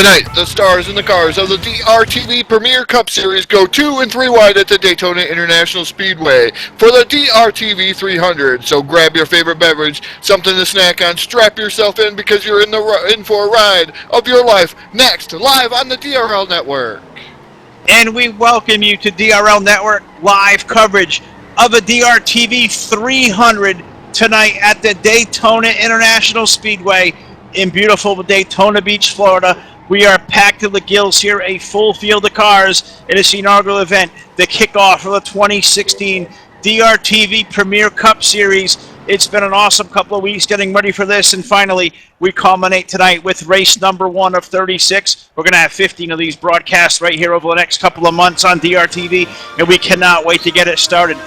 Tonight, the stars and the cars of the DRTV Premier Cup Series go 2 and 3 wide at the Daytona International Speedway for the DRTV 300. So grab your favorite beverage, something to snack on, strap yourself in because you're in for a ride of your life. Next, live on the DRL Network. And we welcome you to DRL Network live coverage of the DRTV 300 tonight at the Daytona International Speedway in beautiful Daytona Beach, Florida. We are packed to the gills here, a full field of cars in this inaugural event, the kickoff of the 2016 DRTV Premier Cup Series. It's been an awesome couple of weeks getting ready for this, and finally, we culminate tonight with race number 1 of 36. We're going to have 15 of these broadcasts right here over the next couple of months on DRTV, and we cannot wait to get it started.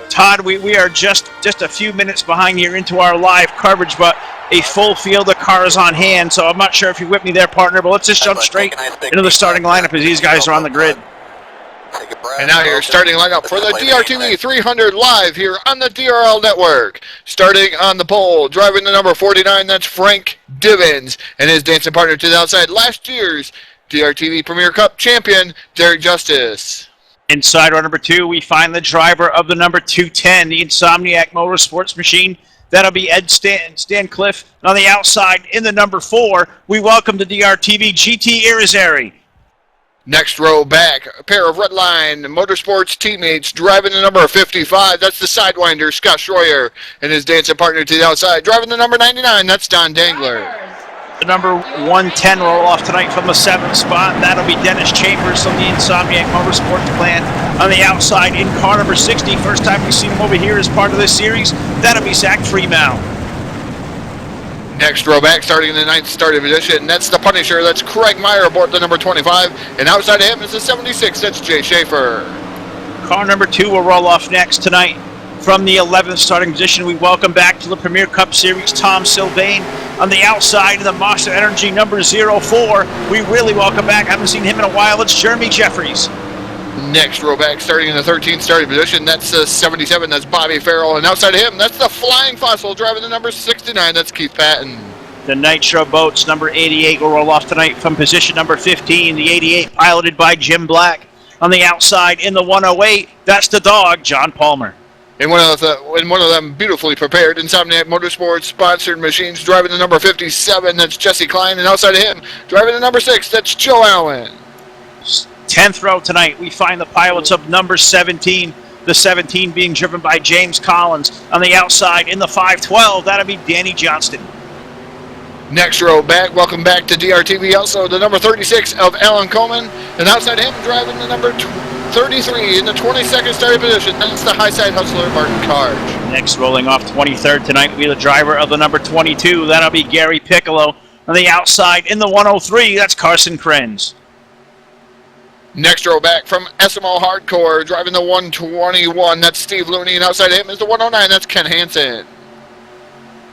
Todd, we are just a few minutes behind here into our live coverage, but a full field of cars on hand, so I'm not sure if you're with me there, partner, but let's just jump straight into the starting lineup as these guys are on the grid. And now your starting lineup for the DRTV 300 live here on the DRL Network. Starting on the pole, driving the number 49, that's Frank Divins, and his dancing partner to the outside, last year's DRTV Premier Cup champion, Derek Justice. Inside row number 2, we find the driver of the number 210, the Insomniac Motorsports machine. That'll be Ed Stancliffe. And on the outside, in the number 4, we welcome the DRTV GT Irizarry. Next row back, a pair of Redline Motorsports teammates driving the number 55. That's the Sidewinder, Scott Schroyer, and his dancing partner to the outside. Driving the number 99, that's Don Dangler. The number 110 roll off tonight from the 7th spot. That'll be Dennis Chambers from the Insomniac Motorsports plant. On the outside, in car number 60, first time we've seen him over here as part of this series, that'll be Zach Freeman. Next row back, starting in the 9th starting position, that's the Punisher, that's Craig Meyer aboard the number 25, and outside of him is the 76, that's Jay Schaefer. Car number 2 will roll off next tonight. From the 11th starting position, we welcome back to the Premier Cup Series Tom Sylvain. On the outside of the Monster Energy number 04, we really welcome back, I haven't seen him in a while, it's Jeremy Jeffries. Next row back, starting in the 13th starting position, that's the 77, that's Bobby Farrell, and outside of him, that's the Flying Fossil, driving the number 69, that's Keith Patton. The Nitro Boats number 88 will roll off tonight from position number 15, the 88 piloted by Jim Black. On the outside, in the 108, that's the dog, John Palmer. And one of them beautifully prepared Insomniac Motorsports sponsored machines, driving the number 57, that's Jesse Klein, and outside of him, driving the number 6, that's Joe Allen. 10th row tonight, we find the pilots of number 17, the 17 being driven by James Collins. On the outside, in the 512, that'll be Danny Johnston. Next row back, welcome back to DRTV, also the number 36 of Alan Coleman, and outside him, driving the number 33 in the 22nd starting position, that's the High-Side Hustler, Martin Karge. Next, rolling off 23rd tonight, will be the driver of the number 22, that'll be Gary Piccolo. On the outside, in the 103, that's Carson Krenz. Next row back from SMO Hardcore, driving the 121, that's Steve Looney, and outside him is the 109, that's Ken Hansen.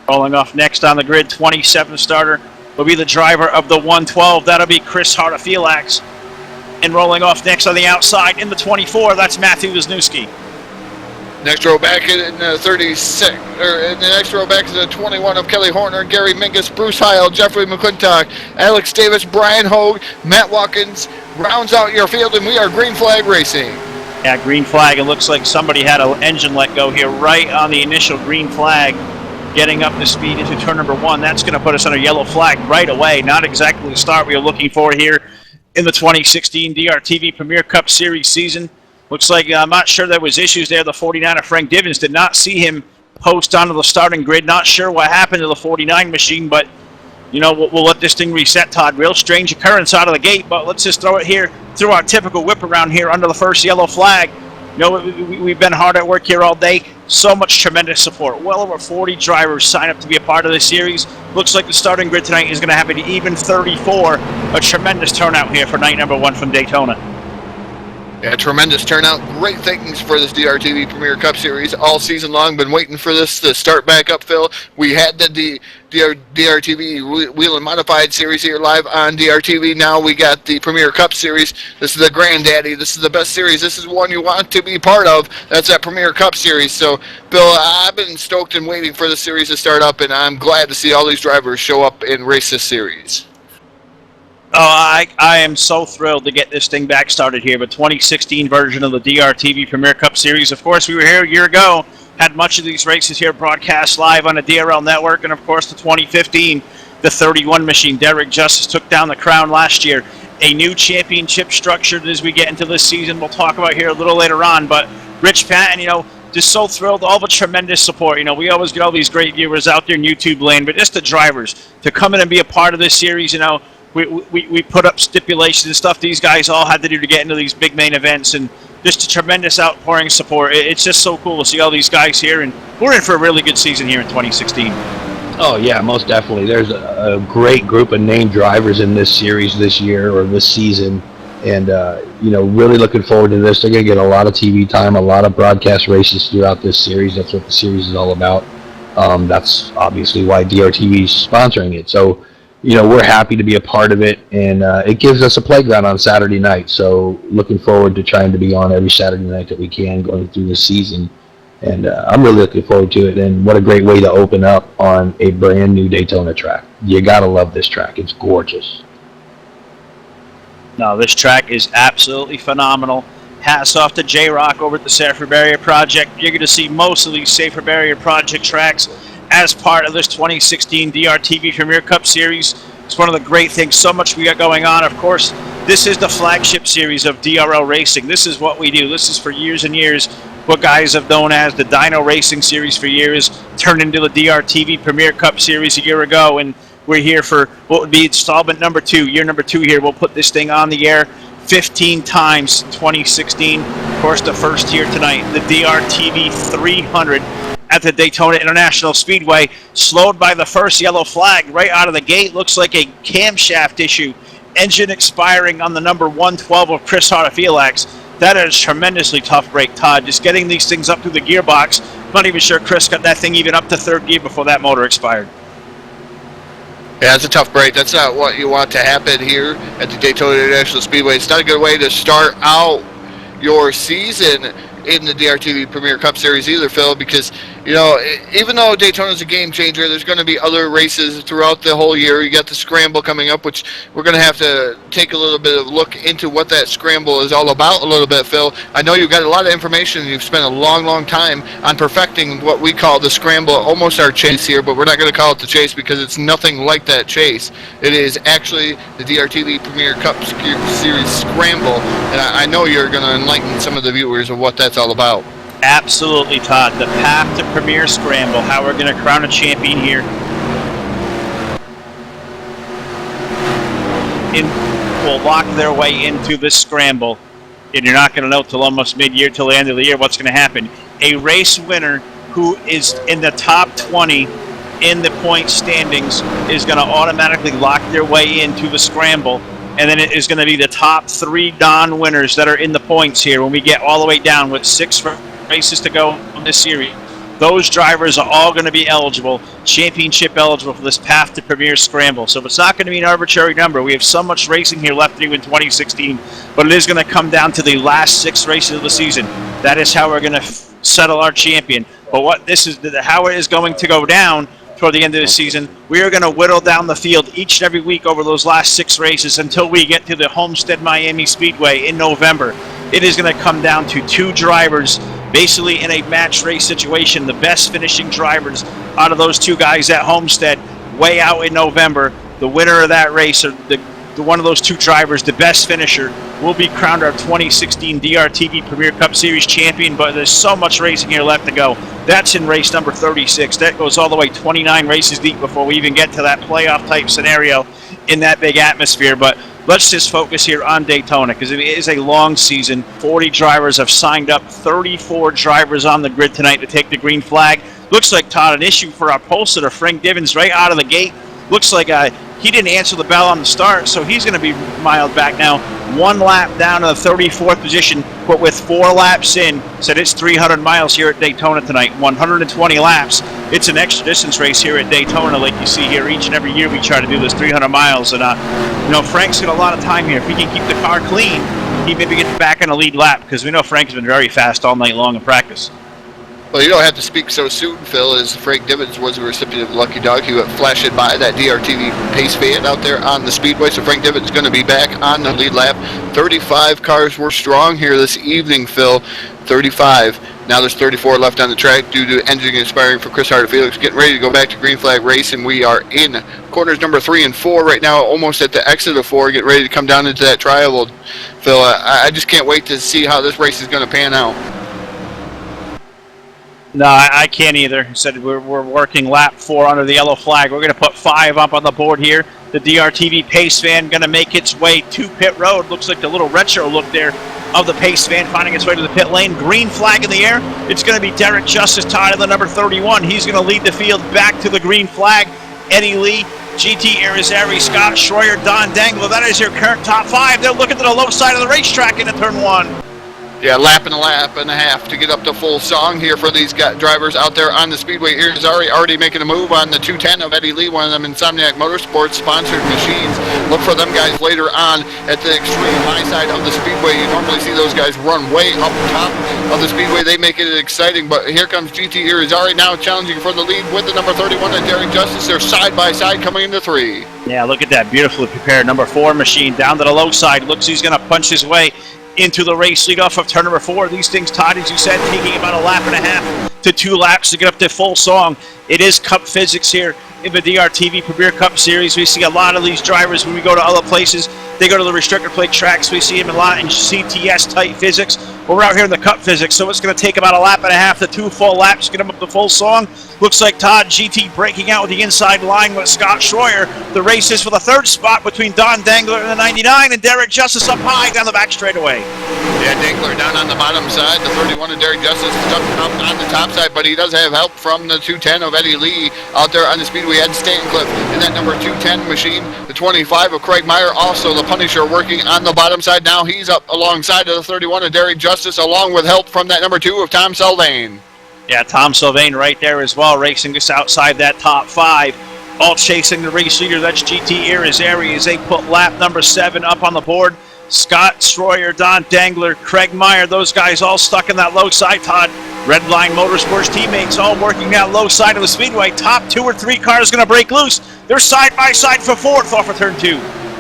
Rolling off next on the grid, 27th starter, will be the driver of the 112, that'll be Chris Hartafilax. And rolling off next on the outside, in the 24, that's Matthew Wisniewski. Next row back in the 36, in the next row back is the 21 of Kelly Horner, Gary Mingus, Bruce Heil, Jeffrey McClintock, Alex Davis, Brian Hogue, Matt Watkins, rounds out your field, and we are Green Flag Racing. Yeah, green flag. It looks like somebody had an engine let go here right on the initial green flag, getting up to speed into turn number 1. That's going to put us on a yellow flag right away. Not exactly the start we were looking for here in the 2016 DRTV Premier Cup Series season. Looks like, I'm not sure there was issues there. The 49 of Frank Divins did not see him post onto the starting grid. Not sure what happened to the 49 machine, but, you know, we'll let this thing reset, Todd. Real strange occurrence out of the gate, but let's just throw it here, through our typical whip around here under the first yellow flag. You know, we've been hard at work here all day. So much tremendous support. Well over 40 drivers sign up to be a part of this series. Looks like the starting grid tonight is going to have an even 34. A tremendous turnout here for night number 1 from Daytona. Yeah, tremendous turnout. Great things for this DRTV Premier Cup Series all season long. Been waiting for this to start back up, Phil. We had the DRTV Wheel and Modified Series here live on DRTV. Now we got the Premier Cup Series. This is the granddaddy. This is the best series. This is one you want to be part of. That's that Premier Cup Series. So, Bill, I've been stoked and waiting for the series to start up, and I'm glad to see all these drivers show up and race this series. I am so thrilled to get this thing back started here. The 2016 version of the DRTV Premier Cup Series. Of course, we were here a year ago, had much of these races here broadcast live on the DRL network, and of course the 2015, the 31 machine. Derek Justice took down the crown last year. A new championship structured as we get into this season. We'll talk about here a little later on, but Rich Patton, just so thrilled, all the tremendous support. We always get all these great viewers out there in YouTube land, but just the drivers to come in and be a part of this series, we put up stipulations and stuff these guys all had to do to get into these big main events, and just a tremendous outpouring support. It's just so cool to see all these guys here, and we're in for a really good season here in 2016. Oh, yeah, most definitely. There's a great group of named drivers in this series this year or this season, and, really looking forward to this. They're going to get a lot of TV time, a lot of broadcast races throughout this series. That's what the series is all about. That's obviously why DRTV is sponsoring it. So, we're happy to be a part of it, and it gives us a playground on Saturday night. So looking forward to trying to be on every Saturday night that we can going through this season. And I'm really looking forward to it. And what a great way to open up on a brand new Daytona track. You got to love this track. It's gorgeous. No, this track is absolutely phenomenal. Hats off to J-Rock over at the Safer Barrier Project. You're going to see most of these Safer Barrier Project tracks as part of this 2016 DRTV Premier Cup Series. It's one of the great things, so much we got going on. Of course, this is the flagship series of DRL Racing. This is what we do. This is for years and years what guys have known as the Dyno Racing Series for years, turned into the DRTV Premier Cup Series a year ago, and we're here for what would be installment number 2, year number 2 here. We'll put this thing on the air 15 times 2016. Of course, the first here tonight, the DRTV 300 at the Daytona International Speedway, slowed by the first yellow flag right out of the gate. Looks like a camshaft issue. Engine expiring on the number 112 of Chris Hartofelax. That is tremendously tough break, Todd. Just getting these things up through the gearbox. Not even sure Chris got that thing even up to third gear before that motor expired. Yeah, that's a tough break. That's not what you want to happen here at the Daytona International Speedway. It's not a good way to start out your season in the DRTV Premier Cup Series either, Phil, because, even though Daytona's a game changer, there's going to be other races throughout the whole year. You got the Scramble coming up, which we're going to have to take a little bit of a look into what that Scramble is all about a little bit, Phil. I know you've got a lot of information, and you've spent a long, long time on perfecting what we call the Scramble, almost our chase here, but we're not going to call it the chase because it's nothing like that chase. It is actually the DRTV Premier Cup Series Scramble, and I know you're going to enlighten some of the viewers of what that's all about. Absolutely, Todd. The path to Premier Scramble, how we're going to crown a champion here. Will lock their way into this Scramble, and you're not going to know till almost mid-year, till the end of the year, what's going to happen. A race winner who is in the top 20 in the point standings is going to automatically lock their way into the Scramble. And then it is going to be the top 3 non-winners that are in the points here when we get all the way down with 6 races to go in this series. Those drivers are all going to be eligible, championship eligible for this path to Premier Scramble. So it's not going to be an arbitrary number. We have so much racing here left to do in 2016, but it is going to come down to the last 6 races of the season. That is how we're going to settle our champion. But how it is going to go down toward the end of the season, we are going to whittle down the field each and every week over those last 6 races until we get to the Homestead Miami Speedway in November. It is going to come down to 2 drivers, basically in a match race situation. The best finishing drivers out of those 2 guys at Homestead, way out in November. The winner of that race, or the one of those 2 drivers, the best finisher, will be crowned our 2016 DRTV Premier Cup Series champion, but there's so much racing here left to go. That's in race number 36. That goes all the way 29 races deep before we even get to that playoff type scenario in that big atmosphere. But let's just focus here on Daytona because it is a long season. 40 drivers have signed up, 34 drivers on the grid tonight to take the green flag. Looks like, Todd, an issue for our pole sitter, Frank Divins, right out of the gate. Looks like he didn't answer the bell on the start, so he's going to be mild back now. 1 lap down to the 34th position, but with 4 laps in, said it's 300 miles here at Daytona tonight, 120 laps. It's an extra distance race here at Daytona, like you see here. Each and every year we try to do this 300 miles, and Frank's got a lot of time here. If he can keep the car clean, he maybe gets back in a lead lap, because we know Frank's been very fast all night long in practice. Well, you don't have to speak so soon, Phil, as Frank Divins was the recipient of the Lucky Dog. He went flashing by that DRTV pace van out there on the speedway, so Frank Divins is going to be back on the lead lap. 35 cars were strong here this evening, Phil. 35. Now there's 34 left on the track due to engine expiring for Chris Harder Felix. Getting ready to go back to green flag race, and we are in corners number 3 and 4 right now, almost at the exit of 4, getting ready to come down into that tri-oval. Phil, I just can't wait to see how this race is going to pan out. No, I can't either. He said we're working lap 4 under the yellow flag. We're going to put 5 up on the board here. The DRTV pace van going to make its way to pit road. Looks like the little retro look there of the pace van finding its way to the pit lane. Green flag in the air. It's going to be Derek Justice tied in the number 31. He's going to lead the field back to the green flag. Eddie Lee, GT Irizarry, Scott Schroyer, Don Dangler. That is your current top 5. They're looking to the low side of the racetrack into turn 1. Yeah, lap and a half to get up to full song here for these drivers out there on the speedway. Irizarry already making a move on the 210 of Eddie Lee, one of them Insomniac Motorsports sponsored machines. Look for them guys later on at the extreme high side of the speedway. You normally see those guys run way up top of the speedway. They make it exciting, but here comes GT Irizarry now challenging for the lead with the number 31 and Derek Justice. They're side by side coming into 3. Yeah, look at that beautifully prepared number 4 machine down to the low side. Looks he's going to punch his way into the race lead off of turn number 4. These things, Todd, as you said, taking about a lap and a half to 2 laps to get up to full song. It is Cup physics here in the DRTV Premier Cup Series. We see a lot of these drivers when we go to other places. They go to the restrictor plate tracks. We see them a lot in CTS type physics. But we're out here in the Cup physics, so it's going to take about a lap and a half to 2 full laps to get them up to full song. Looks like Todd GT breaking out with the inside line with Scott Schroyer. The race is for the 3rd spot between Don Dangler and the 99, and Derek Justice up high down the back straightaway. Yeah, Dangler down on the bottom side. The 31 of Derek Justice is up on the top side, but he does have help from the 210 of Eddie Lee out there on the speedway at Stancliffe in that number 210 machine. The 25 of Craig Meyer, also the Punisher, working on the bottom side. Now he's up alongside of the 31 of Derek Justice, along with help from that number 2 of Tom Sylvain. Yeah, Tom Sylvain right there as well, racing just outside that top 5. All chasing the race leader, that's GT Irizarry, as they put lap number 7 up on the board. Scott Schroyer, Don Dangler, Craig Meyer, those guys all stuck in that low side, Todd. Redline Motorsports teammates all working that low side of the speedway. Top 2 or 3 cars going to break loose. They're side by side for 4th off of turn 2.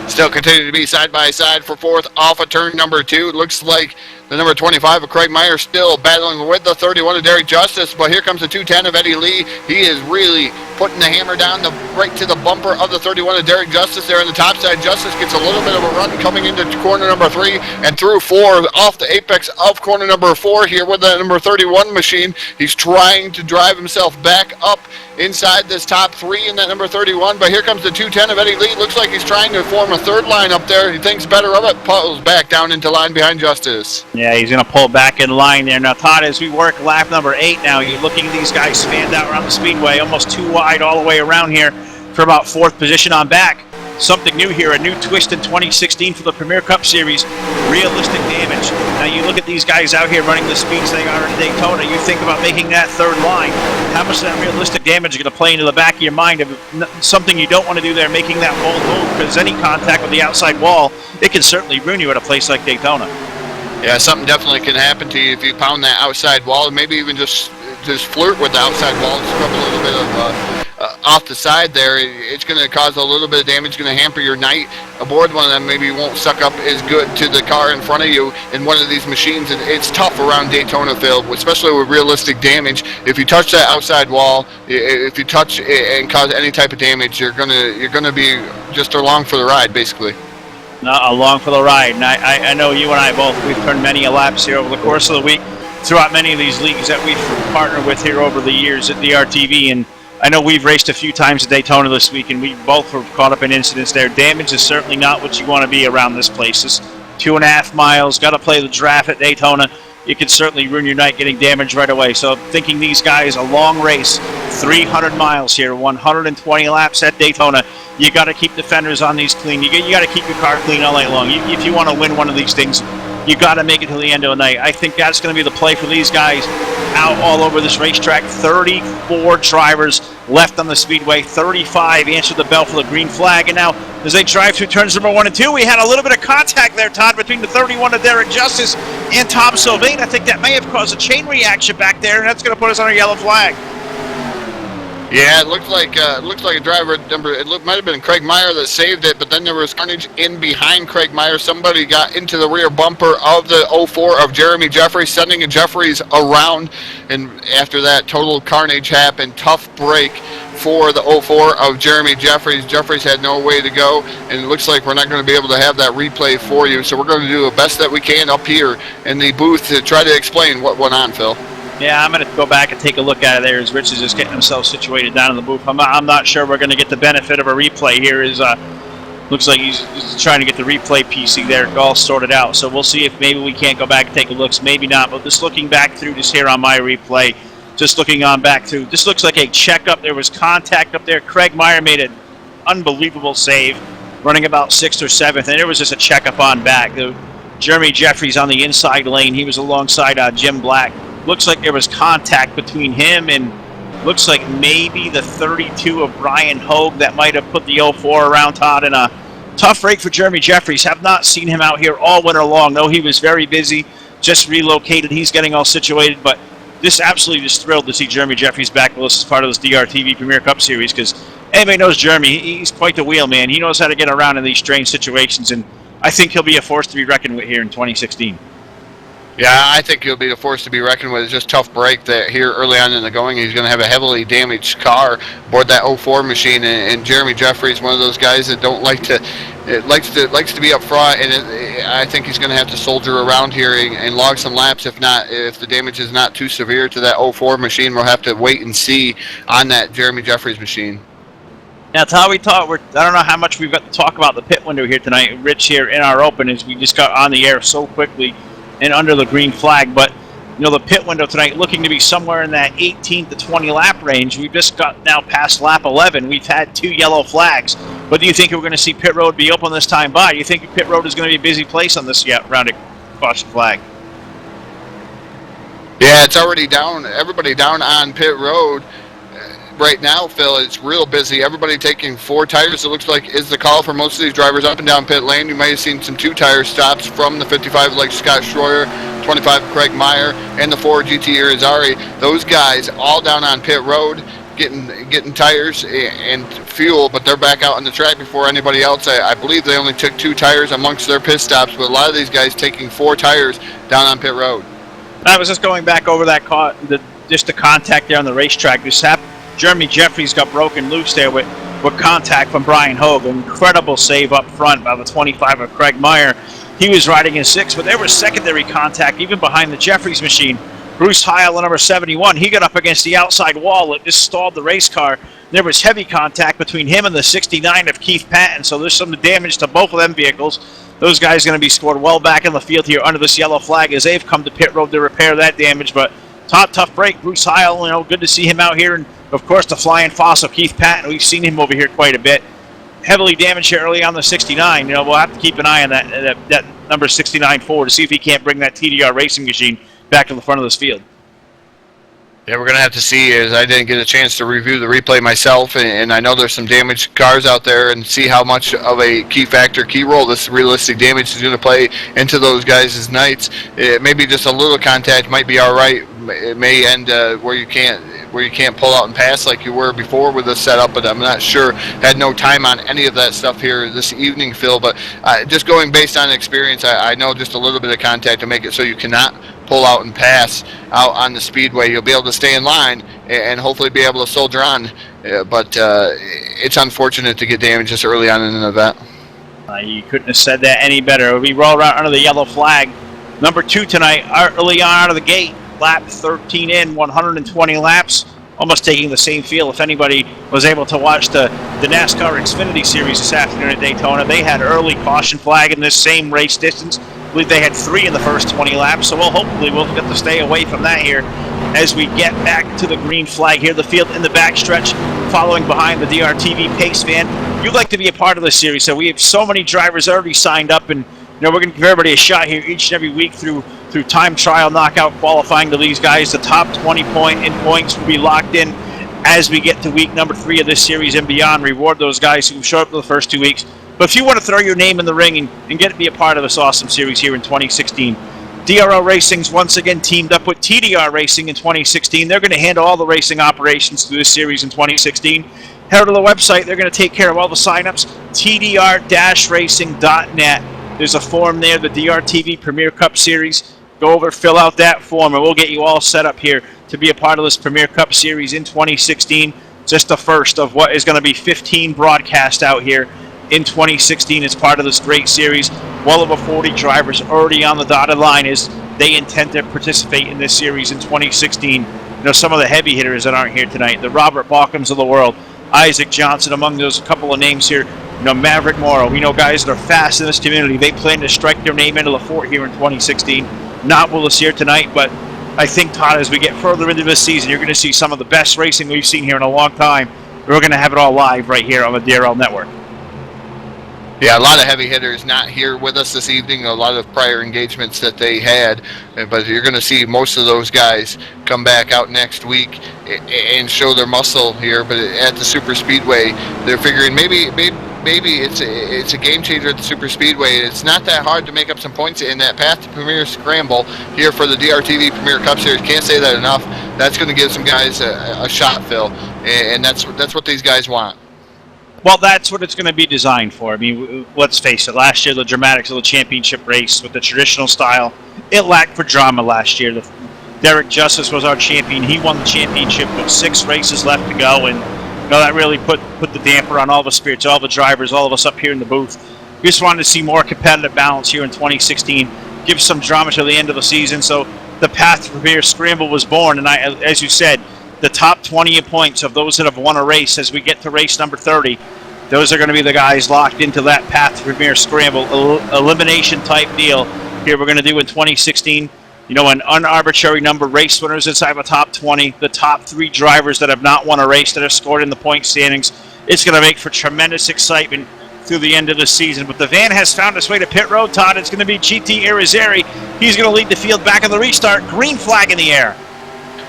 Still continue to be side by side for 4th off of turn number 2. Looks like the number 25 of Craig Meyer still battling with the 31 of Derek Justice, but here comes the 210 of Eddie Lee. He is really putting the hammer down right to the bumper of the 31 of Derek Justice there on the top side. Justice gets a little bit of a run coming into corner number 3 and through 4 off the apex of corner number 4 here with the number 31 machine. He's trying to drive himself back up inside this top 3 in that number 31, but here comes the 210 of Eddie Lee. Looks like he's trying to form a 3rd line up there. He thinks better of it, pulls back down into line behind Justice. Yeah, he's going to pull back in line there. Now, Todd, as we work lap number 8 now, you're looking at these guys spanned out around the speedway, almost 2 wide all the way around here for about 4th position on back. Something new here, a new twist in 2016 for the Premier Cup Series, realistic damage. Now, you look at these guys out here running the speeds they are in Daytona, you think about making that 3rd line. How much of that realistic damage is going to play into the back of your mind of something you don't want to do there, making that bold move, because any contact with the outside wall, it can certainly ruin you at a place like Daytona. Yeah, something definitely can happen to you if you pound that outside wall, and maybe even just flirt with the outside wall, scrub a little bit of off the side there. It's going to cause a little bit of damage. It's going to hamper your night aboard one of them. Maybe you won't suck up as good to the car in front of you in one of these machines. And it's tough around Daytona, Phil, especially with realistic damage. If you touch that outside wall, if you touch it and cause any type of damage, you're gonna be just along for the ride, basically. Not along for the ride. And I know you and I both, we've turned many a laps here over the course of the week throughout many of these leagues that we've partnered with here over the years at DRTV. And I know we've raced a few times at Daytona this week, and we both were caught up in incidents there. Damage is certainly not what you want to be around this place. It's 2.5 miles, got to play the draft at Daytona. You can certainly ruin your night getting damaged right away. So thinking these guys, a long race, 300 miles here, 120 laps at Daytona. You got to keep the fenders on these clean. You got to keep your car clean all night long. If you want to win one of these things, you got to make it to the end of the night. I think that's going to be the play for these guys out all over this racetrack. 34 drivers left on the speedway. 35 answered the bell for the green flag. And now, as they drive through turns number 1 and 2, we had a little bit of contact there, Todd, between the 31 of Derek Justice and Tom Sylvain. I think that may have caused a chain reaction back there, and that's going to put us on a yellow flag. Yeah, it looked like a driver number. Might have been Craig Meyer that saved it, but then there was carnage in behind Craig Meyer. Somebody got into the rear bumper of the 04 of Jeremy Jeffries, sending Jeffries around, and after that, total carnage happened. Tough break for the 04 of Jeremy Jeffries. Jeffries had no way to go, and it looks like we're not going to be able to have that replay for you. So we're going to do the best that we can up here in the booth to try to explain what went on, Phil. Yeah, I'm going to go back and take a look at it there as Rich is just getting himself situated down in the booth. I'm not sure we're going to get the benefit of a replay here. Looks like he's trying to get the replay PC there all sorted out. So we'll see if maybe we can't go back and take a look. Maybe not, but just looking back through this here on my replay, just looking on back through, this looks like a checkup. There was contact up there. Craig Meyer made an unbelievable save, running about 6th or 7th, and there was just a checkup on back. Jeremy Jeffries on the inside lane. He was alongside Jim Black. Looks like there was contact between him and looks like maybe the 32 of Brian Hogue that might have put the 04 around Todd in a tough break for Jeremy Jeffries. Have not seen him out here all winter long. No, he was very busy, just relocated. He's getting all situated, but this absolutely just thrilled to see Jeremy Jeffries back with us as part of this DRTV Premier Cup Series, because anybody knows Jeremy. He's quite the wheel, man. He knows how to get around in these strange situations, and I think he'll be a force to be reckoned with here in 2016. Yeah, I think he'll be a force to be reckoned with. It's just tough break that here early on in the going. He's going to have a heavily damaged car aboard that 04 machine, and Jeremy Jeffries, one of those guys that don't likes to be up front, and I think he's going to have to soldier around here and log some laps. If the damage is not too severe to that 04 machine, we'll have to wait and see on that Jeremy Jeffries machine. Now, it's how we talk. I don't know how much we've got to talk about the pit window here tonight, Rich, here in our open, as we just got on the air so quickly and under the green flag. But the pit window tonight looking to be somewhere in that 18 to 20 lap range. We've just got now past lap 11. We've had 2 yellow flags. But do you think we're going to see pit road be open this time by? Do you think pit road is going to be a busy place on this round of caution flag? Yeah, it's already down. Everybody down on pit road right now, Phil. It's real busy. Everybody taking 4 tires, it looks like, is the call for most of these drivers up and down pit lane. You might have seen some 2-tire stops from the 55 like Scott Schroyer, 25 Craig Meyer, and the 4 GT Irizarry. Those guys all down on pit road getting tires and fuel, but they're back out on the track before anybody else. I believe they only took 2 tires amongst their pit stops, but a lot of these guys taking 4 tires down on pit road. I was just going back over that just the contact there on the racetrack. Jeremy Jeffries got broken loose there with contact from Brian Hogue. An incredible save up front by the 25 of Craig Meyer. He was riding in 6th, but there was secondary contact even behind the Jeffries machine. Bruce Heil, the number 71, he got up against the outside wall. It just stalled the race car. There was heavy contact between him and the 69 of Keith Patton, so there's some damage to both of them vehicles. Those guys are going to be scored well back in the field here under this yellow flag as they've come to pit road to repair that damage. But tough break. Bruce Heil, good to see him out here. And, of course, the flying fossil, Keith Patton. We've seen him over here quite a bit. Heavily damaged here early on the 69. We'll have to keep an eye on that number 69 forward to see if he can't bring that TDR racing machine back to the front of this field. Yeah, we're going to have to see, as I didn't get a chance to review the replay myself, and I know there's some damaged cars out there, and see how much of a key role this realistic damage is going to play into those guys' nights. Maybe just a little contact might be all right. It may end where you can't pull out and pass like you were before with the setup, but I'm not sure. Had no time on any of that stuff here this evening, Phil, but just going based on experience, I know just a little bit of contact to make it so you cannot pull out and pass out on the speedway. You'll be able to stay in line and hopefully be able to soldier on, but it's unfortunate to get damaged this early on in an event. You couldn't have said that any better. We roll around under the yellow flag. Number 2 tonight, early on out of the gate, lap 13 in, 120 laps, almost taking the same feel. If anybody was able to watch the NASCAR Xfinity Series this afternoon at Daytona, they had early caution flag in this same race distance. I believe they had 3 in the first 20 laps, so hopefully we'll get to stay away from that here as we get back to the green flag here. The field in the backstretch, following behind the DRTV pace van. You'd like to be a part of this series, so we have so many drivers already signed up, and we're going to give everybody a shot here each and every week through time trial, knockout qualifying to these guys. The top 20 points will be locked in as we get to week number 3 of this series and beyond. Reward those guys who show up for the first 2 weeks. But if you want to throw your name in the ring and get to be a part of this awesome series here in 2016, DRL Racing's once again teamed up with TDR Racing in 2016. They're going to handle all the racing operations through this series in 2016. Head to the website. They're going to take care of all the signups, tdr-racing.net. There's a form there, the DRTV Premier Cup Series. Go over, fill out that form, and we'll get you all set up here to be a part of this Premier Cup Series in 2016. Just the first of what is going to be 15 broadcasts out here in 2016 as part of this great series. Well over 40 drivers already on the dotted line as they intend to participate in this series in 2016. You know, some of the heavy hitters that aren't here tonight, the Robert Balkums of the world, Isaac Johnson among those couple of names here. You know, Maverick Morrow. We know guys that are fast in this community. They plan to strike their name into the fort here in 2016. Not with us here tonight, but I think, Todd, as we get further into this season, you're going to see some of the best racing we've seen here in a long time. We're going to have it all live right here on the DRL Network. Yeah, a lot of heavy hitters not here with us this evening, a lot of prior engagements that they had, but you're going to see most of those guys come back out next week and show their muscle here. But at the Super Speedway, they're figuring maybe it's a game changer at the Super Speedway. It's not that hard to make up some points in that Path to Premier Scramble here for the DRTV Premier Cup Series. Can't say that enough. That's going to give some guys a shot, Phil, and that's what these guys want. Well, that's what it's going to be designed for. I mean, let's face it. Last year, the dramatics of the championship race with the traditional style, it lacked for drama last year. Derek Justice was our champion. He won the championship with 6 races left to go, and you know, that really put the damper on all the spirits, all the drivers, all of us up here in the booth. We just wanted to see more competitive balance here in 2016, give some drama to the end of the season. So the Path to Premier Scramble was born, and as you said, the top 20 points of those that have won a race as we get to race number 30, those are going to be the guys locked into that Path to Premier Scramble elimination type deal here we're going to do in 2016. You know, an unarbitrary number of race winners inside of a top 20, the top 3 drivers that have not won a race that have scored in the point standings. It's going to make for tremendous excitement through the end of the season. But the van has found its way to pit road, Todd. It's going to be GT Irizarry. He's going to lead the field back in the restart. Green flag in the air.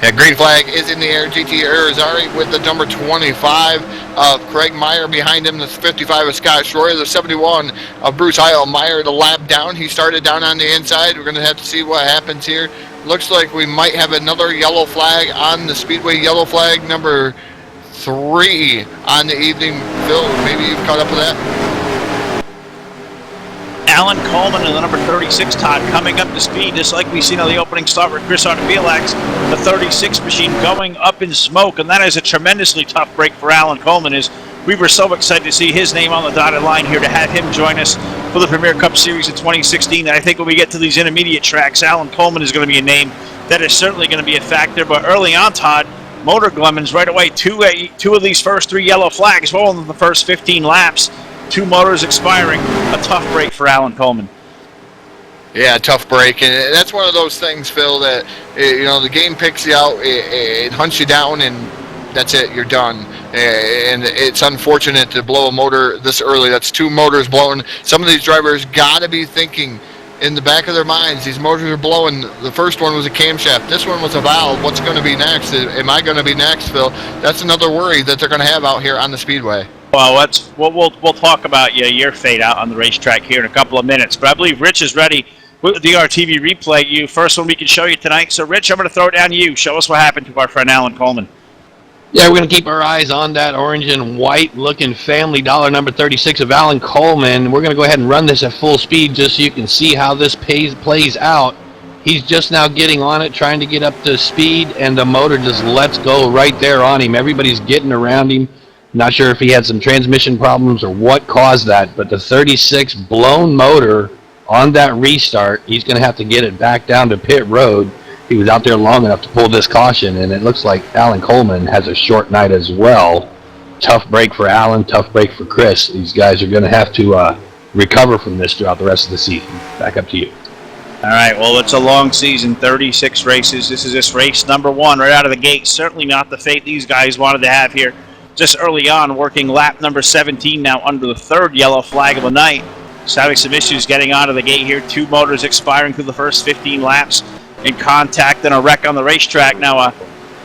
Yeah, green flag is in the air. GT Irizarry with the number 25 of Craig Meyer behind him. The 55 of Scott Schroyer. The 71 of Bruce Heil. Meyer the lap down. He started down on the inside. We're going to have to see what happens here. Looks like we might have another yellow flag on the Speedway. Yellow flag number 3 on the evening. Phil, maybe you've caught up with that? Alan Coleman in the number 36, Todd, coming up to speed, just like we've seen on the opening start with Chris Artevilax. The 36 machine going up in smoke, and that is a tremendously tough break for Alan Coleman. We were so excited to see his name on the dotted line here, to have him join us for the Premier Cup Series in 2016. And I think when we get to these intermediate tracks, Alan Coleman is going to be a name that is certainly going to be a factor. But early on, Todd, Motor Glemons right away, two of these first 3 yellow flags, well in the first 15 laps. 2 motors expiring. A tough break for Alan Coleman. Yeah, tough break, and that's one of those things, Phil, that you know, the game picks you out, it hunts you down, and that's it. You're done. And it's unfortunate to blow a motor this early. That's 2 motors blowing. Some of these drivers got to be thinking in the back of their minds, these motors are blowing. The first one was a camshaft. This one was a valve. What's going to be next? Am I going to be next, Phil? That's another worry that they're going to have out here on the Speedway. Well, we'll talk about your fate out on the racetrack here in a couple of minutes. But I believe Rich is ready with the DRTV replay. First one we can show you tonight. So, Rich, I'm going to throw it down to you. Show us what happened to our friend Alan Coleman. Yeah, we're going to keep our eyes on that orange and white looking Family Dollar number 36 of Alan Coleman. We're going to go ahead and run this at full speed just so you can see how this plays out. He's just now getting on it, trying to get up to speed, and the motor just lets go right there on him. Everybody's getting around him. Not sure if he had some transmission problems or what caused that, but the 36 blown motor on that restart, he's going to have to get it back down to pit road. He was out there long enough to pull this caution, and it looks like Alan Coleman has a short night as well. Tough break for Alan, tough break for Chris. These guys are going to have to recover from this throughout the rest of the season. Back up to you. All right, well, it's a long season, 36 races. This is just race number 1 right out of the gate. Certainly not the fate these guys wanted to have here just early on, working lap number 17 now under the 3rd yellow flag of the night. Just having some issues getting out of the gate here. 2 motors expiring through the first 15 laps in contact and a wreck on the racetrack. Now,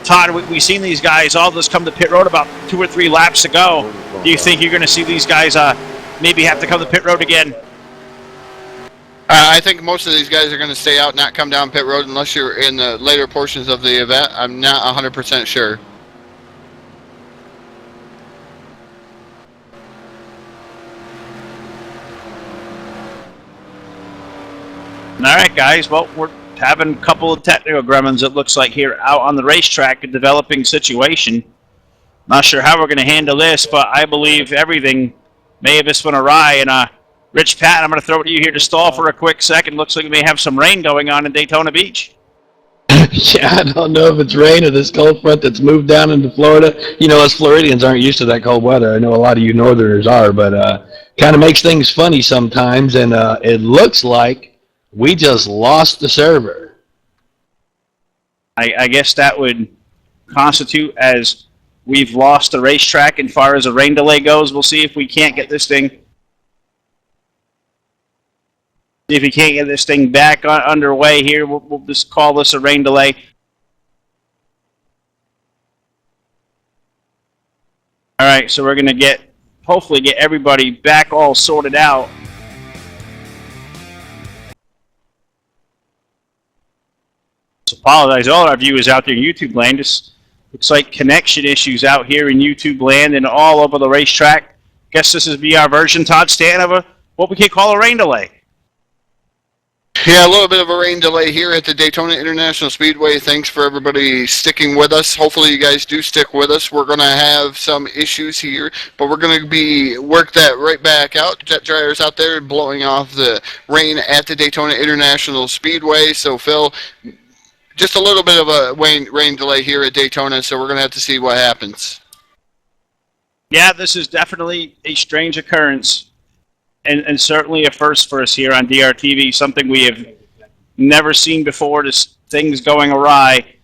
Todd, we've seen these guys all just come to pit road about 2 or 3 laps ago. Do you think you're going to see these guys maybe have to come to pit road again? I think most of these guys are going to stay out, not come down pit road unless you're in the later portions of the event. I'm not 100% sure. All right, guys. Well, we're having a couple of technical gremlins, it looks like, here out on the racetrack, a developing situation. Not sure how we're going to handle this, but I believe everything may have just went awry. And Rich Patton, I'm going to throw it to you here to stall for a quick second. Looks like we may have some rain going on in Daytona Beach. Yeah, I don't know if it's rain or this cold front that's moved down into Florida. You know, us Floridians aren't used to that cold weather. I know a lot of you Northerners are, but kind of makes things funny sometimes. And it looks like we just lost the server. I guess that would constitute as we've lost the racetrack as far as a rain delay goes. We'll see if we can't get this thing. If we can't get this thing back underway here, we'll just call this a rain delay. All right, so we're going to hopefully get everybody back all sorted out. So apologize to all our viewers out there in YouTube land. Just looks like connection issues out here in YouTube land and all over the racetrack. Guess this is our version, Todd Stanton, of what we could call a rain delay. Yeah, a little bit of a rain delay here at the Daytona International Speedway. Thanks for everybody sticking with us. Hopefully you guys do stick with us. We're going to have some issues here, but we're going to work that right back out. Jet dryers out there blowing off the rain at the Daytona International Speedway. So, Phil, just a little bit of a rain delay here at Daytona, so we're going to have to see what happens. Yeah, this is definitely a strange occurrence. And certainly a first for us here on DRTV, something we have never seen before, just things going awry.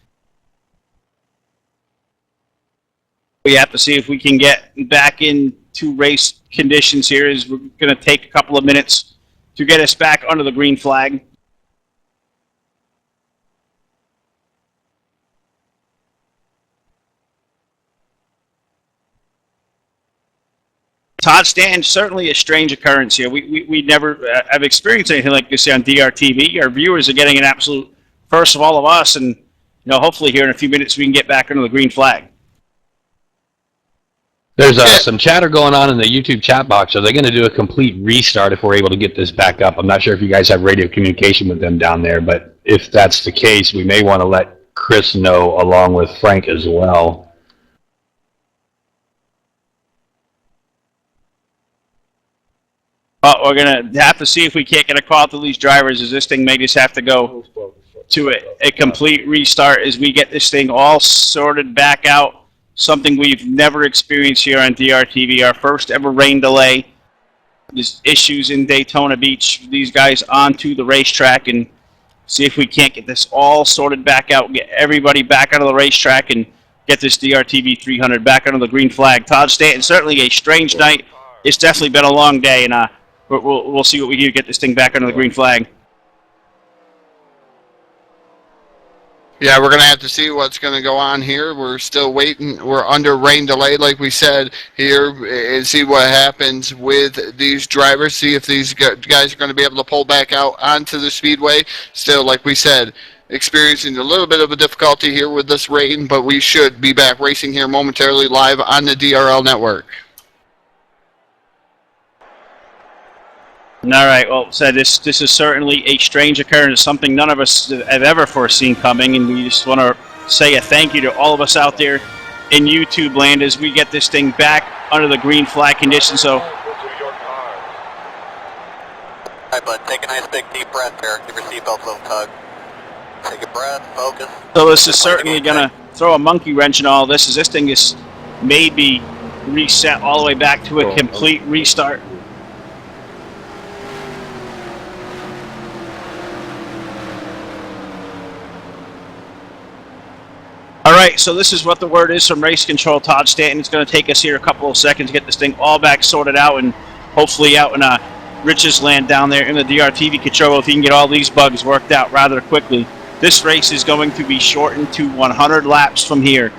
We have to see if we can get back into race conditions here, as we're going to take a couple of minutes to get us back under the green flag. Todd Stanton, certainly a strange occurrence here. We never have experienced anything like this on DRTV. Our viewers are getting an absolute first of all of us, and hopefully here in a few minutes we can get back under the green flag. There's some chatter going on in the YouTube chat box. Are they going to do a complete restart if we're able to get this back up? I'm not sure if you guys have radio communication with them down there, but if that's the case, we may want to let Chris know along with Frank as well. We're going to have to see if we can't get a call to these drivers, as this thing may just have to go to a complete restart as we get this thing all sorted back out. Something we've never experienced here on DRTV. Our first ever rain delay. There's issues in Daytona Beach. These guys onto the racetrack, and see if we can't get this all sorted back out, get everybody back onto the racetrack, and get this DRTV 300 back under the green flag. Todd Stanton, certainly a strange night. It's definitely been a long day, and we'll see what we do to get this thing back under the green flag. Yeah, we're going to have to see what's going to go on here. We're still waiting. We're under rain delay, like we said here, and see what happens with these drivers. See if these guys are going to be able to pull back out onto the speedway. Still, like we said, experiencing a little bit of a difficulty here with this rain, but we should be back racing here momentarily live on the DRL network. All right, well, so this is certainly a strange occurrence, something none of us have ever foreseen coming, and we just want to say a thank you to all of us out there in YouTube land as we get this thing back under the green flag condition. So, All right, bud, take a nice big deep breath there. Give your seatbelt a little tug. Take a breath, focus. So this is certainly going to throw a monkey wrench in all this, as this thing is maybe reset all the way back to a complete restart. All right, so this is what the word is from Race Control. Todd Stanton. It's going to take us here a couple of seconds to get this thing all back sorted out, and hopefully out in Rich's land down there in the DRTV control, if he can get all these bugs worked out rather quickly. This race is going to be shortened to 100 laps from here.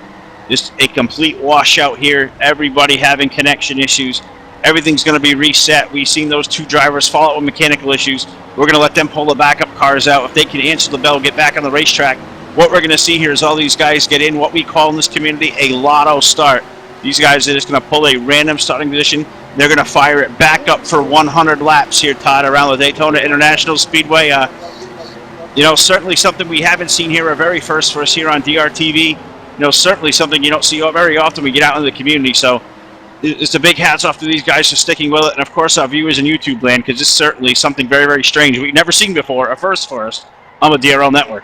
Just a complete washout here. Everybody having connection issues. Everything's going to be reset. We've seen those two drivers fall out with mechanical issues. We're going to let them pull the backup cars out. If they can answer the bell, get back on the racetrack, what we're going to see here is all these guys get in what we call in this community a lotto start. These guys are just going to pull a random starting position. They're going to fire it back up for 100 laps here, Todd, around the Daytona International Speedway. You know, certainly something we haven't seen here, a very first for us here on DRTV. You know, certainly something you don't see very often when we get out in the community. So it's a big hats off to these guys for sticking with it, and of course our viewers in YouTube land, because it's certainly something very, very strange we've never seen before, a first for us on the DRL network.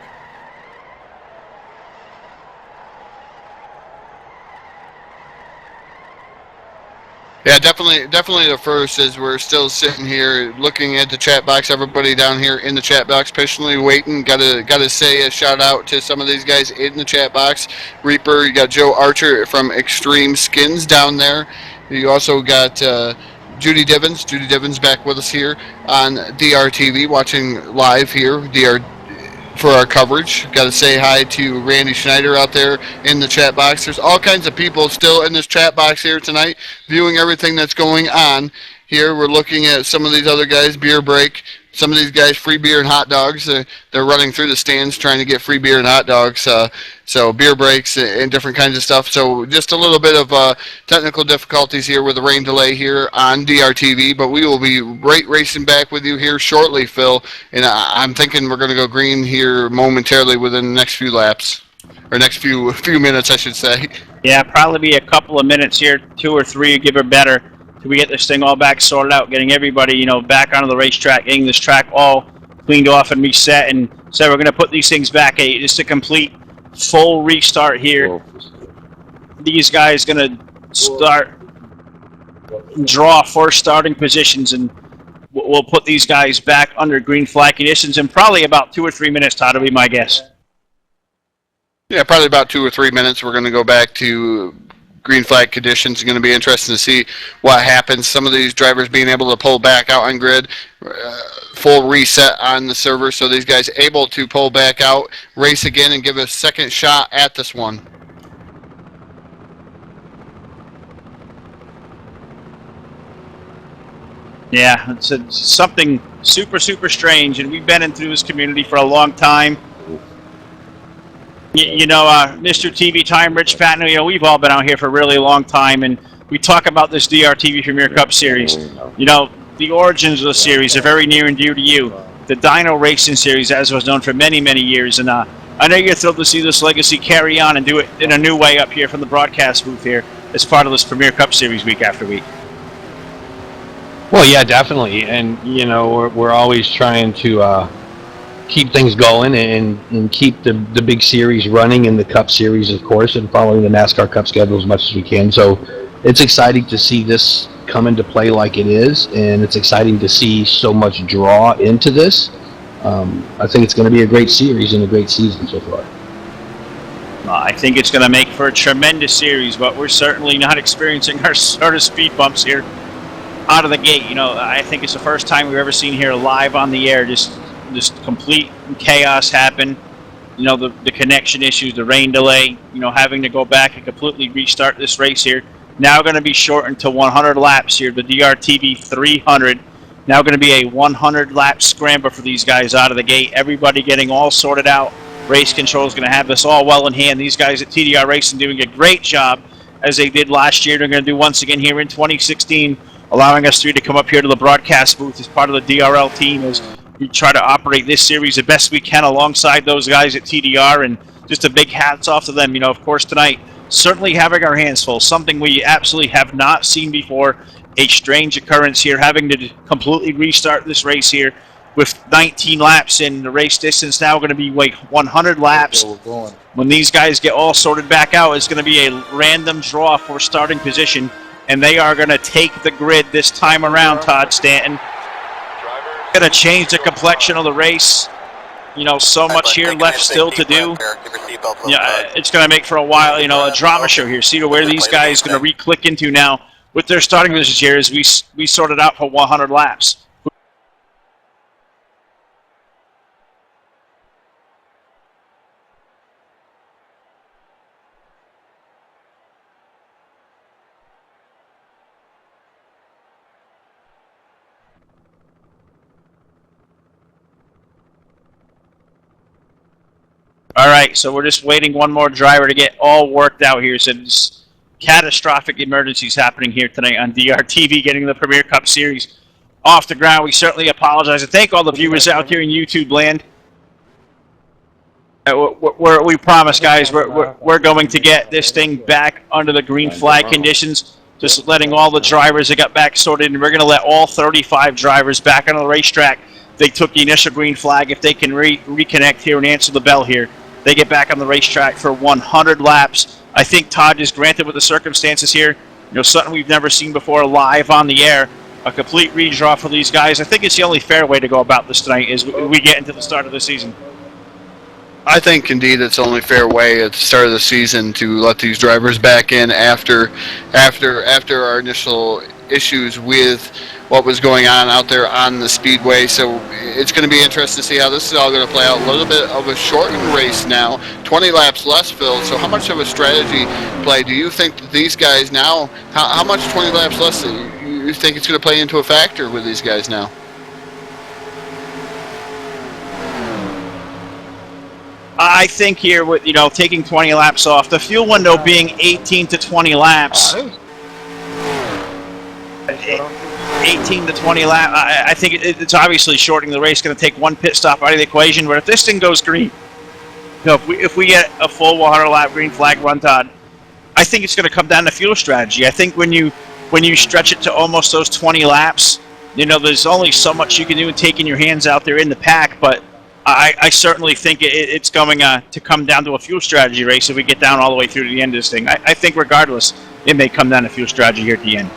Yeah, definitely the first, as we're still sitting here looking at the chat box. Everybody down here in the chat box patiently waiting. Gotta say a shout out to some of these guys in the chat box. Reaper, you got Joe Archer from Extreme Skins down there. You also got Judy Divins. Judy Divins back with us here on DRTV, watching live here. For our coverage. Got to say hi to Randy Schneider out there in the chat box. There's all kinds of people still in this chat box here tonight viewing everything that's going on. Here we're looking at some of these other guys, beer break. Some of these guys, free beer and hot dogs. They're running through the stands trying to get free beer and hot dogs. So beer breaks and different kinds of stuff. So just a little bit of technical difficulties here with the rain delay here on DRTV. But we will be racing back with you here shortly, Phil. And I'm thinking we're going to go green here momentarily within the next few laps. Or next few minutes, I should say. Yeah, probably be a couple of minutes here, 2 or 3, give or better, till we get this thing all back sorted out, getting everybody, you know, back onto the racetrack, getting this track all cleaned off and reset. And so we're going to put these things back. Just a complete full restart here. These guys going to start, draw first starting positions, and we'll put these guys back under green flag conditions in probably about 2 or 3 minutes, Todd, will be my guess. Yeah, probably about 2 or 3 minutes. We're going to go back to green flag conditions. It's going to be interesting to see what happens. Some of these drivers being able to pull back out on grid, full reset on the server, so these guys able to pull back out, race again, and give a second shot at this one. Yeah, it's something super, super strange, and we've been in through this community for a long time. You know, Mr. TV Time, Rich Patton, you know, we've all been out here for a really long time, and we talk about this DRTV Premier Cup Series. You know, the origins of the series are very near and dear to you. The Dyno Racing Series, as was known for many, many years, and I know you're thrilled to see this legacy carry on and do it in a new way up here from the broadcast booth here as part of this Premier Cup Series week after week. Well, yeah, definitely, and you know we're always trying to keep things going and keep the big series running in the Cup Series, of course, and following the NASCAR Cup schedule as much as we can. So it's exciting to see this come into play like it is, and it's exciting to see so much draw into this. I think it's going to be a great series and a great season so far. I think it's going to make for a tremendous series, but we're certainly not experiencing our sort of speed bumps here out of the gate. You know, I think it's the first time we've ever seen here live on the air just complete chaos happen. You know, the connection issues, the rain delay, you know, having to go back and completely restart this race here. Now going to be shortened to 100 laps here, the DRTV 300. Now going to be a 100-lap scramble for these guys out of the gate. Everybody getting all sorted out. Race control is going to have this all well in hand. These guys at TDR Racing doing a great job, as they did last year. They're going to do once again here in 2016, allowing us three to come up here to the broadcast booth as part of the DRL team as we try to operate this series the best we can alongside those guys at TDR, and just a big hats off to them. You know, of course, tonight, certainly having our hands full, something we absolutely have not seen before, a strange occurrence here, having to completely restart this race here with 19 laps in. The race distance now going to be like 100 laps. When these guys get all sorted back out, it's going to be a random draw for starting position, and they are going to take the grid this time around, Todd Stanton. Going to change the complexion of the race. You know, so much here left still to do. Yeah, it's going to make for a while, you know, a drama show here. See to where these guys going to re-click into now with their starting positions here as we sort it out for 100 laps. All right, so we're just waiting one more driver to get all worked out here. So there's catastrophic emergencies happening here tonight on DRTV, getting the Premier Cup Series off the ground. We certainly apologize and thank all the viewers out here in YouTube land. We promise, guys, we're going to get this thing back under the green flag conditions. Just letting all the drivers that got back sorted, and we're going to let all 35 drivers back on the racetrack. They took the initial green flag. If they can reconnect here and answer the bell here, they get back on the racetrack for 100 laps. I think Todd is granted with the circumstances here. Something we've never seen before live on the air. A complete redraw for these guys. I think it's the only fair way to go about this tonight as we get into the start of the season. I think indeed it's the only fair way at the start of the season to let these drivers back in after our initial issues with what was going on out there on the speedway. So it's going to be interesting to see how this is all going to play out. A little bit of a shortened race now, 20 laps less, Phil. So how much of a strategy play do you think that these guys now, how much 20 laps less do you think it's going to play into a factor with these guys now? I think here with taking 20 laps off, the fuel window being 18 to 20 laps. 18 to 20 laps. I think it's obviously shortening the race. Going to take one pit stop out of the equation. But if this thing goes green, if we get a full 100 lap green flag run, Todd, I think it's going to come down to fuel strategy. I think when you stretch it to almost those 20 laps, there's only so much you can do in taking your hands out there in the pack, but I certainly think it's going to come down to a fuel strategy race if we get down all the way through to the end of this thing. I think regardless, it may come down to fuel strategy here at the end.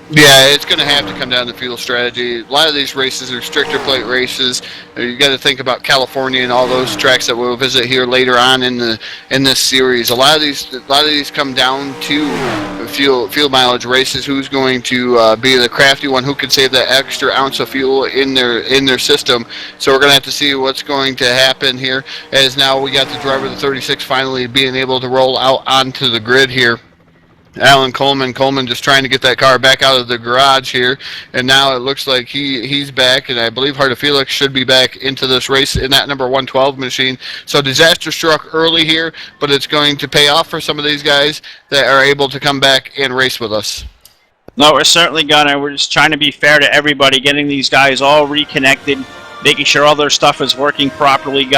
Yeah, it's going to have to come down to fuel strategy. A lot of these races are stricter plate races. You got to think about California and all those tracks that we'll visit here later on in this series. A lot of these come down to fuel mileage races. Who's going to be the crafty one? Who can save that extra ounce of fuel in their system? So we're going to have to see what's going to happen here. As now we got the driver of the 36 finally being able to roll out onto the grid here. Alan Coleman just trying to get that car back out of the garage here, and now it looks like he's back, and I believe Harda Felix should be back into this race in that number 112 machine. So disaster struck early here, but it's going to pay off for some of these guys that are able to come back and race with us. No, we're certainly gonna. We're just trying to be fair to everybody, getting these guys all reconnected, making sure all their stuff is working properly.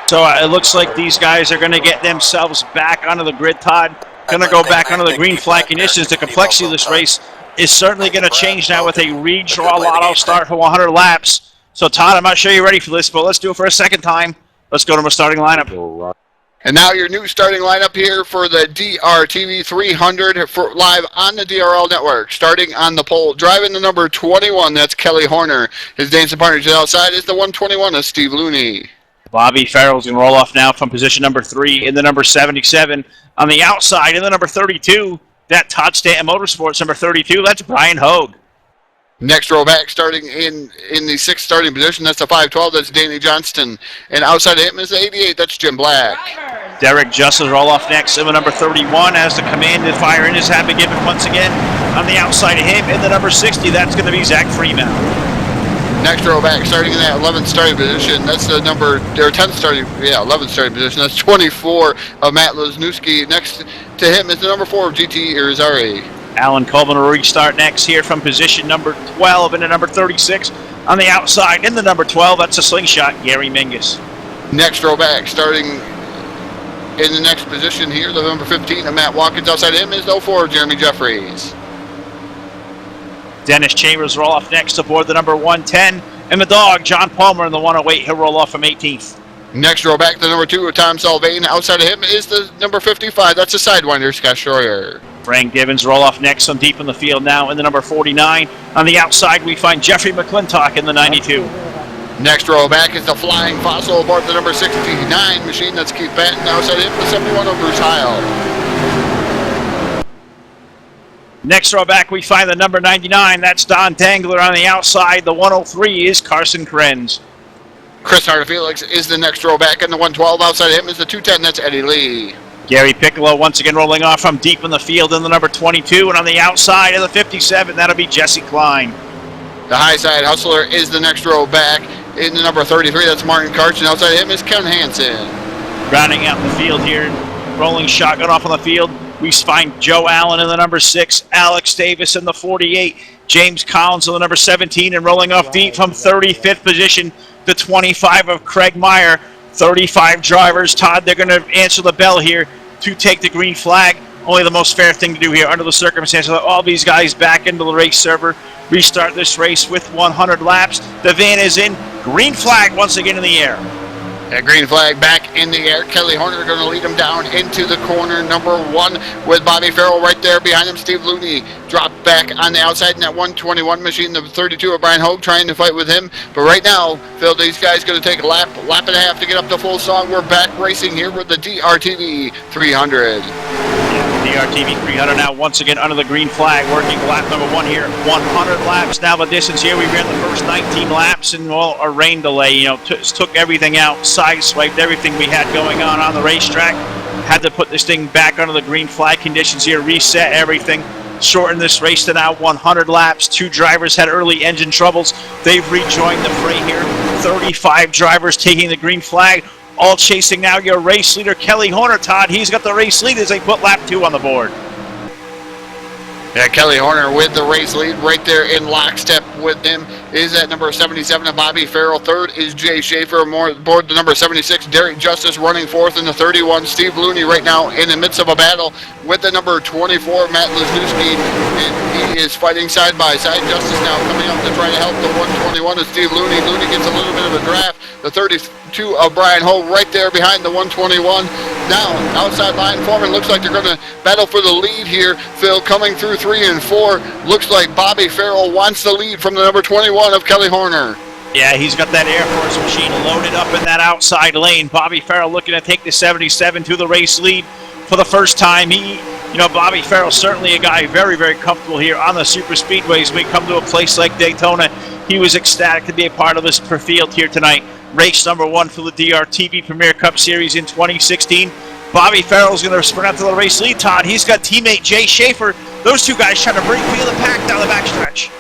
So it looks like these guys are going to get themselves back onto the grid, Todd. Going to go back onto the green flag conditions. The complexity of this race is certainly going to change now with a redraw lotto start for 100 laps. So, Todd, I'm not sure you're ready for this, but let's do it for a second time. Let's go to my starting lineup. And now your new starting lineup here for the DRTV 300 live on the DRL network. Starting on the pole, driving the number 21, that's Kelly Horner. His dancing partner to the outside is the 121, that's Steve Looney. Bobby Farrell's going to roll off now from position number 3 in the number 77. On the outside, in the number 32, that Todd Stanton Motorsports number 32, that's Brian Hogue. Next row back, starting in the 6th starting position, that's the 512, that's Danny Johnston. And outside of him is the 88, that's Jim Black. Derek Justice roll off next in the number 31 as the commanded fire engines have been given once again. On the outside of him, in the number 60, that's going to be Zach Freeman. Next row back, starting in that 11th starting position, that's the 11th starting position, that's 24 of Matt Lesniewski. Next to him is the number 4 of GT Irizarry. Alan Coleman will restart next here from position number 12 into number 36. On the outside, in the number 12, that's a slingshot, Gary Mingus. Next row back, starting in the next position here, the number 15 of Matt Watkins. Outside him is the 04 of Jeremy Jeffries. Dennis Chambers roll off next aboard the number 110. And the dog, John Palmer, in the 108. He'll roll off from 18th. Next row back, the number 2 of Tom Salvain. Outside of him is the number 55. That's the Sidewinder, Scott Schroyer. Frank Gibbons roll off next on deep in the field now in the number 49. On the outside, we find Jeffrey McClintock in the 92. Next row back is the Flying Fossil aboard the number 69 machine. That's Keith Patton. Outside of him, the 71 of Bruce Heil. Next row back, we find the number 99. That's Don Dangler on the outside. The 103 is Carson Krenz. Chris Harda Felix is the next row back, and the 112 outside of him is the 210. That's Eddie Lee. Gary Piccolo once again rolling off from deep in the field in the number 22. And on the outside of the 57, that'll be Jesse Klein. The high side hustler is the next row back. In the number 33, that's Martin Karch, and outside him is Ken Hansen. Rounding out the field here, rolling shotgun off on the field, we find Joe Allen in the number 6, Alex Davis in the 48, James Collins in the number 17, and rolling off deep from 35th position, the 25 of Craig Meyer. 35 drivers. Todd, they're going to answer the bell here to take the green flag. Only the most fair thing to do here under the circumstances. Let all these guys back into the race server. Restart this race with 100 laps. The van is in. Green flag once again in the air. That green flag back in the air. Kelly Horner going to lead him down into the corner number 1 with Bobby Farrell right there behind him. Steve Looney dropped back on the outside in that 121 machine. The 32 of Brian Hogue trying to fight with him. But right now, Phil, these guys going to take a lap and a half to get up to full song. We're back racing here with the DRTV 300. DRTV 300 now once again under the green flag, working lap number 1 here. 100 laps now the distance here. We ran the first 19 laps, and well, a rain delay, took everything out, sideswiped everything we had going on the racetrack. Had to put this thing back under the green flag conditions here, reset everything, shorten this race to now 100 laps. 2 drivers had early engine troubles. They've rejoined the fray here. 35 drivers taking the green flag. All chasing now your race leader, Kelly Horner. Todd, he's got the race lead as they put lap 2 on the board. Yeah, Kelly Horner with the race lead right there in lockstep with him is at number 77 of Bobby Farrell. 3rd is Jay Schaefer. Aboard the number 76, Derek Justice running 4th in the 31. Steve Looney right now in the midst of a battle with the number 24, Matt Lesniewski. And he is fighting side by side. Justice now coming up to try to help the 121 of Steve Looney. Looney gets a little bit of a draft. The 32 of Brian Hogue right there behind the 121. Now, outside line Foreman looks like they're going to battle for the lead here. Phil coming through 3 and 4. Looks like Bobby Farrell wants the lead from the number 21 of Kelly Horner. Yeah, he's got that Air Force machine loaded up in that outside lane. Bobby Farrell looking to take the 77 to the race lead for the first time. Bobby Farrell certainly a guy very, very comfortable here on the super speedways. When we come to a place like Daytona, he was ecstatic to be a part of this field here tonight. Race number 1 for the DRTV Premier Cup Series in 2016. Bobby Farrell's going to sprint out to the race lead, Todd. He's got teammate Jay Schaefer. Those 2 guys trying to break free of the pack down the backstretch.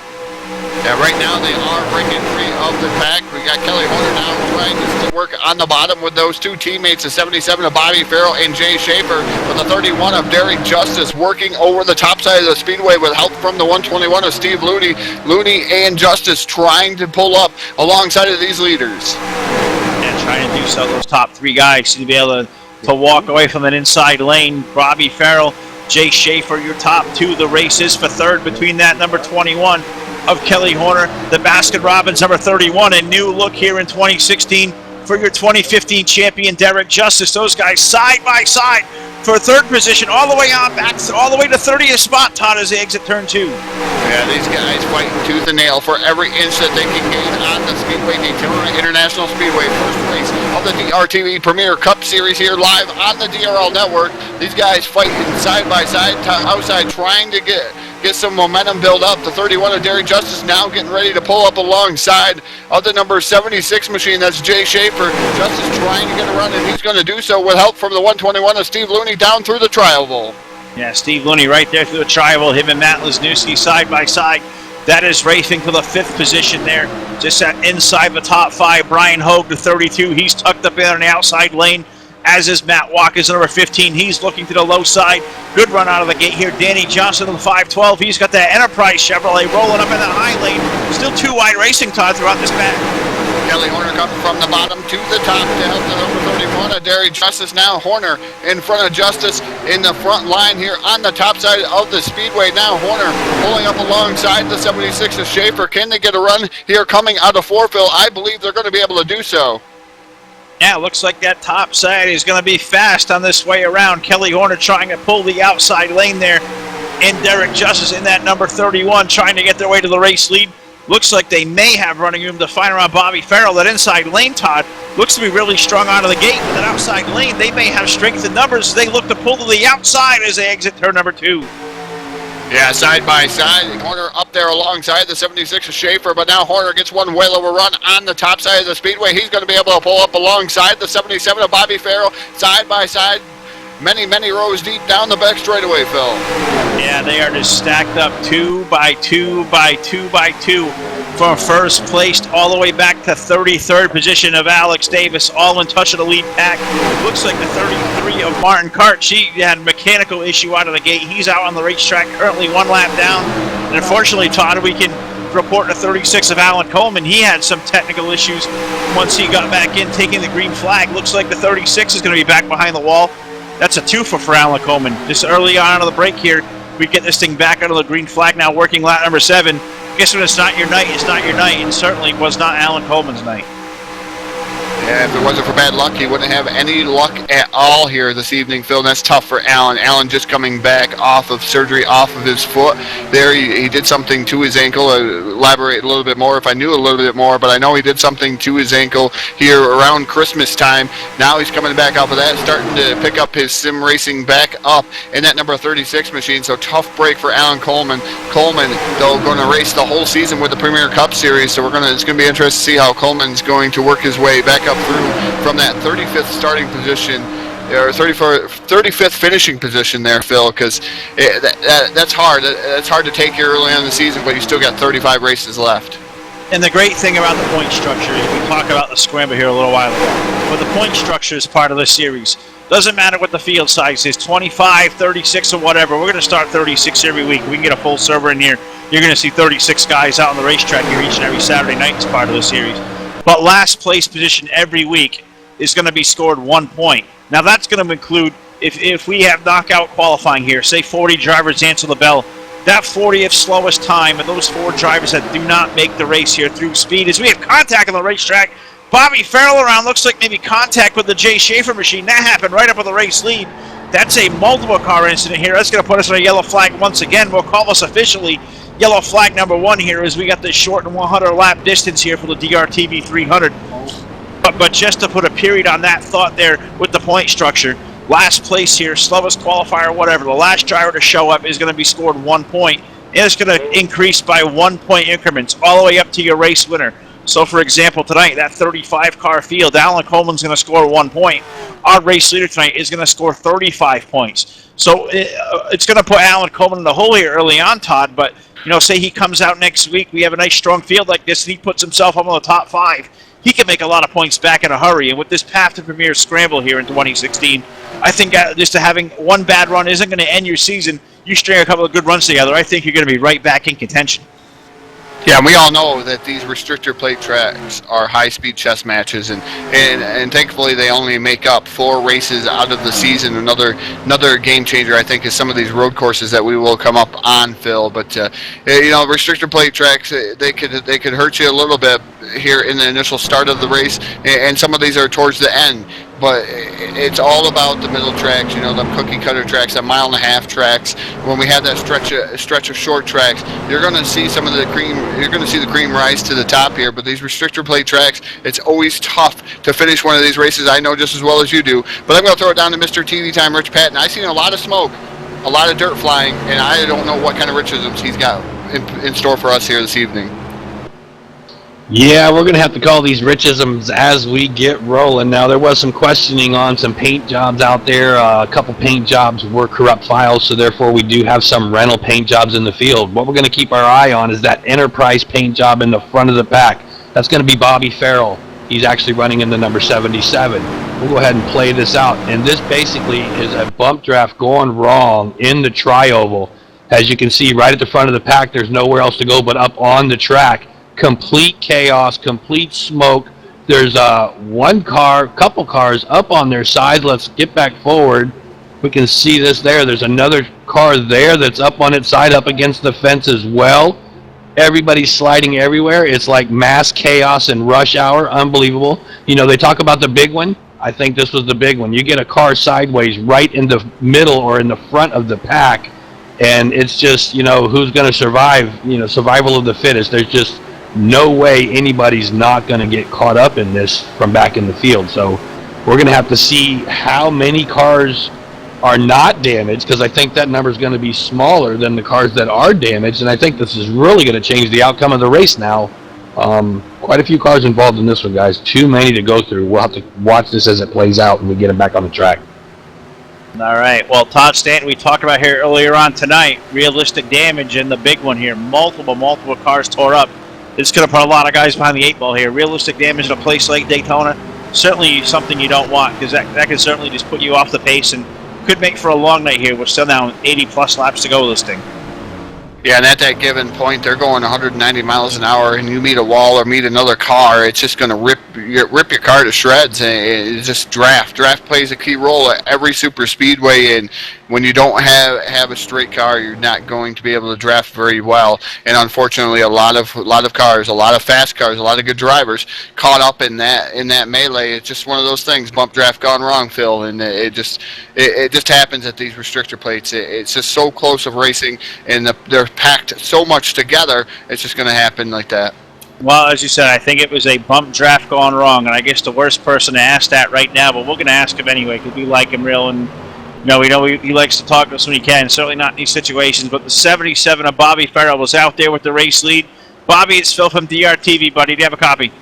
Yeah, right now they are breaking free of the pack. We got Kelly Horner now trying to work on the bottom with those 2 teammates, the 77 of Bobby Farrell and Jay Schaefer, with the 31 of Derek Justice working over the top side of the speedway with help from the 121 of Steve Looney. Looney and Justice trying to pull up alongside of these leaders. And trying to do so, those top 3 guys to be able to walk away from an inside lane. Bobby Farrell, Jay Schaefer, your top 2. The race is for 3rd between that number 21 of Kelly Horner, the Baskin-Robbins number 31. A new look here in 2016 for your 2015 champion, Derek Justice. Those guys side by side for 3rd position, all the way on back, all the way to 30th spot, Todd, as they exit turn 2. Yeah, these guys fighting tooth and nail for every inch that they can gain on the Speedway Daytona International Speedway. First race of the DRTV Premier Cup Series here live on the DRL Network. These guys fighting side by side, outside, trying to get some momentum build up. The 31 of Derek Justice now getting ready to pull up alongside of the number 76 machine. That's Jay Schaefer. Justice trying to get a run, and he's going to do so with help from the 121 of Steve Looney down through the tri-oval. Yeah, Steve Looney right there through the tri-oval. Him and Matt Lesniewski side by side. That is racing for the 5th position there. Just inside the top 5. Brian Hogue, the 32. He's tucked up in on the outside lane, as is Matt Watkins, number 15. He's looking to the low side. Good run out of the gate here. Danny Johnson on the 512. He's got that Enterprise Chevrolet rolling up in the high lane. Still 2 wide racing, Todd, throughout this pack. Kelly Horner coming from the bottom to the top to help the number 31 of Derek Justice. Now Horner in front of Justice in the front line here on the top side of the speedway. Now Horner pulling up alongside the 76 of Schaefer. Can they get a run here coming out of Fourville? I believe they're going to be able to do so. Yeah, looks like that top side is going to be fast on this way around. Kelly Horner trying to pull the outside lane there. And Derek Justice in that number 31 trying to get their way to the race lead. Looks like they may have running room to find around Bobby Farrell. That inside lane, Todd, looks to be really strong out of the gate. With that outside lane, they may have strength in numbers as they look to pull to the outside as they exit turn number 2. Yeah, side by side. Horner up there alongside the 76 of Schaefer, but now Horner gets one whale of a run on the top side of the speedway. He's going to be able to pull up alongside the 77 of Bobby Farrell, side by side. Many, many rows deep down the back straightaway, Phil. Yeah, they are just stacked up 2 by 2 by 2 by 2. from first place all the way back to 33rd position of Alex Davis, all in touch of the lead pack. Looks like the 33 of Martin Karch. He had a mechanical issue out of the gate. He's out on the racetrack, currently 1 lap down. And unfortunately, Todd, we can report the 36 of Alan Coleman. He had some technical issues once he got back in, taking the green flag. Looks like the 36 is going to be back behind the wall. That's a twofer for Alan Coleman. Just early on out of the break here, we get this thing back out of the green flag now, working lap number 7. Guess when it's not your night, it's not your night, and certainly was not Alan Coleman's night. Yeah, if it wasn't for bad luck, he wouldn't have any luck at all here this evening, Phil. And that's tough for Alan. Alan just coming back off of surgery, off of his foot. There, he did something to his ankle. Elaborate a little bit more if I knew a little bit more, but I know he did something to his ankle here around Christmas time. Now he's coming back off of that, starting to pick up his sim racing back up in that number 36 machine. So tough break for Alan Coleman. Coleman, though, going to race the whole season with the Premier Cup Series. So it's going to be interesting to see how Coleman's going to work his way back up through from that 35th starting position, or 35th finishing position there, Phil, because that's hard. That's hard to take here early on in the season, but you still got 35 races left. And the great thing about the point structure is we talked about the scramble here a little while ago, but the point structure is part of the series. Doesn't matter what the field size is, 25, 36, or whatever. We're going to start 36 every week. We can get a full server in here. You're going to see 36 guys out on the racetrack here each and every Saturday night as part of the series. But last place position every week is going to be scored 1 point. Now that's going to include, if we have knockout qualifying here, say 40 drivers answer the bell, that 40th slowest time of those 4 drivers that do not make the race here through speed, as we have contact on the racetrack. Bobby Farrell around, looks like maybe contact with the Jay Schaefer machine. That happened right up on the race lead. That's a multiple car incident here. That's going to put us on a yellow flag once again. We'll call us officially yellow flag number 1 here, as we got this short and 100 lap distance here for the DRTV 300. But just to put a period on that thought there with the point structure, last place here, slowest qualifier, whatever, the last driver to show up is going to be scored 1 point, and it's going to increase by 1 point increments all the way up to your race winner. So, for example, tonight, that 35-car field, Alan Coleman's going to score 1 point. Our race leader tonight is going to score 35 points. So it's going to put Alan Coleman in the hole here early on, Todd, but say he comes out next week, we have a nice strong field like this, and he puts himself up on the top 5. He can make a lot of points back in a hurry. And with this Path to Premier scramble here in 2016, I think just having one bad run isn't going to end your season. You string a couple of good runs together, I think you're going to be right back in contention. Yeah, and we all know that these restrictor plate tracks are high-speed chess matches, and thankfully they only make up 4 races out of the season. Another game changer, I think, is some of these road courses that we will come up on, Phil. But restrictor plate tracks, they could hurt you a little bit here in the initial start of the race, and some of these are towards the end. But it's all about the middle tracks, the cookie cutter tracks, that 1.5-mile tracks. When we have that stretch of short tracks, you're going to see some of the cream. You're going to see the cream rise to the top here. But these restrictor plate tracks, it's always tough to finish one of these races. I know just as well as you do. But I'm going to throw it down to Mr. TV Time, Rich Patton. I've seen a lot of smoke, a lot of dirt flying, and I don't know what kind of Richisms he's got in store for us here this evening. Yeah, we're going to have to call these Richisms as we get rolling. Now, there was some questioning on some paint jobs out there. A couple paint jobs were corrupt files, so therefore we do have some rental paint jobs in the field. What we're going to keep our eye on is that Enterprise paint job in the front of the pack. That's going to be Bobby Farrell. He's actually running in the number 77. We'll go ahead and play this out. And this basically is a bump draft going wrong in the tri-oval. As you can see, right at the front of the pack, there's nowhere else to go but up on the track. Complete chaos, complete smoke. There's couple cars up on their side. Let's get back forward. We can see this there. There's another car there that's up on its side, up against the fence as well. Everybody's sliding everywhere. It's like mass chaos and rush hour. Unbelievable. They talk about the big one. I think this was the big one. You get a car sideways right in the middle or in the front of the pack, and it's just, who's going to survive, survival of the fittest. There's just no way anybody's not going to get caught up in this from back in the field. So we're going to have to see how many cars are not damaged, because I think that number is going to be smaller than the cars that are damaged, and I think this is really going to change the outcome of the race now. Quite a few cars involved in this one, guys. Too many to go through. We'll have to watch this as it plays out and we get them back on the track. All right. Well, Todd Stanton, we talked about here earlier on tonight, realistic damage in the big one here. Multiple cars tore up. It's going to put a lot of guys behind the 8 ball here. Realistic damage in a place like Daytona, certainly something you don't want, because that can certainly just put you off the pace and could make for a long night here. We're still now 80-plus laps to go this thing. Yeah, and at that given point, they're going 190 miles an hour, and you meet a wall or meet another car, it's just going to rip your car to shreds. And it's just draft. Draft plays a key role at every super speedway, and when you don't have a straight car, you're not going to be able to draft very well. And unfortunately, a lot of cars, a lot of fast cars, a lot of good drivers caught up in that melee. It's just one of those things. Bump draft gone wrong, Phil, and it just happens at these restrictor plates. It's just so close of racing, and they're packed so much together. It's just going to happen like that. Well, as you said, I think it was a bump draft gone wrong, and I guess the worst person to ask that right now, but we're going to ask him anyway because we like him real, and we know he likes to talk to us when he can. Certainly not in these situations, but the 77 of Bobby Farrell was out there with the race lead. Bobby, it's Phil from DRTV, buddy. Do you have a copy?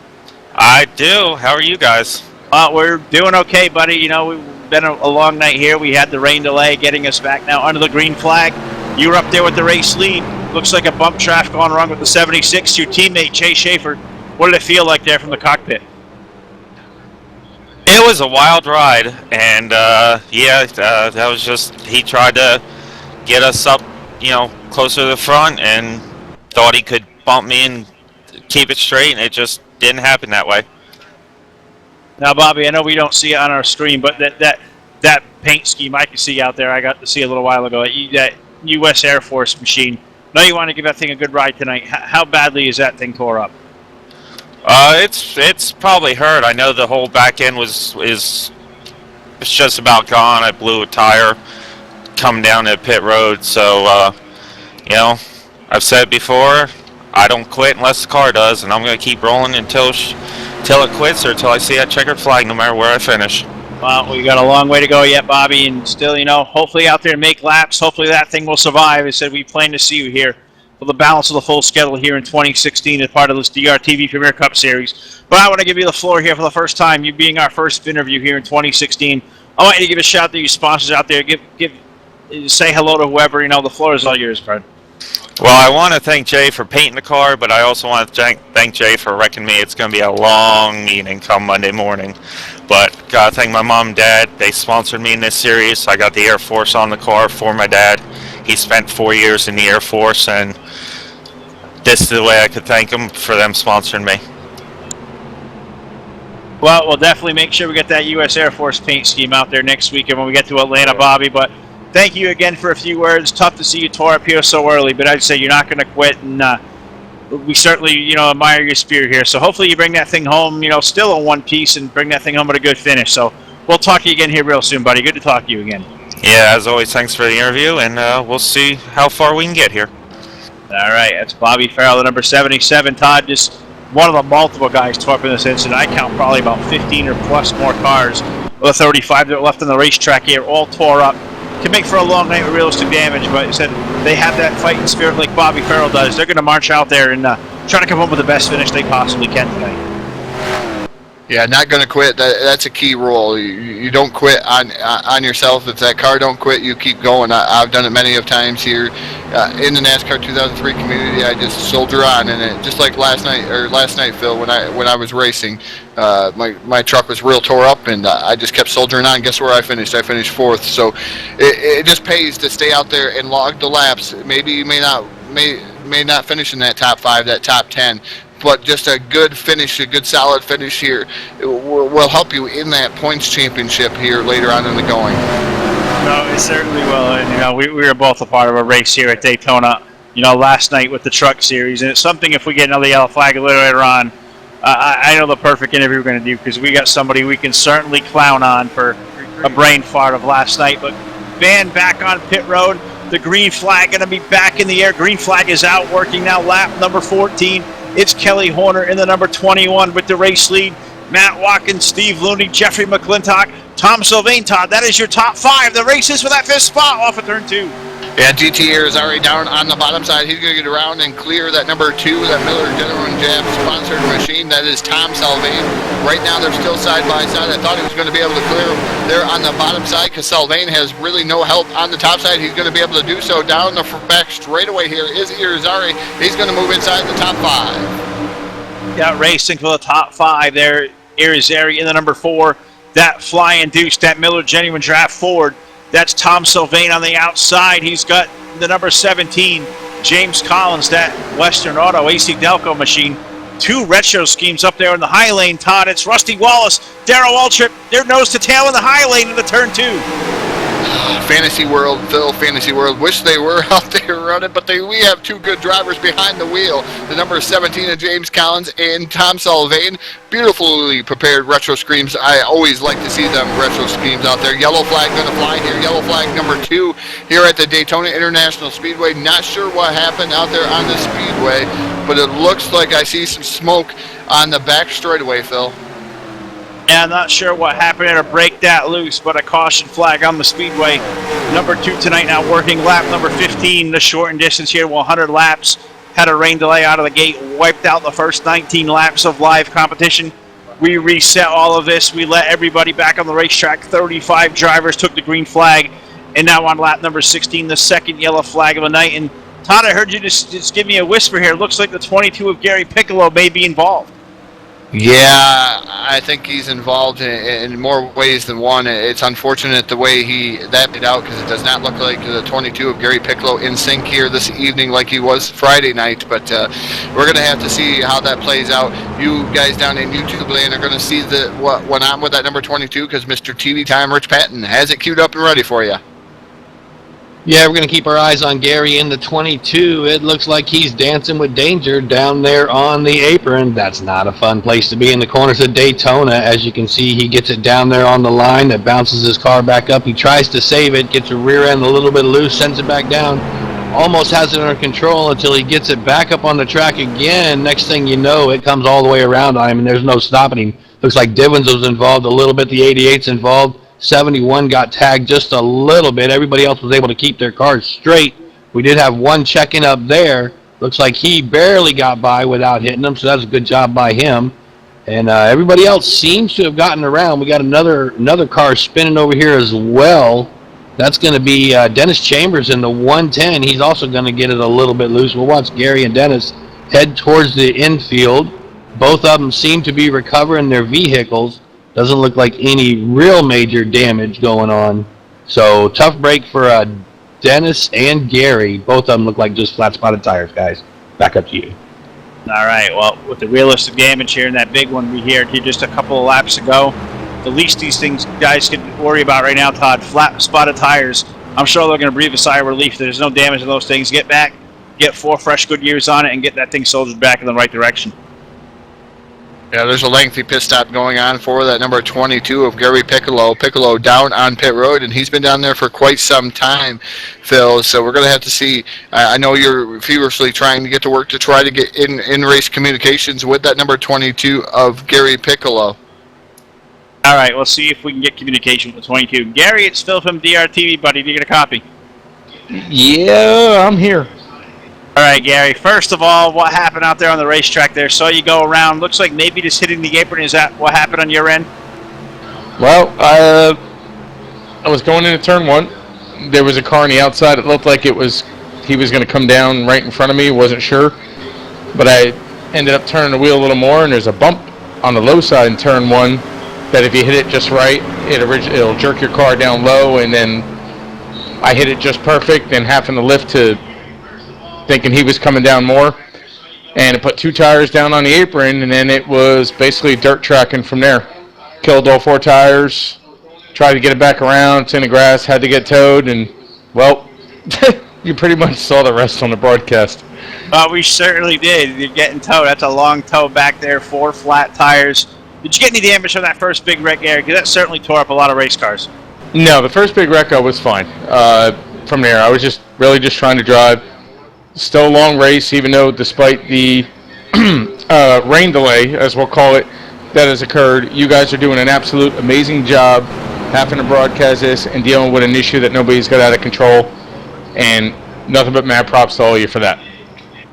I do. How are you guys? We're doing okay, buddy. We've been a long night here. We had the rain delay getting us back now under the green flag. You were up there with the race lead. Looks like a bump draft gone wrong with the 76. Your teammate, Chase Schaefer. What did it feel like there from the cockpit? It was a wild ride, and that was just, he tried to get us up, closer to the front, and thought he could bump me and keep it straight, and it just didn't happen that way. Now, Bobby, I know we don't see it on our screen, but that paint scheme I can see out there, I got to see a little while ago, that U.S. Air Force machine. I know you want to give that thing a good ride tonight. How badly is that thing tore up? It's probably hurt. I know the whole back end it's just about gone. I blew a tire coming down the pit road, so I've said it before, I don't quit unless the car does, and I'm going to keep rolling until it quits or until I see that checkered flag, no matter where I finish. Well, we got a long way to go yet, Bobby, and still, hopefully out there and make laps. Hopefully that thing will survive. I said we plan to see you here for the balance of the full schedule here in 2016 as part of this DRTV Premier Cup Series. But I want to give you the floor here for the first time, you being our first interview here in 2016. I want you to give a shout out to your sponsors out there. Say hello to whoever. The floor is all yours, Fred. Well, I want to thank Jay for painting the car, but I also want to thank Jay for wrecking me. It's going to be a long evening come Monday morning. But got to thank my mom and dad. They sponsored me in this series. I got the Air Force on the car for my dad. He spent 4 years in the Air Force, and this is the way I could thank them for them sponsoring me. Well, we'll definitely make sure we get that U.S. Air Force paint scheme out there next weekend when we get to Atlanta, Bobby. But thank you again for a few words. Tough to see you tore up here so early, but I'd say you're not going to quit, and we certainly, admire your spirit here. So hopefully you bring that thing home, still in one piece, and bring that thing home with a good finish. So we'll talk to you again here real soon, buddy. Good to talk to you again. Yeah, as always, thanks for the interview, and we'll see how far we can get here. All right, that's Bobby Farrell, the number 77. Todd, just one of the multiple guys tore up in this incident. I count probably about 15 or plus more cars of the 35 that are left on the racetrack here, all tore up. Can make for a long night with realistic damage, but I said they have that fighting spirit like Bobby Farrell does. They're going to march out there and try to come up with the best finish they possibly can tonight. Yeah, not going to quit. That's a key rule. You don't quit on yourself. If that car don't quit, you keep going. I've done it many of times here in the NASCAR 2003 community. I just soldier on, and it, just like last night, Phil, when I was racing, my truck was real tore up, and I just kept soldiering on. Guess where I finished? I finished 4th. So it just pays to stay out there and log the laps. Maybe you may not finish in that top 5, that top 10. But just a good finish, a good solid finish here will help you in that points championship here later on in the going. No, it certainly will. And, we were both a part of a race here at Daytona, last night with the truck series. And it's something, if we get another yellow flag a little later on, I know the perfect interview we're going to do, because we got somebody we can certainly clown on for a brain fart of last night. But Van back on pit road. The green flag going to be back in the air. Green flag is out, working now lap number 14. It's Kelly Horner in the number 21 with the race lead. Matt Watkins, Steve Looney, Jeffrey McClintock, Tom Sylvain. Todd, that is your top 5. The race is for that 5th spot off of turn 2. Yeah, DTR is already down on the bottom side. He's going to get around and clear that number 2, that Miller General Jab sponsored machine. That is Tom Sylvain. Right now they're still side by side. I thought he was going to be able to clear there on the bottom side, because Sylvain has really no help on the top side. He's going to be able to do so. Down the back straightaway here is Irizarry. He's going to move inside the top 5. out racing for the top 5 there. Irizarry in the number 4. That Flying Deuce, that Miller Genuine Draft Ford. That's Tom Sylvain on the outside. He's got the number 17, James Collins, that Western Auto AC Delco machine. 2 retro schemes up there in the high lane, Todd. It's Rusty Wallace, Darrell Waltrip. They're nose to tail in the high lane in the turn 2. Fantasy World, Phil, Fantasy World. Wish they were out there running, but we have 2 good drivers behind the wheel. The number 17 of James Collins and Tom Sylvain. Beautifully prepared retro screens. I always like to see them retro screens out there. Yellow flag going to fly here. Yellow flag number 2 here at the Daytona International Speedway. Not sure what happened out there on the speedway, but it looks like I see some smoke on the back straightaway, Phil. Yeah, I'm not sure what happened there to break that loose, but a caution flag on the speedway. Number 2 tonight now working lap number 15, the shortened distance here, 100 laps. Had a rain delay out of the gate, wiped out the first 19 laps of live competition. We reset all of this. We let everybody back on the racetrack. 35 drivers took the green flag, and now on lap number 16, the second yellow flag of the night. And Todd, I heard you just give me a whisper here. It looks like the 22 of Gary Piccolo may be involved. Yeah, I think he's involved in more ways than one. It's unfortunate the way that played out, because it does not look like the 22 of Gary Piccolo in sync here this evening like he was Friday night. But we're going to have to see how that plays out. You guys down in YouTube land are going to see what went on with that number 22, because Mr. TV Time Rich Patton has it queued up and ready for you. Yeah, we're going to keep our eyes on Gary in the 22. It looks like he's dancing with danger down there on the apron. That's not a fun place to be in the corners of Daytona. As you can see, he gets it down there on the line. That bounces his car back up. He tries to save it, gets the rear end a little bit loose, sends it back down. Almost has it under control until he gets it back up on the track again. Next thing you know, it comes all the way around on him, and there's no stopping him. Looks like Divins was involved a little bit. The 88's involved. 71 got tagged just a little bit. Everybody else was able to keep their cars straight. We did have one checking up there. Looks like he barely got by without hitting them, so that's a good job by him. And everybody else seems to have gotten around. We got another car spinning over here as well. That's going to be Dennis Chambers in the 110. He's also going to get it a little bit loose. We'll watch Gary and Dennis head towards the infield. Both of them seem to be recovering their vehicles. Doesn't look like any real major damage going on. So tough break for Dennis and Gary. Both of them look like just flat spotted tires, guys. Back up to you. All right, well, with the realistic damage here and that big one we heard here just a couple of laps ago, the least these things guys can worry about right now, Todd, flat spotted tires. I'm sure they're going to breathe a sigh of relief. There's no damage to those things. Get back, get 4 fresh good years on it, and get that thing soldiered back in the right direction. Yeah, there's a lengthy pit stop going on for that number 22 of Gary Piccolo. Piccolo down on pit road, and he's been down there for quite some time, Phil. So we're going to have to see. I know you're feverishly trying to get to work to try to get in race communications with that number 22 of Gary Piccolo. All right, we'll see if we can get communication with 22. Gary, it's Phil from DRTV, buddy. Do you get a copy? Yeah, I'm here. All right, Gary. First of all, what happened out there on the racetrack there? Saw you go around. Looks like maybe just hitting the apron. Is that what happened on your end? Well, I was going into turn 1. There was a car on the outside. It looked like he was going to come down right in front of me. Wasn't sure. But I ended up turning the wheel a little more, and there's a bump on the low side in turn 1 that if you hit it just right, it'll jerk your car down low, and then I hit it just perfect and having to lift to thinking he was coming down more, and it put 2 tires down on the apron, and then it was basically dirt tracking from there. Killed all 4 tires, tried to get it back around, it's in the grass, had to get towed, and well, you pretty much saw the rest on the broadcast. We certainly did. You're getting towed. That's a long tow back there, 4 flat tires. Did you get any damage from that first big wreck, Gary? Because that certainly tore up a lot of race cars. No, the first big wreck I was fine. From there, I was just trying to drive. Still a long race, even though despite the rain delay, as we'll call it, that has occurred. You guys are doing an absolute amazing job having to broadcast this and dealing with an issue that nobody's got out of control. And nothing but mad props to all of you for that.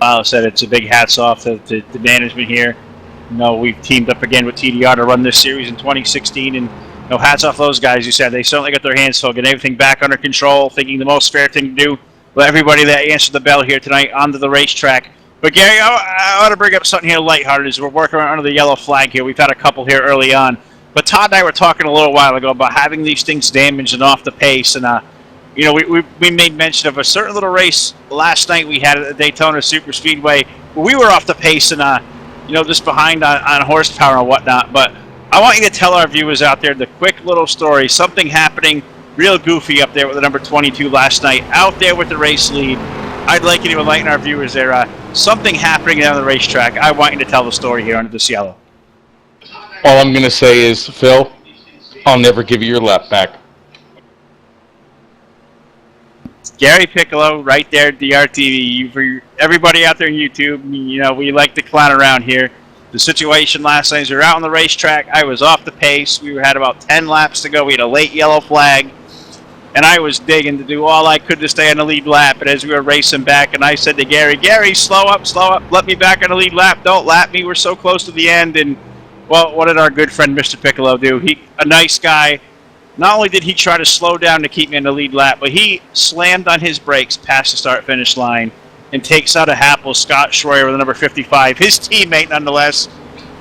Wow, said it's a big hats off to the management here. We've teamed up again with TDR to run this series in 2016, and hats off those guys. You said they certainly got their hands full, getting everything back under control, thinking the most fair thing to do. But everybody that answered the bell here tonight onto the racetrack, But Gary, I want to bring up something here lighthearted as we're working under the yellow flag here. We've had a couple here early on. But Todd and I were talking a little while ago about having these things damaged and off the pace. And, we made mention of a certain little race last night we had at the Daytona Super Speedway where we were off the pace and, just behind on horsepower and whatnot. But I want you to tell our viewers out there the quick little story, something happening real goofy up there with the number 22 last night, out there with the race lead. I'd like you to enlighten our viewers there. Something happening down the racetrack. I want you to tell the story here under this yellow. All I'm going to say is, Phil, I'll never give you your lap back. Gary Piccolo, right there at DRTV. For everybody out there on YouTube, we like to clown around here. The situation last night is we were out on the racetrack. I was off the pace. We had about 10 laps to go. We had a late yellow flag. And I was digging to do all I could to stay on the lead lap. And as we were racing back, and I said to Gary, slow up. Let me back on the lead lap. Don't lap me. We're so close to the end. And, well, what did our good friend Mr. Piccolo do? A nice guy. Not only did he try to slow down to keep me in the lead lap, but he slammed on his brakes past the start-finish line and takes out a Happel, Scott Schroyer with the number 55, his teammate nonetheless.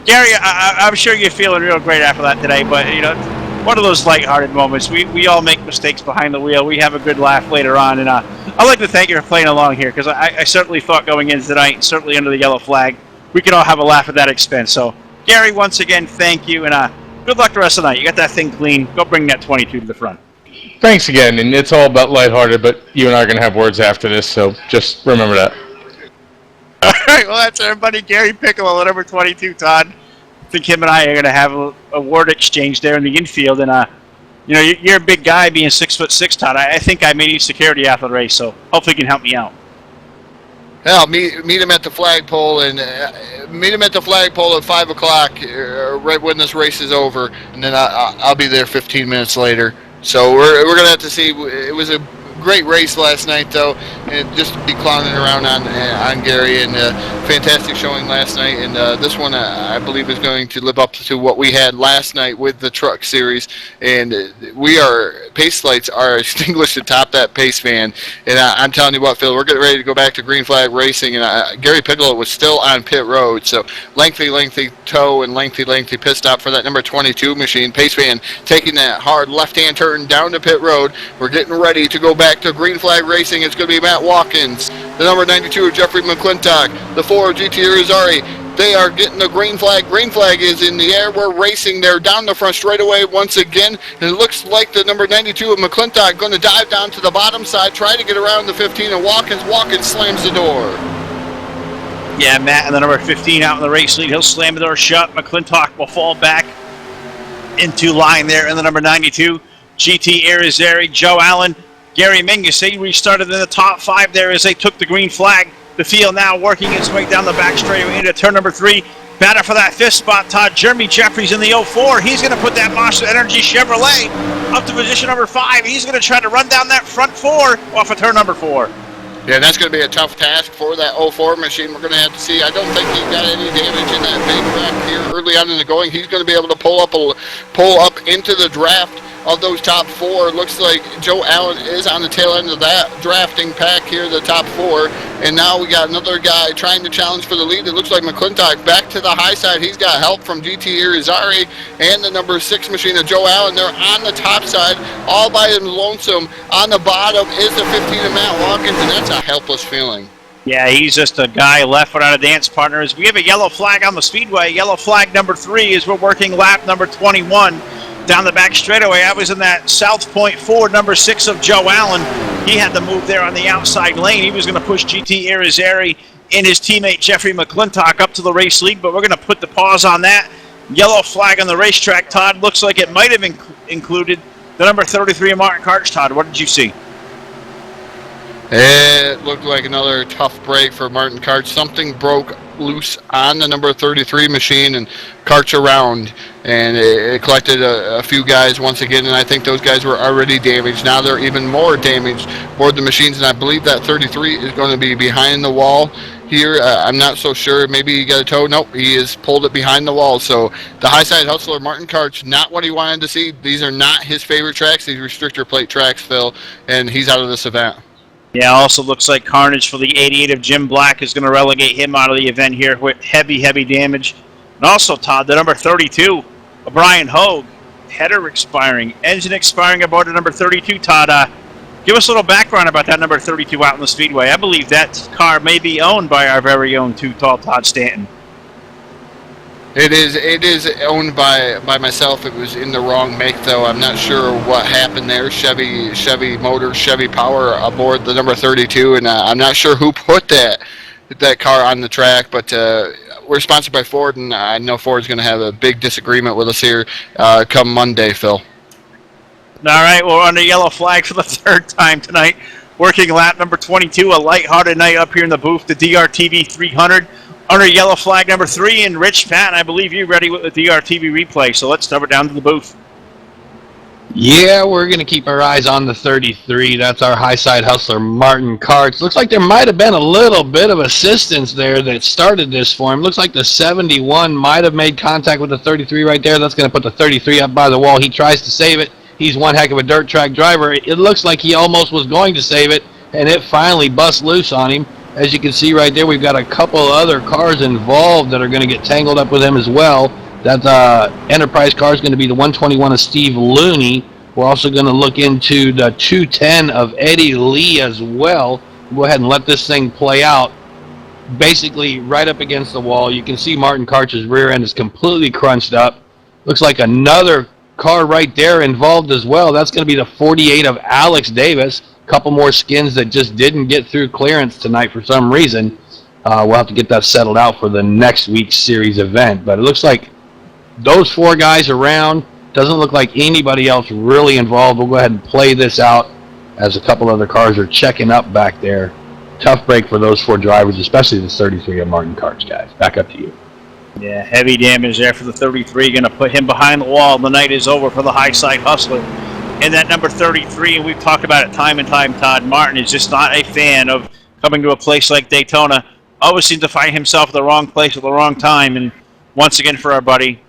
Gary, I'm sure you're feeling real great after that today, but, one of those lighthearted moments. We all make mistakes behind the wheel. We have a good laugh later on, and I'd like to thank you for playing along here, because I certainly thought going into tonight, certainly under the yellow flag, we could all have a laugh at that expense. So, Gary, once again, thank you, and good luck the rest of the night. You got that thing clean. Go bring that 22 to the front. Thanks again, and it's all about lighthearted, but you and I are going to have words after this, so just remember that. All right, well, that's everybody. Gary Piccolo, number 22, Todd. I think him and I are going to have a word exchange there in the infield, and you're a big guy, being 6'6", Todd. I think I may need security after the race, so hopefully you can help me out. Well, meet him at the flagpole, and meet him at the flagpole at 5 o'clock, right when this race is over, and then I'll be there 15 minutes later. So we're gonna have to see. It was a great race last night, though, and just to be clowning around on Gary, and fantastic showing last night. And this one, I believe, is going to live up to what we had last night with the Truck Series. And pace lights are extinguished atop that pace van. And I'm telling you what, Phil, we're getting ready to go back to green flag racing. And Gary Piccolo was still on pit road, so lengthy tow and lengthy pit stop for that number 22 machine. Pace van taking that hard left-hand turn down to pit road. We're getting ready to go back to green flag racing. It's going to be Matt Watkins, the number 92 Jeffrey McClintock, the 4 GT Irizarry. They are getting the green flag. Green flag is in the air. We're racing there down the front straightaway once again. And it looks like the number 92 of McClintock going to dive down to the bottom side, try to get around the 15, and Watkins slams the door. Yeah, Matt and the number 15 out in the race lead. He'll slam the door shut. McClintock will fall back into line there in the number 92 GT Irizarry. Joe Allen, Gary Mingus, they restarted in the top 5 there as they took the green flag. The field now working its way down the back straightaway into turn number 3. Battle for that 5th spot, Todd. Jeremy Jeffries in the 04. He's going to put that Monster Energy Chevrolet up to position number 5. He's going to try to run down that front 4 off of turn number 4. Yeah, that's going to be a tough task for that 04 machine. We're going to have to see. I don't think he got any damage in that big wreck here early on in the going. He's going to be able to pull up into the draft of those top 4. Looks like Joe Allen is on the tail end of that drafting pack here, the top 4. And now we got another guy trying to challenge for the lead. It looks like McClintock back to the high side. He's got help from GT Irizarry and the number 6 machine of Joe Allen. They're on the top side, all by him lonesome. On the bottom is the 15 of Matt Watkins, and that's a helpless feeling. Yeah, he's just a guy left without a dance partner. As we have a yellow flag on the speedway, yellow flag number 3 as we're working lap number 21. Down the back straightaway, I was in that South Point 4, number 6 of Joe Allen. He had to move there on the outside lane. He was going to push GT Irizarry and his teammate Jeffrey McClintock up to the race lead, but we're going to put the pause on that. Yellow flag on the racetrack, Todd. Looks like it might have included the number 33 of Martin Karch. Todd, what did you see? It looked like another tough break for Martin Karch. Something broke loose on the number 33 machine and Karch around, and it collected a few guys once again, and I think those guys were already damaged. Now they're even more damaged aboard the machines, and I believe that 33 is going to be behind the wall here. I'm not so sure. Maybe he got a tow. Nope, he has pulled it behind the wall. So the high side hustler, Martin Karch, not what he wanted to see. These are not his favorite tracks, these restrictor plate tracks, Phil, and he's out of this event. Yeah, also looks like carnage for the 88 of Jim Black is going to relegate him out of the event here with heavy, heavy damage. And also, Todd, the number 32 of Brian Hogue, header expiring, engine expiring aboard the number 32. Todd, give us a little background about that number 32 out in the Speedway. I believe that car may be owned by our very own Too Tall Todd Stanton. It is owned by myself. It was in the wrong make, though. I'm not sure what happened there. Chevy Motors, Chevy Power aboard the number 32, and I'm not sure who put that car on the track, but we're sponsored by Ford, and I know Ford's going to have a big disagreement with us here come Monday, Phil. All right, we're on the yellow flag for the third time tonight. Working lap number 22, a lighthearted night up here in the booth, the DRTV 300. Under yellow flag number 3, and Rich Patton, I believe you're ready with the DRTV replay, so let's step it down to the booth. Yeah, we're going to keep our eyes on the 33. That's our high side hustler, Martin Karts. Looks like there might have been a little bit of assistance there that started this for him. Looks like the 71 might have made contact with the 33 right there. That's going to put the 33 up by the wall. He tries to save it. He's one heck of a dirt track driver. It looks like he almost was going to save it, and it finally busts loose on him. As you can see right there, we've got a couple other cars involved that are going to get tangled up with him as well. That Enterprise car is going to be the 121 of Steve Looney. We're also going to look into the 210 of Eddie Lee as well. Go ahead and let this thing play out. Basically, right up against the wall. You can see Martin Karch's rear end is completely crunched up. Looks like another car right there involved as well. That's going to be the 48 of Alex Davis. Couple more skins that just didn't get through clearance tonight for some reason. We'll have to get that settled out for the next week's series event. But it looks like those 4 guys around. Doesn't look like anybody else really involved. We'll go ahead and play this out as a couple other cars are checking up back there. Tough break for those 4 drivers, especially the 33 of Martin Karch guys. Back up to you. Yeah, heavy damage there for the 33. Going to put him behind the wall. The night is over for the high side hustler. And that number 33, and we've talked about it time and time, Todd Martin is just not a fan of coming to a place like Daytona. Always seems to find himself at the wrong place at the wrong time. And once again, for our buddy,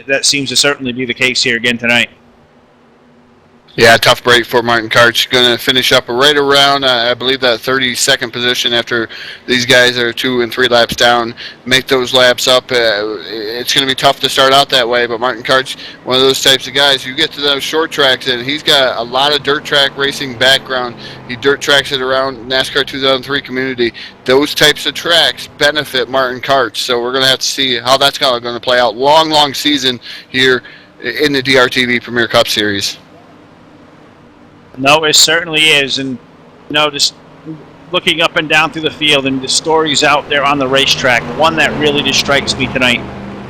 that seems to certainly be the case here again tonight. Yeah, tough break for Martin Karch. Going to finish up right around, I believe, that 32nd position after these guys are 2 and 3 laps down. Make those laps up. It's going to be tough to start out that way, but Martin Karch, one of those types of guys. You get to those short tracks, and he's got a lot of dirt track racing background. He dirt tracks it around NASCAR 2003 community. Those types of tracks benefit Martin Karch, so we're going to have to see how that's going to play out. Long season here in the DRTV Premier Cup Series. No, it certainly is. And, just looking up and down through the field and the stories out there on the racetrack, one that really just strikes me tonight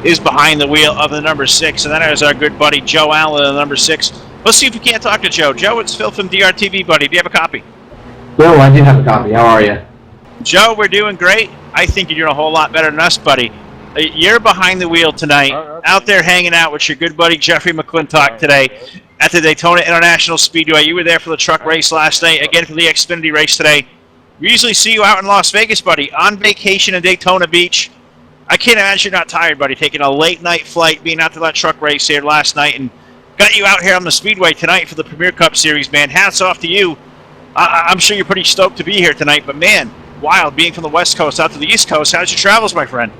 is behind the wheel of the number 6, and that is our good buddy Joe Allen, the number 6. Let's see if we can't talk to Joe. Joe, it's Phil from DRTV, buddy. Do you have a copy? Bill, I do have a copy. How are you? Joe, we're doing great. I think you're doing a whole lot better than us, buddy. You're behind the wheel tonight, out there hanging out with your good buddy Jeffrey McClintock today at the Daytona International Speedway. You were there for the truck race last night, again for the Xfinity race today. We usually see you out in Las Vegas, buddy, on vacation in Daytona Beach. I can't imagine you're not tired, buddy, taking a late night flight, being out to that truck race here last night, and got you out here on the Speedway tonight for the Premier Cup Series, man. Hats off to you. I'm sure you're pretty stoked to be here tonight, but man, wild being from the West Coast out to the East Coast. How's your travels, my friend?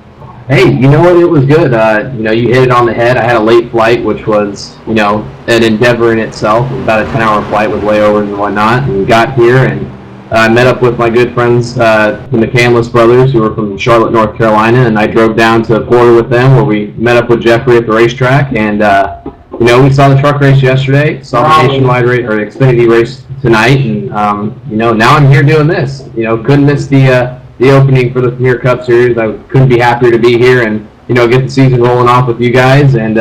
Hey, you know what? It was good. You hit it on the head. I had a late flight, which was, an endeavor in itself. It was about a 10-hour flight with layovers and whatnot. And got here and met up with my good friends, the McCandless brothers, who are from Charlotte, North Carolina. And I drove down to Florida with them, where we met up with Jeffrey at the racetrack. And, we saw the truck race yesterday, saw the nationwide race, or the Xfinity race tonight. And, now I'm here doing this. Couldn't miss the opening for the Premier Cup Series. I couldn't be happier to be here and, get the season rolling off with you guys. And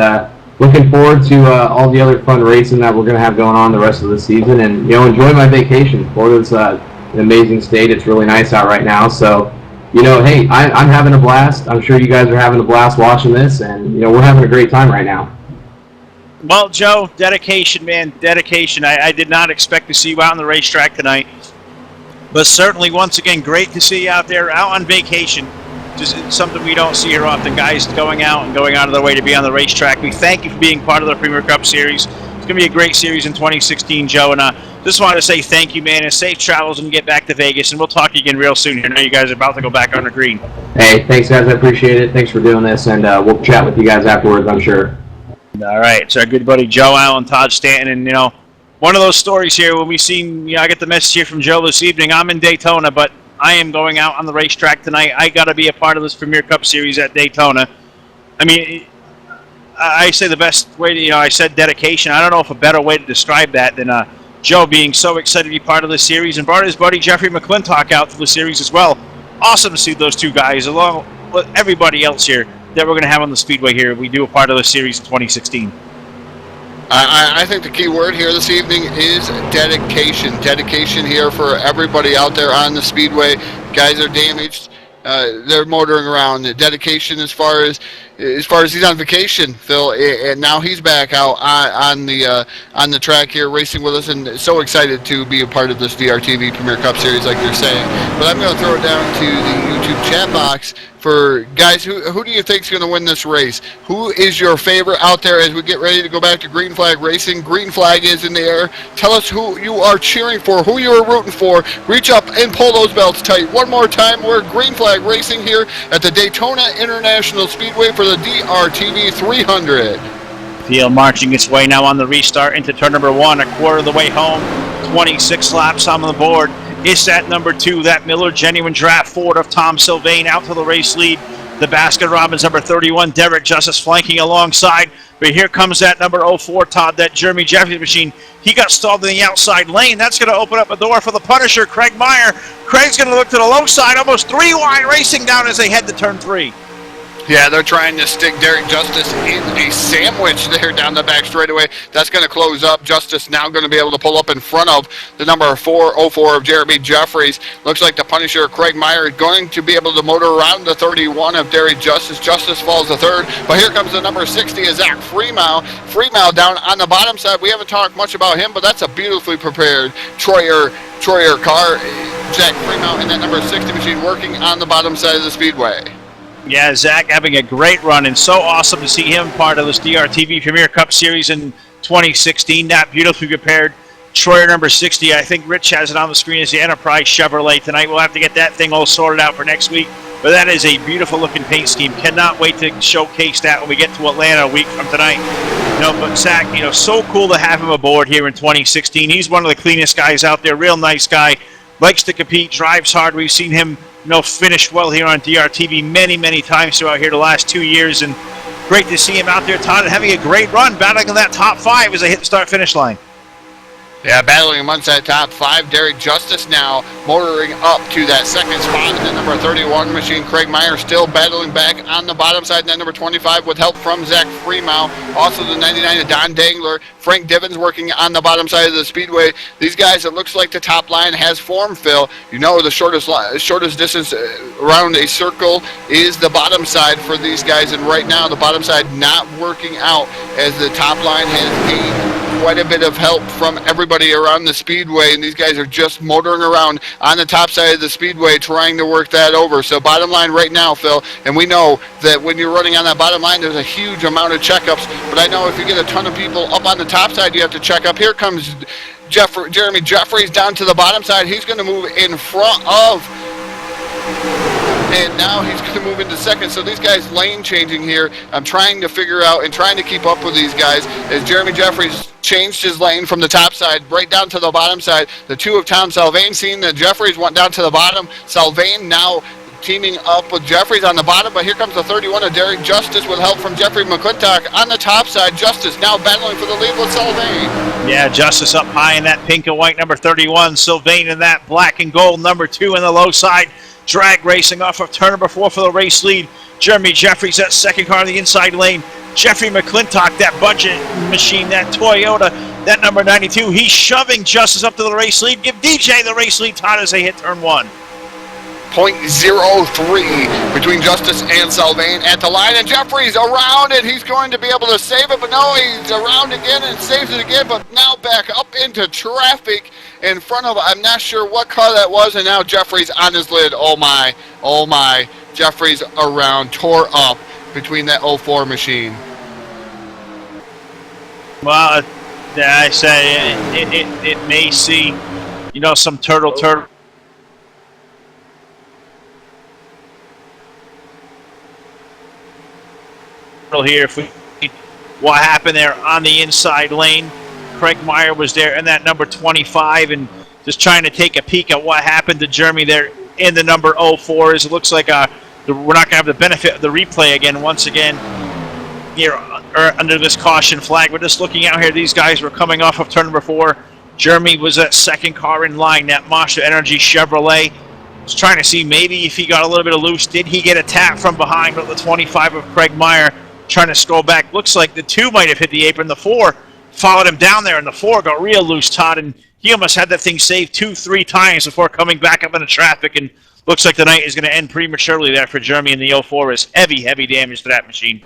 looking forward to all the other fun racing that we're going to have going on the rest of the season. And, enjoy my vacation. Florida's an amazing state. It's really nice out right now. So, hey, I'm having a blast. I'm sure you guys are having a blast watching this. And, we're having a great time right now. Well, Joe, dedication, man, dedication. I did not expect to see you out on the racetrack tonight. But certainly, once again, great to see you out there, out on vacation. Just something we don't see here often, guys going out of their way to be on the racetrack. We thank you for being part of the Premier Cup Series. It's going to be a great series in 2016, Joe. And just wanted to say thank you, man, and safe travels and get back to Vegas. And we'll talk again real soon here. I know you guys are about to go back on the green. Hey, thanks, guys. I appreciate it. Thanks for doing this, and we'll chat with you guys afterwards, I'm sure. All right. It's our good buddy Joe Allen, Todd Stanton, and, you know, one of those stories here when we seen, you know, I get the message here from Joe this evening. I'm in Daytona, but I am going out on the racetrack tonight. I got to be a part of this Premier Cup Series at Daytona. I mean, I say the best way to, you know, I said dedication. I don't know if a better way to describe that than Joe being so excited to be part of this series and brought his buddy Jeffrey McClintock out to the series as well. Awesome to see those two guys along with everybody else here that we're going to have on the Speedway here. We do a part of the series in 2016. I think the key word here this evening is dedication. Dedication here for everybody out there on the Speedway. Guys are damaged. They're motoring around. Dedication as far as he's on vacation, Phil, and now he's back out on the track here racing with us, and so excited to be a part of this DRTV Premier Cup Series, like you're saying. But I'm going to throw it down to the YouTube chat box for guys. Who do you think is going to win this race? Who is your favorite out there as we get ready to go back to green flag racing? Green flag is in the air. Tell us who you are cheering for, who you are rooting for. Reach up and pull those belts tight. One more time, we're green flag racing here at the Daytona International Speedway for the DRTV 300. Field marching its way now on the restart into turn number 1, a quarter of the way home. 26 laps on the board. It's that number 2, that Miller Genuine Draft Ford of Tom Sylvain out to the race lead. The Baskin-Robbins number 31, Derek Justice flanking alongside. But here comes that number 04, Todd, that Jeremy Jeffries machine. He got stalled in the outside lane. That's going to open up a door for the Punisher, Craig Meyer. Craig's going to look to the low side, almost 3 wide racing down as they head to turn 3. Yeah, they're trying to stick Derek Justice in a sandwich there down the back straightaway. That's going to close up. Justice now going to be able to pull up in front of the number 404 of Jeremy Jeffries. Looks like the Punisher, Craig Meyer, is going to be able to motor around the 31 of Derek Justice. Justice falls to third, but here comes the number 60 of Zach Freemow. Freemow down on the bottom side. We haven't talked much about him, but that's a beautifully prepared Troyer car. Zach Freemow in that number 60 machine working on the bottom side of the speedway. Yeah, Zach having a great run, and so awesome to see him part of this DRTV Premier Cup Series in 2016. That beautifully prepared Troyer number 60. I think Rich has it on the screen as the Enterprise Chevrolet tonight. We'll have to get that thing all sorted out for next week. But that is a beautiful looking paint scheme. Cannot wait to showcase that when we get to Atlanta a week from tonight. No, but Zach, you know, so cool to have him aboard here in 2016. He's one of the cleanest guys out there. Real nice guy. Likes to compete. Drives hard. We've seen him, you know, finish well here on DRTV many times throughout here the last 2 years, and great to see him out there, Todd, and having a great run, battling in that top 5 as they hit the start-finish line. Yeah, battling amongst that top 5. Derek Justice now motoring up to that second spot in the number 31 machine. Craig Meyer still battling back on the bottom side in that number 25 with help from Zach Freemow. Also the 99 of Don Dangler. Frank Divens working on the bottom side of the speedway. These guys, it looks like the top line has form, Phil. You know, the shortest distance around a circle is the bottom side for these guys, and right now the bottom side not working out as the top line has gained quite a bit of help from everybody around the speedway, and these guys are just motoring around on the top side of the speedway trying to work that over. So bottom line right now, Phil, and we know that when you're running on that bottom line, there's a huge amount of checkups, but I know if you get a ton of people up on the top side, you have to check up. Here comes Jeremy Jeffries down to the bottom side. He's going to move in front of, and now he's going to move into second. So these guys lane changing here. I'm trying to figure out and trying to keep up with these guys as Jeremy Jeffries changed his lane from the top side right down to the bottom side. The 2 of Tom Sylvain, seeing that Jeffries went down to the bottom. Sylvain now teaming up with Jeffries on the bottom, but here comes the 31 of Derek Justice with help from Jeffrey McClintock on the top side. Justice now battling for the lead with Sylvain. Yeah, Justice up high in that pink and white number 31. Sylvain in that black and gold number 2 in the low side. Drag racing off of turn number 4 for the race lead. Jeremy Jeffries, that second car in the inside lane. Jeffrey McClintock, that budget machine, that Toyota, that number 92. He's shoving Justice up to the race lead. Give DJ the race lead, Todd, as they hit turn 1. 0.03 between Justice and Sylvain at the line, and Jeffries around it. He's going to be able to save it, but no, he's around again and saves it again, but now back up into traffic in front of, I'm not sure what car that was, and now Jeffries on his lid. Oh my, Jeffries around, tore up between that 04 machine. Well, I say it may see, some turtle here. If we what happened there on the inside lane, Craig Meyer was there in that number 25 and just trying to take a peek at what happened to Jeremy there in the number 04. It looks like we're not going to have the benefit of the replay again once again here under this caution flag. We're just looking out here. These guys were coming off of turn number 4. Jeremy was that second car in line, that Monster Energy Chevrolet. Was trying to see maybe if he got a little bit of loose. Did he get a tap from behind with the 25 of Craig Meyer trying to scroll back? Looks like the 2 might have hit the apron. The 4 followed him down there, and the 4 got real loose, Todd, and he almost had that thing saved 2-3 times before coming back up into traffic, and looks like the night is going to end prematurely there for Jeremy, and the 04 is heavy damage to that machine.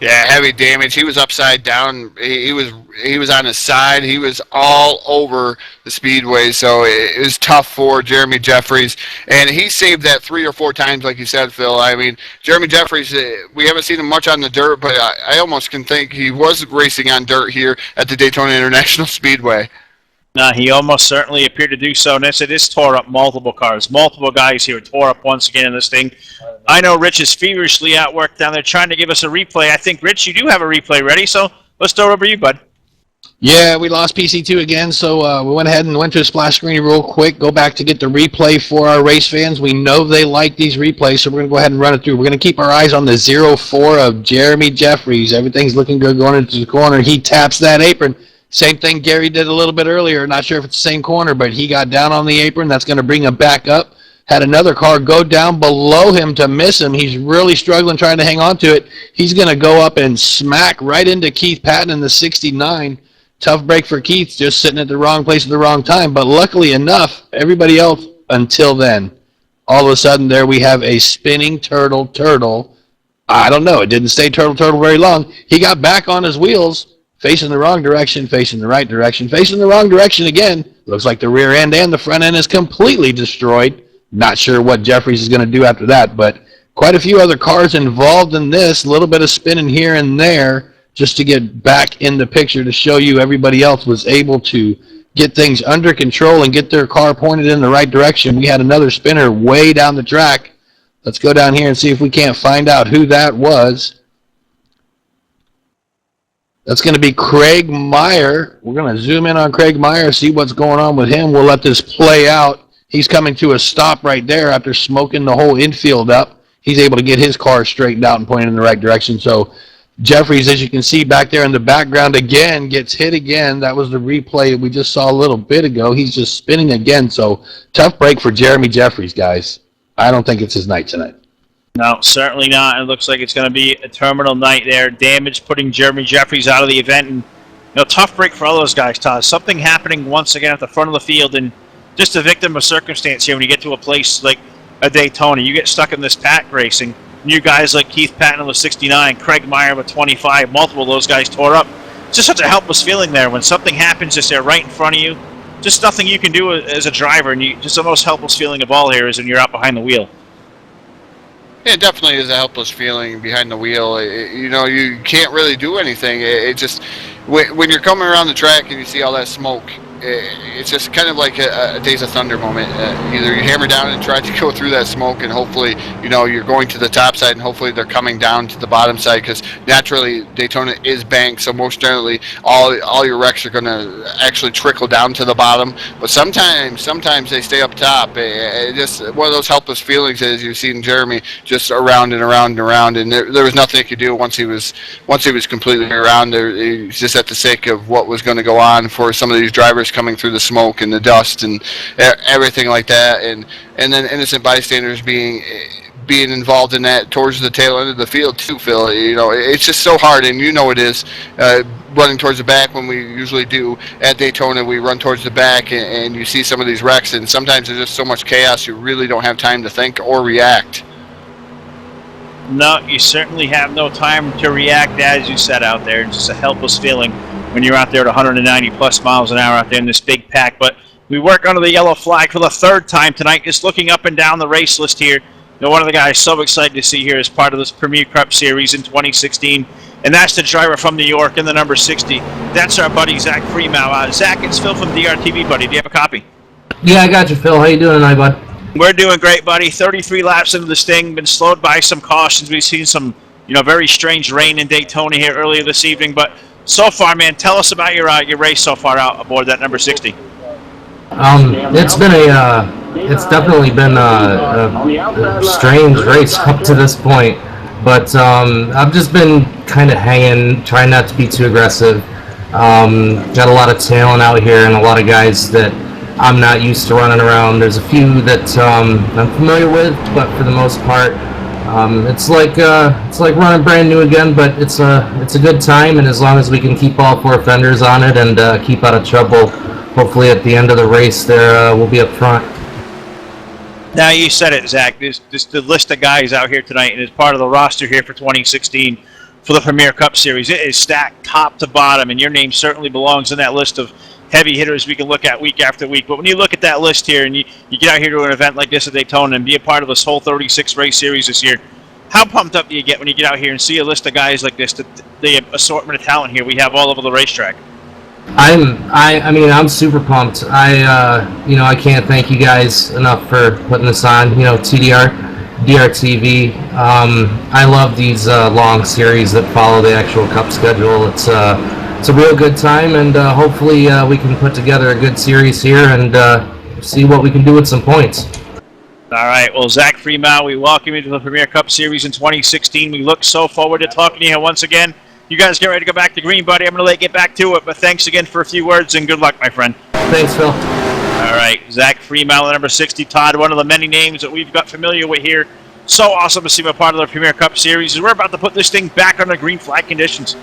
Yeah, heavy damage. He was upside down. He was on his side. He was all over the speedway. So it was tough for Jeremy Jeffries, and he saved that 3 or 4 times, like you said, Phil. I mean, Jeremy Jeffries, we haven't seen him much on the dirt, but I almost can think he was racing on dirt here at the Daytona International Speedway. No, he almost certainly appeared to do so. And this tore up multiple cars. Multiple guys here tore up once again in this thing. I know Rich is feverishly at work down there trying to give us a replay. I think, Rich, you do have a replay ready, so let's throw it over to you, bud. Yeah, we lost PC2 again, so we went ahead and went to a splash screen real quick, go back to get the replay for our race fans. We know they like these replays, so we're going to go ahead and run it through. We're going to keep our eyes on the 04 of Jeremy Jeffries. Everything's looking good going into the corner. He taps that apron. Same thing Gary did a little bit earlier. Not sure if it's the same corner, but he got down on the apron. That's going to bring him back up. Had another car go down below him to miss him. He's really struggling trying to hang on to it. He's going to go up and smack right into Keith Patton in the 69. Tough break for Keith, just sitting at the wrong place at the wrong time. But luckily enough, everybody else until then, all of a sudden there we have a spinning turtle. I don't know. It didn't stay turtle very long. He got back on his wheels. Facing the wrong direction, facing the right direction, facing the wrong direction again. Looks like the rear end and the front end is completely destroyed. Not sure what Jeffries is going to do after that, but quite a few other cars involved in this. A little bit of spinning here and there just to get back in the picture to show you everybody else was able to get things under control and get their car pointed in the right direction. We had another spinner way down the track. Let's go down here and see if we can't find out who that was. That's going to be Craig Meyer. We're going to zoom in on Craig Meyer, see what's going on with him. We'll let this play out. He's coming to a stop right there after smoking the whole infield up. He's able to get his car straightened out and pointed in the right direction. So Jeffries, as you can see back there in the background again, gets hit again. That was the replay we just saw a little bit ago. He's just spinning again. So tough break for Jeremy Jeffries, guys. I don't think it's his night tonight. No, certainly not. It looks like it's going to be a terminal night there. Damage putting Jeremy Jeffries out of the event. And tough break for all those guys, Todd. Something happening once again at the front of the field, and just a victim of circumstance here when you get to a place like a Daytona. You get stuck in this pack racing. New guys like Keith Patton with 69, Craig Meyer with 25, multiple of those guys tore up. It's just such a helpless feeling there when something happens just there right in front of you. Just nothing you can do as a driver, and just the most helpless feeling of all here is when you're out behind the wheel. It definitely is a helpless feeling behind the wheel. You can't really do anything. It just, when you're coming around the track and you see all that smoke, it's just kind of like a Days of Thunder moment. Either you hammer down and try to go through that smoke, and hopefully, you're going to the top side, and hopefully they're coming down to the bottom side, because naturally Daytona is banked, so most generally all your wrecks are going to actually trickle down to the bottom. But sometimes they stay up top. Just one of those helpless feelings, as you've seen Jeremy just around and around and around, and there was nothing he could do once he was completely around there. He was just at the sake of what was going to go on for some of these drivers coming through the smoke and the dust and everything like that, and then innocent bystanders being involved in that towards the tail end of the field too, Phil. It's just so hard, and it is running towards the back. When we usually do at Daytona, we run towards the back, and you see some of these wrecks, and sometimes there's just so much chaos you really don't have time to think or react. No, you certainly have no time to react, as you said out there. It's just a helpless feeling when you're out there at 190 plus miles an hour out there in this big pack. But we work under the yellow flag for the third time tonight, just looking up and down the race list here. One of the guys so excited to see here as part of this Premier Cup Series in 2016 and that's the driver from New York in the number 60. That's our buddy Zach Freeman. Zach, it's Phil from DRTV, buddy. Do you have a copy? Yeah, I got you, Phil. How you doing tonight, bud? We're doing great, buddy. 33 laps into this thing. Been slowed by some cautions. We've seen some, very strange rain in Daytona here earlier this evening. But so far, man, tell us about your race so far out aboard that number 60. It's definitely been a strange race up to this point. But I've just been kind of hanging, trying not to be too aggressive. Got a lot of talent out here and a lot of guys that I'm not used to running around. There's a few that I'm familiar with, but for the most part, it's like running brand new again. But it's a good time, and as long as we can keep all four fenders on it and keep out of trouble, hopefully at the end of the race there we'll be up front. Now you said it, Zach. This the list of guys out here tonight, and as part of the roster here for 2016 for the Premier Cup Series, it is stacked top to bottom, and your name certainly belongs in that list of heavy hitters we can look at week after week. But when you look at that list here and you get out here to an event like this at Daytona and be a part of this whole 36 race series this year, how pumped up do you get when you get out here and see a list of guys like this, the assortment of talent here we have all over the racetrack? I'm super pumped. I can't thank you guys enough for putting this on. TDR, DRTV. I love these long series that follow the actual Cup schedule. It's a real good time, and hopefully we can put together a good series here and see what we can do with some points. All right. Well, Zach Freeman, we welcome you to the Premier Cup Series in 2016. We look so forward to talking to you once again. You guys get ready to go back to green, buddy. I'm going to let you get back to it, but thanks again for a few words, and good luck, my friend. Thanks, Phil. All right. Zach Freeman, number 60. Todd, one of the many names that we've got familiar with here. So awesome to see him a part of the Premier Cup Series. We're about to put this thing back under green flag conditions.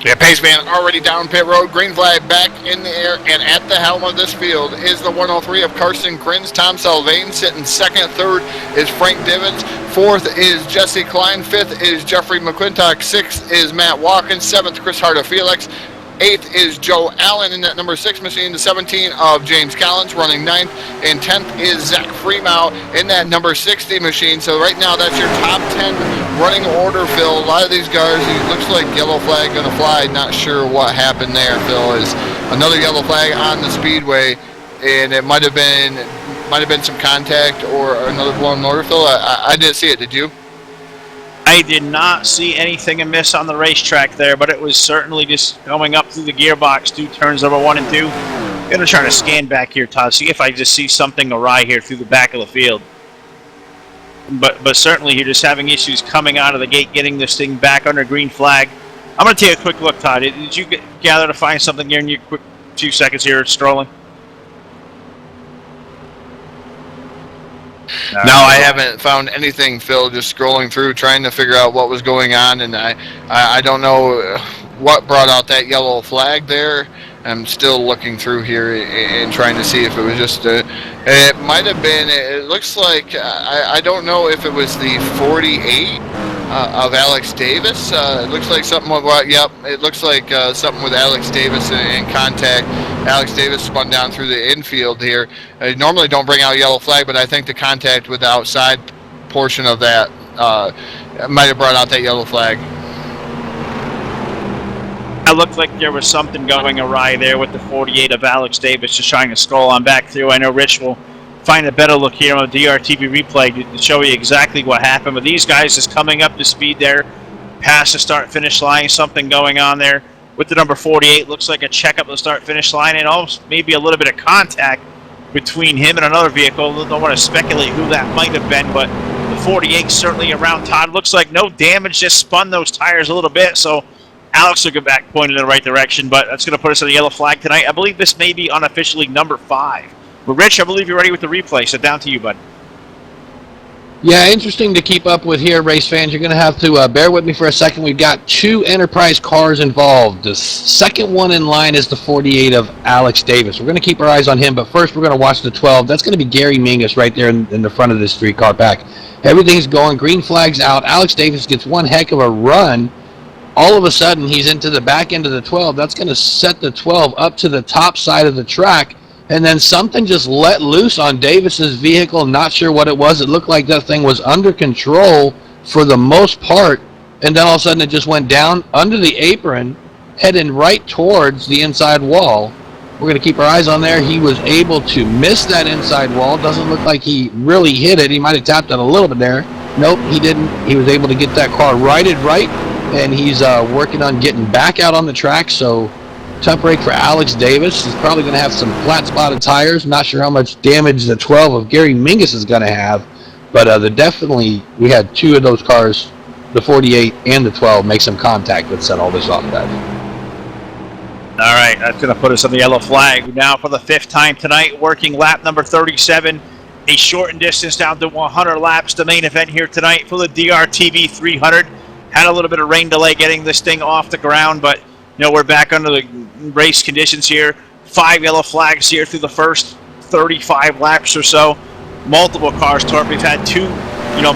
Yeah, pace man already down pit road. Green flag back in the air, and at the helm of this field is the 103 of Carson Krins. Tom Salvain sitting second. Third is Frank Divens. Fourth is Jesse Klein. Fifth is Jeffrey McClintock. Sixth is Matt Watkins. Seventh, Chris Harder Felix. Eighth is Joe Allen in that number 6 machine. The 17 of James Collins running ninth. And 10th is Zach Freeman in that number 60 machine. So right now that's your top 10 running order, Phil. A lot of these guys, it looks like yellow flag going to fly. Not sure what happened there, Phil. Is another yellow flag on the speedway, and it might have been some contact or another blown order, Phil. I didn't see it. Did you? I did not see anything amiss on the racetrack there, but it was certainly just going up through the gearbox, 2 turns number 1 and 2. I'm going to try to scan back here, Todd, see if I just see something awry here through the back of the field. But certainly you're just having issues coming out of the gate, getting this thing back under green flag. I'm going to take a quick look, Todd. Did you gather to find something here in your quick few seconds here strolling? No, I haven't found anything, Phil. Just scrolling through, trying to figure out what was going on, and I don't know what brought out that yellow flag there. I'm still looking through here and trying to see if it was just it might have been. It looks like I don't know if it was the 48 of Alex Davis. It looks like something with it looks like something with Alex Davis in contact. Alex Davis spun down through the infield here. I normally don't bring out a yellow flag, but I think the contact with the outside portion of that might have brought out that yellow flag. It looked like there was something going awry there with the 48 of Alex Davis. Just trying to scroll on back through. I know Rich will find a better look here on the DRTV replay to show you exactly what happened. But these guys is coming up to speed there, past the start-finish line. Something going on there with the number 48. Looks like a check up the start-finish line and almost maybe a little bit of contact between him and another vehicle. Don't want to speculate who that might have been, but the 48 certainly around Todd. Looks like no damage, just spun those tires a little bit. So Alex will get back pointed in the right direction, but that's going to put us on the yellow flag tonight. I believe this may be unofficially number 5. But Rich, I believe you're ready with the replay, so down to you, bud. Yeah, interesting to keep up with here, race fans. You're going to have to bear with me for a second. We've got 2 Enterprise cars involved. The second one in line is the 48 of Alex Davis. We're going to keep our eyes on him, but first we're going to watch the 12. That's going to be Gary Mingus right there in the front of this 3-car pack. Everything's going. Green flag's out. Alex Davis gets one heck of a run. All of a sudden, he's into the back end of the 12. That's going to set the 12 up to the top side of the track. And then something just let loose on Davis's vehicle. Not sure what it was. It looked like that thing was under control for the most part. and then all of a sudden it just went down under the apron, heading right towards the inside wall. We're going to keep our eyes on there. He was able to miss that inside wall. Doesn't look like he really hit it. He might have tapped it a little bit there. Nope, he didn't. He was able to get that car righted right, and he's working on getting back out on the track. So tough break for Alex Davis. He's probably going to have some flat spotted tires. Not sure how much damage the 12 of Gary Mingus is going to have, but we had two of those cars, the 48 and the 12, make some contact that set all this off, guys. All right, that's going to put us on the yellow flag. Now for the 5th time tonight, working lap number 37, a shortened distance down to 100 laps. The main event here tonight for the DRTV 300. Had a little bit of rain delay getting this thing off the ground, but we're back under the race conditions here. 5 yellow flags here through the first 35 laps or so. Multiple cars tore up. We've had 2,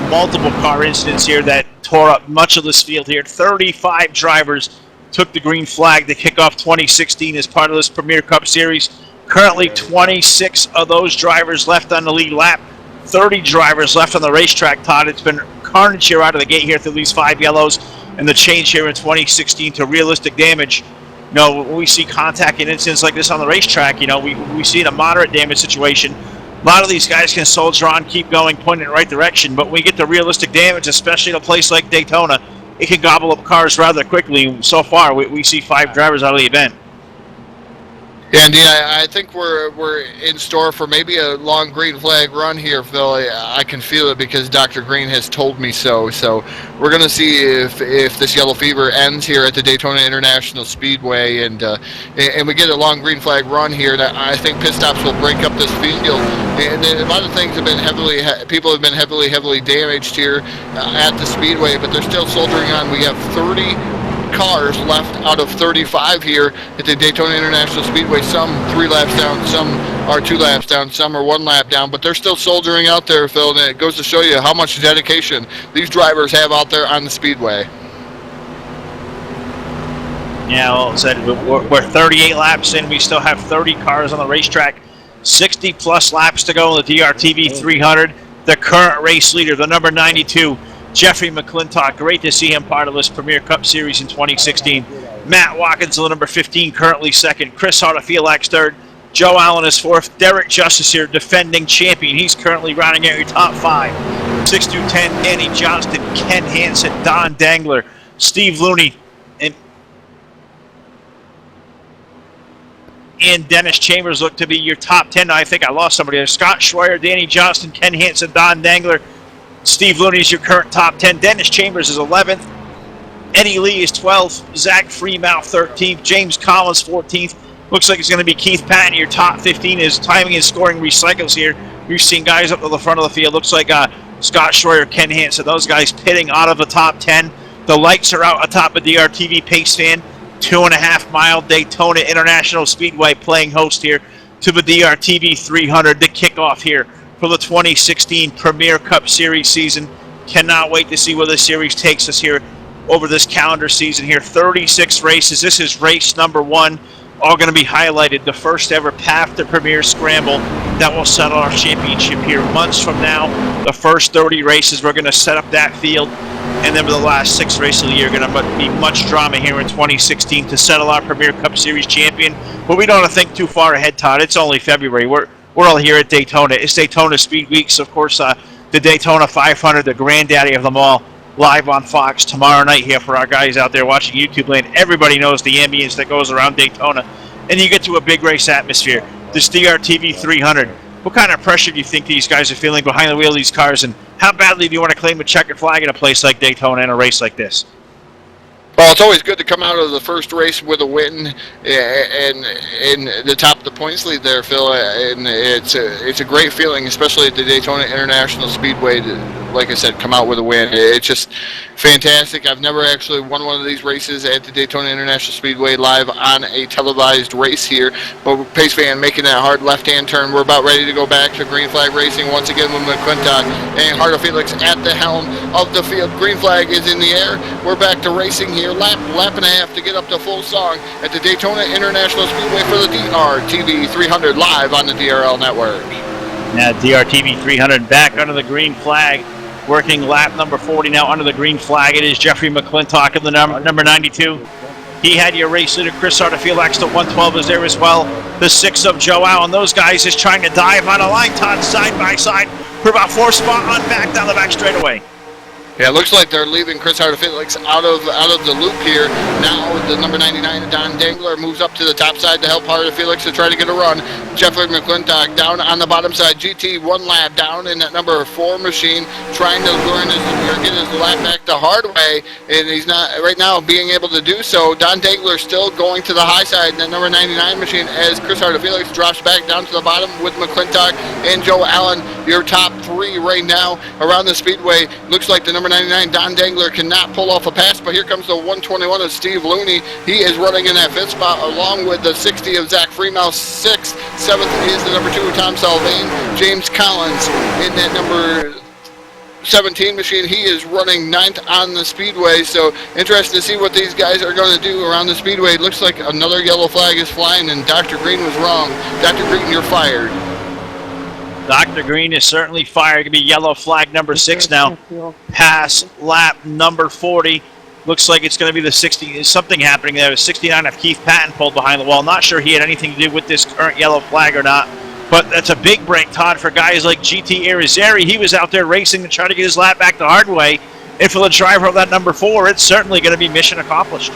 multiple car incidents here that tore up much of this field here. 35 drivers took the green flag to kick off 2016 as part of this Premier Cup Series. Currently 26 of those drivers left on the lead lap. 30 drivers left on the racetrack, Todd. It's been carnage here out of the gate here through these 5 yellows, and the change here in 2016 to realistic damage. When we see contact and incidents like this on the racetrack, we see in a moderate damage situation. A lot of these guys can soldier on, keep going, pointing in the right direction, but when we get to realistic damage, especially in a place like Daytona, it can gobble up cars rather quickly. So far, we see 5 drivers out of the event. Yeah, indeed. I think we're in store for maybe a long green flag run here, Phil. I can feel it because Dr. Green has told me so. So we're going to see if this yellow fever ends here at the Daytona International Speedway, and we get a long green flag run here. That I think pit stops will break up this field, and a lot of things have been people have been heavily damaged here at the speedway, but they're still soldiering on. We have 30 cars left out of 35 here at the Daytona International Speedway. Some 3 laps down, some are 2 laps down, some are 1 lap down, but they're still soldiering out there, Phil, and it goes to show you how much dedication these drivers have out there on the speedway. Yeah, well, said we're 38 laps in. We still have 30 cars on the racetrack. 60 plus laps to go in the DRTV 300. The current race leader, the number 92, Jeffrey McClintock. Great to see him part of this Premier Cup Series in 2016. Matt Watkins, the number 15, currently 2nd. Chris Hartefelax 3rd. Joe Allen is 4th. Derek Justice here, defending champion. He's currently rounding out your top 5. 6 through 10, Danny Johnston, Ken Hansen, Don Dangler, Steve Looney, and Dennis Chambers look to be your top 10. I think I lost somebody there. Scott Schreier, Danny Johnston, Ken Hansen, Don Dangler, Steve Looney is your current top 10. Dennis Chambers is 11th. Eddie Lee is 12th. Zach Freemouth 13th. James Collins 14th. Looks like it's going to be Keith Patton. Your top 15 is timing and scoring recycles here. We've seen guys up to the front of the field. Looks like Scott Schreier, Ken Hansen, those guys pitting out of the top 10. The lights are out atop of DRTV Pace Fan. 2.5 mile Daytona International Speedway playing host here to the DRTV 300 to kick off here for the 2016 Premier Cup Series season. Cannot wait to see where this series takes us here over this calendar season here. 36 races. This is race number 1. All going to be highlighted. The first ever Path to Premier Scramble that will settle our championship here. Months from now, the first 30 races, we're going to set up that field. And then for the last 6 races of the year, going to be much drama here in 2016 to settle our Premier Cup Series champion. But we don't want to think too far ahead, Todd. It's only February. We're all here at Daytona. It's Daytona Speed Week. So, of course, the Daytona 500, the granddaddy of them all, live on Fox tomorrow night here for our guys out there watching YouTube land. Everybody knows the ambience that goes around Daytona. And you get to a big race atmosphere. This DRTV 300. What kind of pressure do you think these guys are feeling behind the wheel of these cars? And how badly do you want to claim a checkered flag in a place like Daytona in a race like this? Well, it's always good to come out of the first race with a win and in the top of the points lead there, Phil. And it's a great feeling, especially at the Daytona International Speedway, to, like I said, come out with a win. It's just fantastic. I've never actually won one of these races at the Daytona International Speedway live on a televised race here. But Pace Fan making that hard left-hand turn. We're about ready to go back to green flag racing once again with McClintock and Hartefelax at the helm of the field. Green flag is in the air. We're back to racing here. Lap and a half to get up to full song at the Daytona International Speedway for the DRTV 300 live on the DRL network. Now DRTV 300 back under the green flag. working lap number 40 now under the green flag. It is Jeffrey McClintock of the number 92. He had your race leader, Chris Artefelix, to 112 is there as well. The 6 of Joe Allen. Those guys is trying to dive on a line, Todd, side by side for about 4 spot on back down the back straightaway. Yeah, it looks like they're leaving Chris Artefelix out of the loop here. Now the number 99, Don Dangler, moves up to the top side to help Artefelix to try to get a run. Jeffrey McClintock down on the bottom side. GT 1 lap down in that number 4 machine, trying to learn or get his lap back the hard way, and he's not right now being able to do so. Don Dangler still going to the high side in that number 99 machine as Chris Artefelix drops back down to the bottom with McClintock and Joe Allen. Your top 3 right now around the speedway. Looks like the number 99, Don Dangler, cannot pull off a pass, but here comes the 121 of Steve Looney. He is running in that 5th spot along with the 60 of Zach Freemouth. 6th, 7th is the number 2 of Tom Salvain. James Collins in that number 17 machine. He is running 9th on the speedway, so interested to see what these guys are going to do around the speedway. It looks like another yellow flag is flying, and Dr. Green was wrong. Dr. Green, you're fired. Dr. Green is certainly fired. Going to be yellow flag number 6 now. Pass lap number 40. Looks like it's going to be the 60. Something happening there. The 69 of Keith Patton pulled behind the wall. Not sure he had anything to do with this current yellow flag or not. But that's a big break, Todd, for guys like GT Irizarry. He was out there racing to try to get his lap back the hard way. And for the driver of that number 4, it's certainly going to be mission accomplished.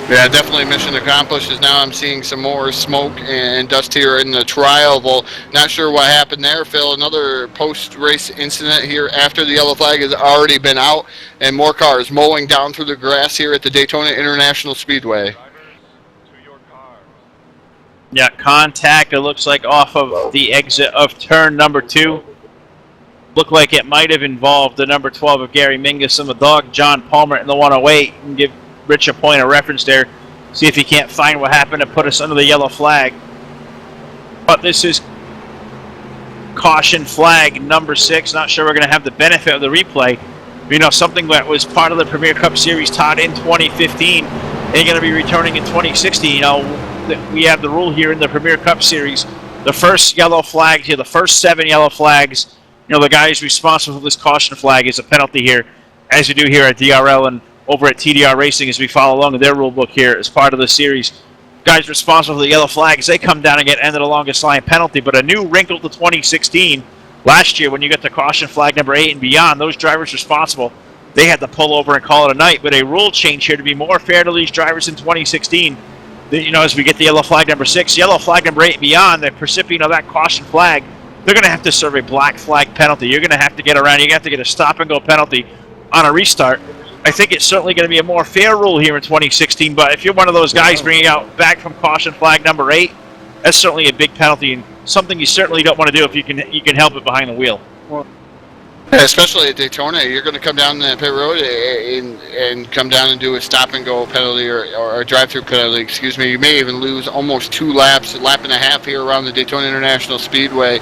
Yeah, definitely mission accomplished, as now I'm seeing some more smoke and dust here in the trial. Well, not sure what happened there, Phil. Another post-race incident here after the yellow flag has already been out, and more cars mowing down through the grass here at the Daytona International Speedway. Yeah, contact, it looks like, off of the exit of turn number 2. Looked like it might have involved the number 12 of Gary Mingus and the dog John Palmer in the 108. And give Rich a point of reference there. See if he can't find what happened to put us under the yellow flag. But this is caution flag number 6. Not sure we're going to have the benefit of the replay. You know, something that was part of the Premier Cup Series, Todd, in 2015. They're going to be returning in 2016. You know, we have the rule here in the Premier Cup Series. The first yellow flag here, the first 7 yellow flags, you know, the guy who's responsible for this caution flag is a penalty here, as you do here at DRL and over at TDR Racing as we follow along in their rule book here as part of the series. Guys responsible for the yellow flags, they come down and get end of the longest line penalty. But a new wrinkle to 2016, last year when you get to caution flag number 8 and beyond, those drivers responsible, they had to pull over and call it a night. But a rule change here to be more fair to these drivers in 2016. You know, as we get the yellow flag number 6, yellow flag number 8 and beyond, the recipient of that caution flag, they're going to have to serve a black flag penalty. You're going to have to get around. You're going to have to get a stop-and-go penalty on a restart. I think it's certainly going to be a more fair rule here in 2016, but if you're one of those guys bringing out back from caution flag number 8, that's certainly a big penalty and something you certainly don't want to do if you can help it behind the wheel. Especially at Daytona, you're going to come down the pit road and come down and do a stop-and-go penalty or a drive-through penalty, excuse me. You may even lose almost 2 laps, a lap and a half here around the Daytona International Speedway.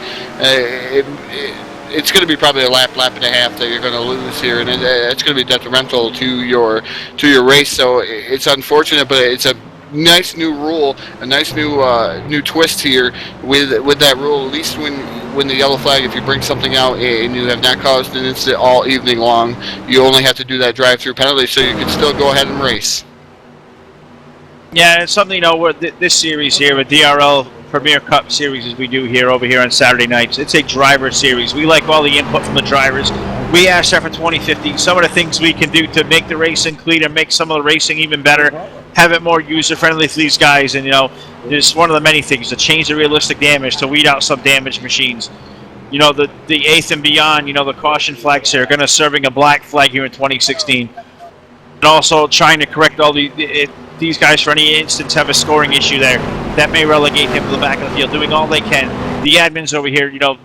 It's going to be probably a lap and a half that you're going to lose here, and it's going to be detrimental to your race. So it's unfortunate, but it's a nice new rule, a nice new twist here with that rule. At least when the yellow flag, if you bring something out and you have not caused an incident all evening long, you only have to do that drive-through penalty, so you can still go ahead and race. Yeah, it's something, you know, where this series here, with DRL Premier Cup Series as we do here over here on Saturday nights, it's a driver series. We like all the input from the drivers. We asked that for 2015, some of the things we can do to make the racing cleaner, make some of the racing even better, have it more user-friendly for these guys, and, you know, it's one of the many things, to change the realistic damage, to weed out some damaged machines. You know, the 8th and beyond, you know, the caution flags here are going to serving a black flag here in 2016. And also trying to correct all these guys for any instance have a scoring issue there. That may relegate him to the back of the field, doing all they can. The admins over here, you know,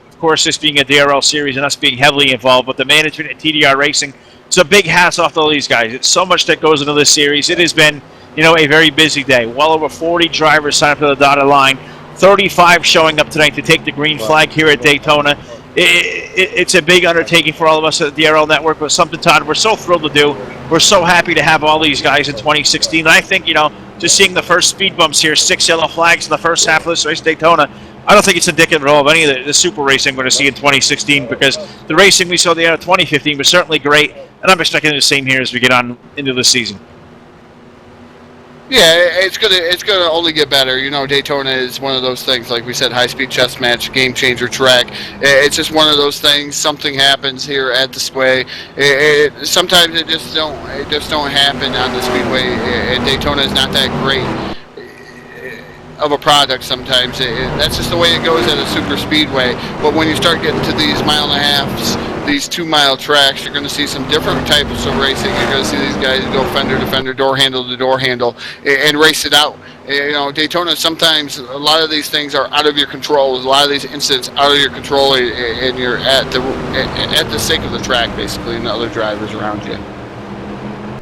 of course, this being a DRL series and us being heavily involved, but the management at TDR Racing, it's a big hats off to all these guys. It's so much that goes into this series. It has been, you know, a very busy day. Well over 40 drivers signed up to the dotted line. 35 showing up tonight to take the green flag here at Daytona. It's a big undertaking for all of us at the DRL Network, but something, Todd, we're so thrilled to do. We're so happy to have all these guys in 2016. And I think, you know, just seeing the first speed bumps here, 6 yellow flags in the first half of this race at Daytona, I don't think it's indicative at all of any of the super racing we're going to see in 2016, because the racing we saw at the end of 2015 was certainly great, and I'm expecting the same here as we get on into the season. Yeah, it's gonna only get better. You know, Daytona is one of those things, like we said, high-speed chess match, game-changer track. It's just one of those things. Something happens here at the Speedway. Sometimes it just don't happen on the Speedway. And Daytona is not that great of a product sometimes. That's just the way it goes at a super speedway. But when you start getting to these mile-and-a-halves, these 2-mile tracks, you're going to see some different types of racing. You're going to see these guys go fender to fender, door handle to door handle, and race it out. You know, Daytona, sometimes a lot of these things are out of your control. A lot of these incidents out of your control, and you're at the sake of the track, basically, and the other drivers around you.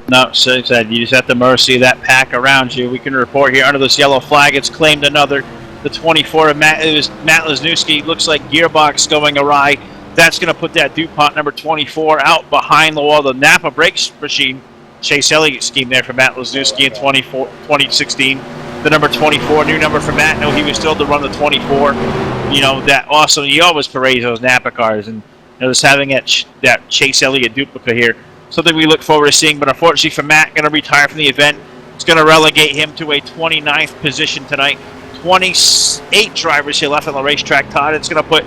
No, so you just at the mercy of that pack around you. We can report here under this yellow flag, it's claimed another. The 24 of Matt Lesniewski. Looks like gearbox going awry. That's going to put that DuPont number 24 out behind the wall. The Napa brakes machine, Chase Elliott scheme there for Matt Lesniewski in 2016. The number 24, new number for Matt. No, he was still to run the 24. You know, that awesome. He always parades those Napa cars, and you know, just having that Chase Elliott duplicate here, something we look forward to seeing. But unfortunately for Matt, going to retire from the event. It's going to relegate him to a 29th position tonight. 28 drivers here left on the racetrack, Todd. It's going to put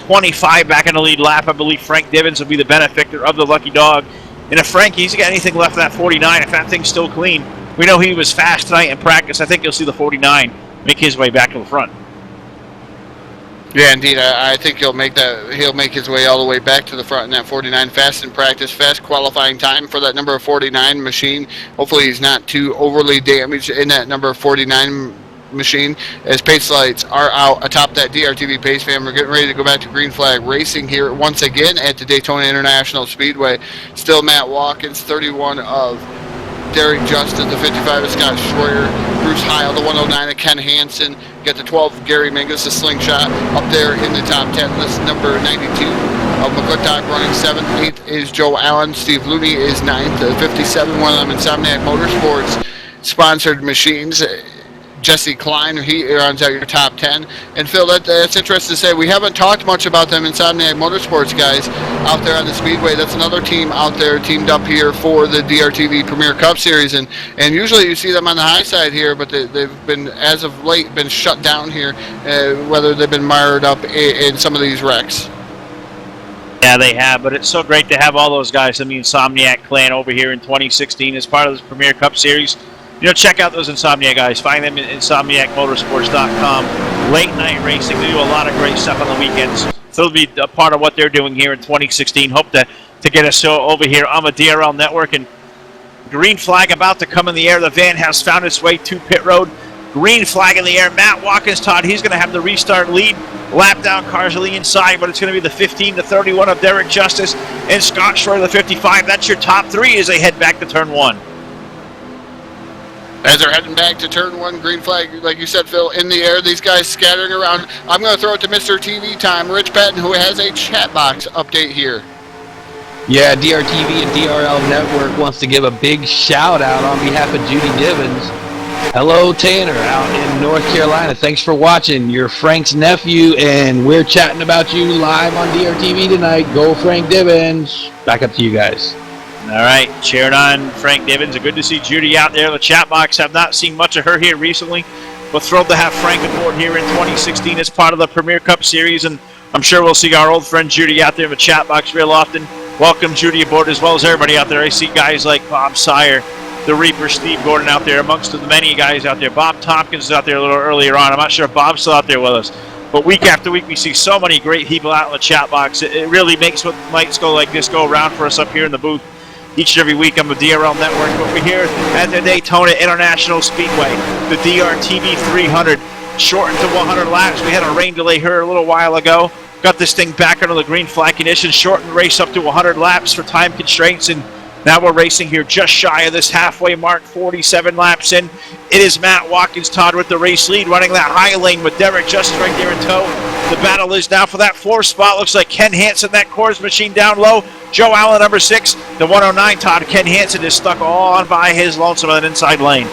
25 back in the lead lap. I believe Frank Divins will be the benefactor of the lucky dog. And if Frankie's got anything left in that 49, if that thing's still clean, we know he was fast tonight in practice. I think you'll see the 49 make his way back to the front. Yeah, indeed. I think he'll make his way all the way back to the front in that 49. Fast in practice, fast qualifying time for that number 49 machine. Hopefully he's not too overly damaged in that number 49 machine, as pace lights are out atop that DRTV pace fan. We're getting ready to go back to green flag racing here once again at the Daytona International Speedway. Still Matt Watkins, 31 of Derek Justin, the 55 of Scott Schroyer, Bruce Heil, the 109 of Ken Hansen, got the 12 Gary Mingus, the slingshot, up there in the top 10 list. Number 92 of McClintock running 7th. 8th is Joe Allen. Steve Looney is 9th. 57, one of them Insomniac Motorsports sponsored machines. Jesse Klein, he runs out your top 10. And Phil, that's interesting to say. We haven't talked much about them Insomniac Motorsports guys out there on the Speedway. That's another team out there teamed up here for the DRTV Premier Cup Series. And usually you see them on the high side here, but they've been, as of late, been shut down here, whether they've been mired up in some of these wrecks. Yeah, they have, but it's so great to have all those guys in the Insomniac clan over here in 2016 as part of this Premier Cup Series. You know, check out those Insomniac guys. Find them at InsomniacMotorsports.com. Late night racing. They do a lot of great stuff on the weekends. So it'll be a part of what they're doing here in 2016. Hope to get us over here on the DRL network. And green flag about to come in the air. The van has found its way to pit road. Green flag in the air. Matt Watkins, Todd, he's going to have the restart lead. Lap down cars on the inside, but it's going to be the 15 to 31 of Derek Justice and Scott Shore, the 55. That's your top three as they head back to turn one. As they're heading back to turn one, green flag, like you said, Phil, in the air. These guys scattering around. I'm going to throw it to Mr. TV Time, Rich Patton, who has a chat box update here. Yeah, DRTV and DRL Network wants to give a big shout out on behalf of Judy Divins. Hello, Tanner, out in North Carolina. Thanks for watching. You're Frank's nephew, and we're chatting about you live on DRTV tonight. Go, Frank Divins. Back up to you guys. All right, cheering on Frank Divins. Good to see Judy out there in the chat box. Have not seen much of her here recently, but thrilled to have Frank aboard here in 2016 as part of the Premier Cup Series, and I'm sure we'll see our old friend Judy out there in the chat box real often. Welcome Judy aboard, as well as everybody out there. I see guys like Bob Sire, the Reaper, Steve Gordon out there, amongst the many guys out there. Bob Tompkins is out there a little earlier on. I'm not sure if Bob's still out there with us. But week after week, we see so many great people out in the chat box. It really makes what nights go like this go around for us up here in the booth each and every week on the DRL Network. But we're here at the Daytona International Speedway, the DRTV 300, shortened to 100 laps. We had a rain delay here a little while ago. Got this thing back under the green flag conditions, shortened the race up to 100 laps for time constraints, and now we're racing here just shy of this halfway mark, 47 laps in. It is Matt Watkins, Todd, with the race lead, running that high lane with Derek just right there in tow. The battle is now for that fourth spot. Looks like Ken Hansen, that Coors machine down low. Joe Allen, number 6. The 109, Todd, Ken Hansen is stuck all on by his lonesome on an inside lane.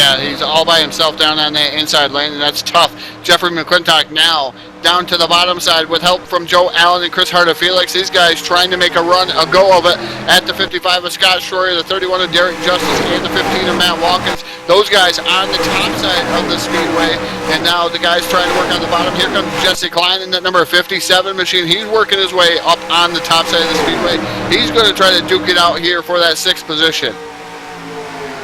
Yeah, he's all by himself down on that inside lane, and that's tough. Jeffrey McClintock now down to the bottom side with help from Joe Allen and Chris Harder-Felix. These guys trying to make a go of it at the 55 of Scott Schroyer, the 31 of Derek Justice, and the 15 of Matt Watkins. Those guys on the top side of the speedway, and now the guys trying to work on the bottom. Here comes Jesse Klein in that number 57 machine. He's working his way up on the top side of the speedway. He's going to try to duke it out here for that 6th position.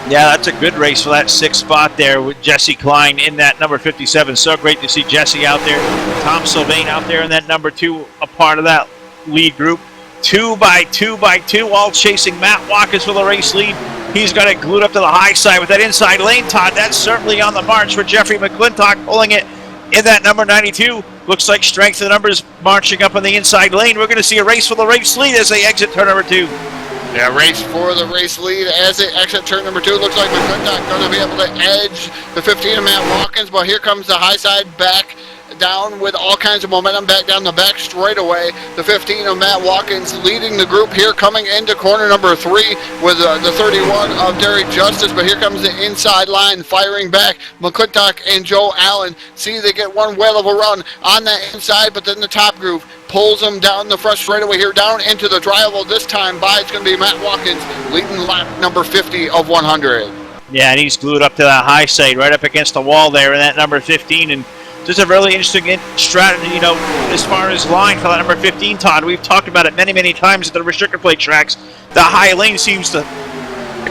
Yeah, that's a good race for that 6th spot there with Jesse Klein in that number 57. So great to see Jesse out there. Tom Sylvain out there in that number 2, a part of that lead group. 2 by 2 by 2, all chasing Matt Watkins for the race lead. He's got it glued up to the high side with that inside lane, Todd. That's certainly on the march for Jeffrey McClintock, pulling it in that number 92. Looks like strength of the numbers marching up on the inside lane. We're going to see a race for the race lead as they exit turn number 2. Yeah, race for the race lead as they exit turn number 2. Looks like McClintock going to be able to edge the 15 of Matt Watkins, but here comes the high side back down with all kinds of momentum back down the back straightaway. The 15 of Matt Watkins leading the group here, coming into corner number 3 with the 31 of Derek Justice, but here comes the inside line firing back. McClintock and Joe Allen see they get one whale of a run on that inside, but then the top groove pulls them down the front straightaway here, down into the drivable. This time by it's going to be Matt Watkins leading lap number 50 of 100. Yeah, and he's glued up to that high side right up against the wall there in that number 15, and just a really interesting strategy, you know, as far as line for that number 15, Todd. We've talked about it many, many times at the restrictor plate tracks. The high lane seems to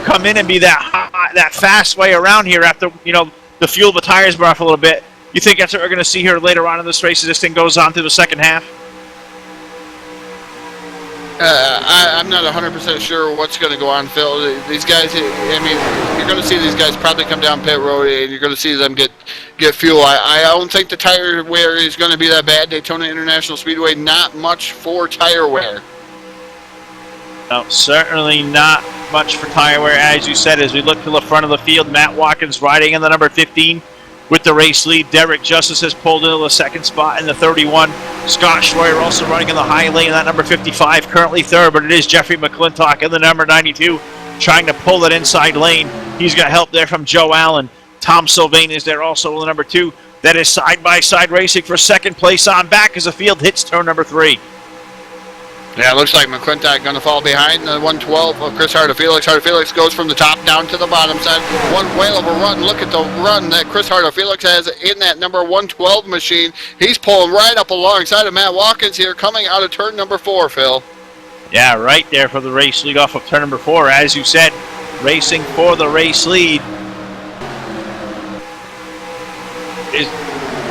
come in and be that fast way around here after, you know, the fuel of the tires burn off a little bit. You think that's what we're going to see here later on in this race as this thing goes on through the second half? I'm not 100% sure what's going to go on, Phil. These guys, I mean, you're going to see these guys probably come down pit road, and you're going to see them get fuel. I don't think the tire wear is going to be that bad. Daytona International Speedway, not much for tire wear. No, certainly not much for tire wear, as you said. As we look to the front of the field, Matt Watkins riding in the number 15 with the race lead. Derek Justice has pulled into the 2nd spot in the 31. Scott Schroyer also running in the high lane in that number 55, currently 3rd, but it is Jeffrey McClintock in the number 92 trying to pull that inside lane. He's got help there from Joe Allen. Tom Sylvain is there also in the number 2. That is side-by-side racing for 2nd place on back as the field hits turn number 3. Yeah, it looks like McClintock going to fall behind the 112 of Chris Harder-Felix. Harder-Felix goes from the top down to the bottom side. One whale of a run. Look at the run that Chris Harder-Felix has in that number 112 machine. He's pulling right up alongside of Matt Watkins here, coming out of turn number 4, Phil. Yeah, right there for the race lead off of turn number 4. As you said, racing for the race lead.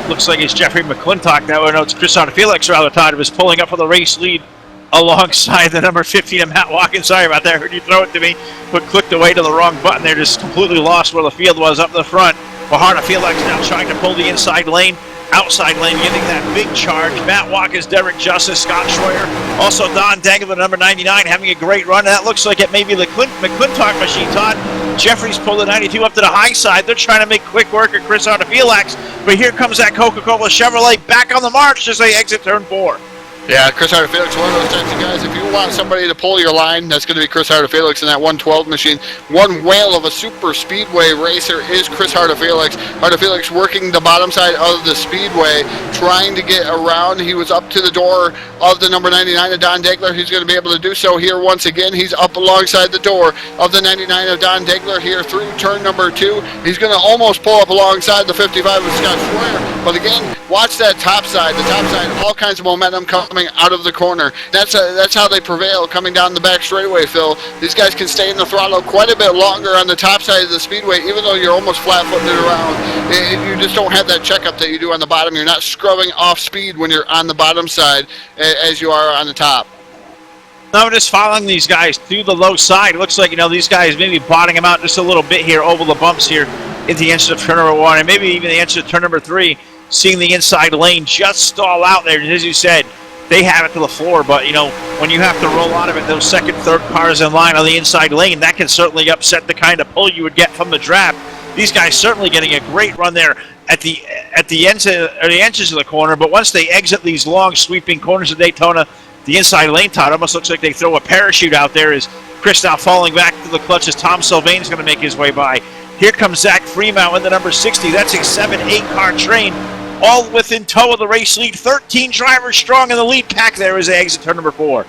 Looks like it's Jeffrey McClintock. That one, it's Chris Harder-Felix rather, Todd, was pulling up for the race lead alongside the number 15 of Matt Watkins. Sorry about that. I heard you throw it to me, but clicked away to the wrong button there. Just completely lost where the field was up the front. But Harder-Felix now trying to pull the inside lane. Outside lane getting that big charge. Matt Watkins, Derek Justice, Scott Schroyer. Also Don Dangle, the number 99, having a great run. That looks like it may be the McClintock machine, Todd. Jeffries pulled the 92 up to the high side. They're trying to make quick work of Chris Harder-Felix. But here comes that Coca-Cola Chevrolet back on the march as they exit turn 4. Yeah, Chris Harder-Felix, one of those types of guys. If you want somebody to pull your line, that's going to be Chris Harder-Felix in that 112 machine. One whale of a super speedway racer is Chris Harder-Felix. Harder-Felix working the bottom side of the speedway, trying to get around. He was up to the door of the number 99 of Don Degler. He's going to be able to do so here once again. He's up alongside the door of the 99 of Don Degler here through turn number 2. He's going to almost pull up alongside the 55 of Scott Schroyer. But again, watch that top side. The top side, all kinds of momentum coming out of the corner. That's how they prevail coming down the back straightaway, Phil. These guys can stay in the throttle quite a bit longer on the top side of the speedway, even though you're almost flat-footing it around. You just don't have that checkup that you do on the bottom. You're not scrubbing off speed when you're on the bottom side as you are on the top. Now we're just following these guys through the low side. It looks like, you know, these guys maybe bottoming them out just a little bit here over the bumps here at the entrance of turn number 1 and maybe even the entrance of turn number 3, seeing the inside lane just stall out there. And as you said, they have it to the floor, but, you know, when you have to roll out of it, those second, third cars in line on the inside lane, that can certainly upset the kind of pull you would get from the draft. These guys certainly getting a great run there at the ends or the edges of the corner, but once they exit these long sweeping corners of Daytona, the inside lane, Todd, almost looks like they throw a parachute out there as Chris now falling back to the clutch as Tom Sylvain is going to make his way by. Here comes Zach Freeman in the number 60. That's a 7-8 car train, all within tow of the race lead. 13 drivers strong in the lead pack there as they exit turn number 4.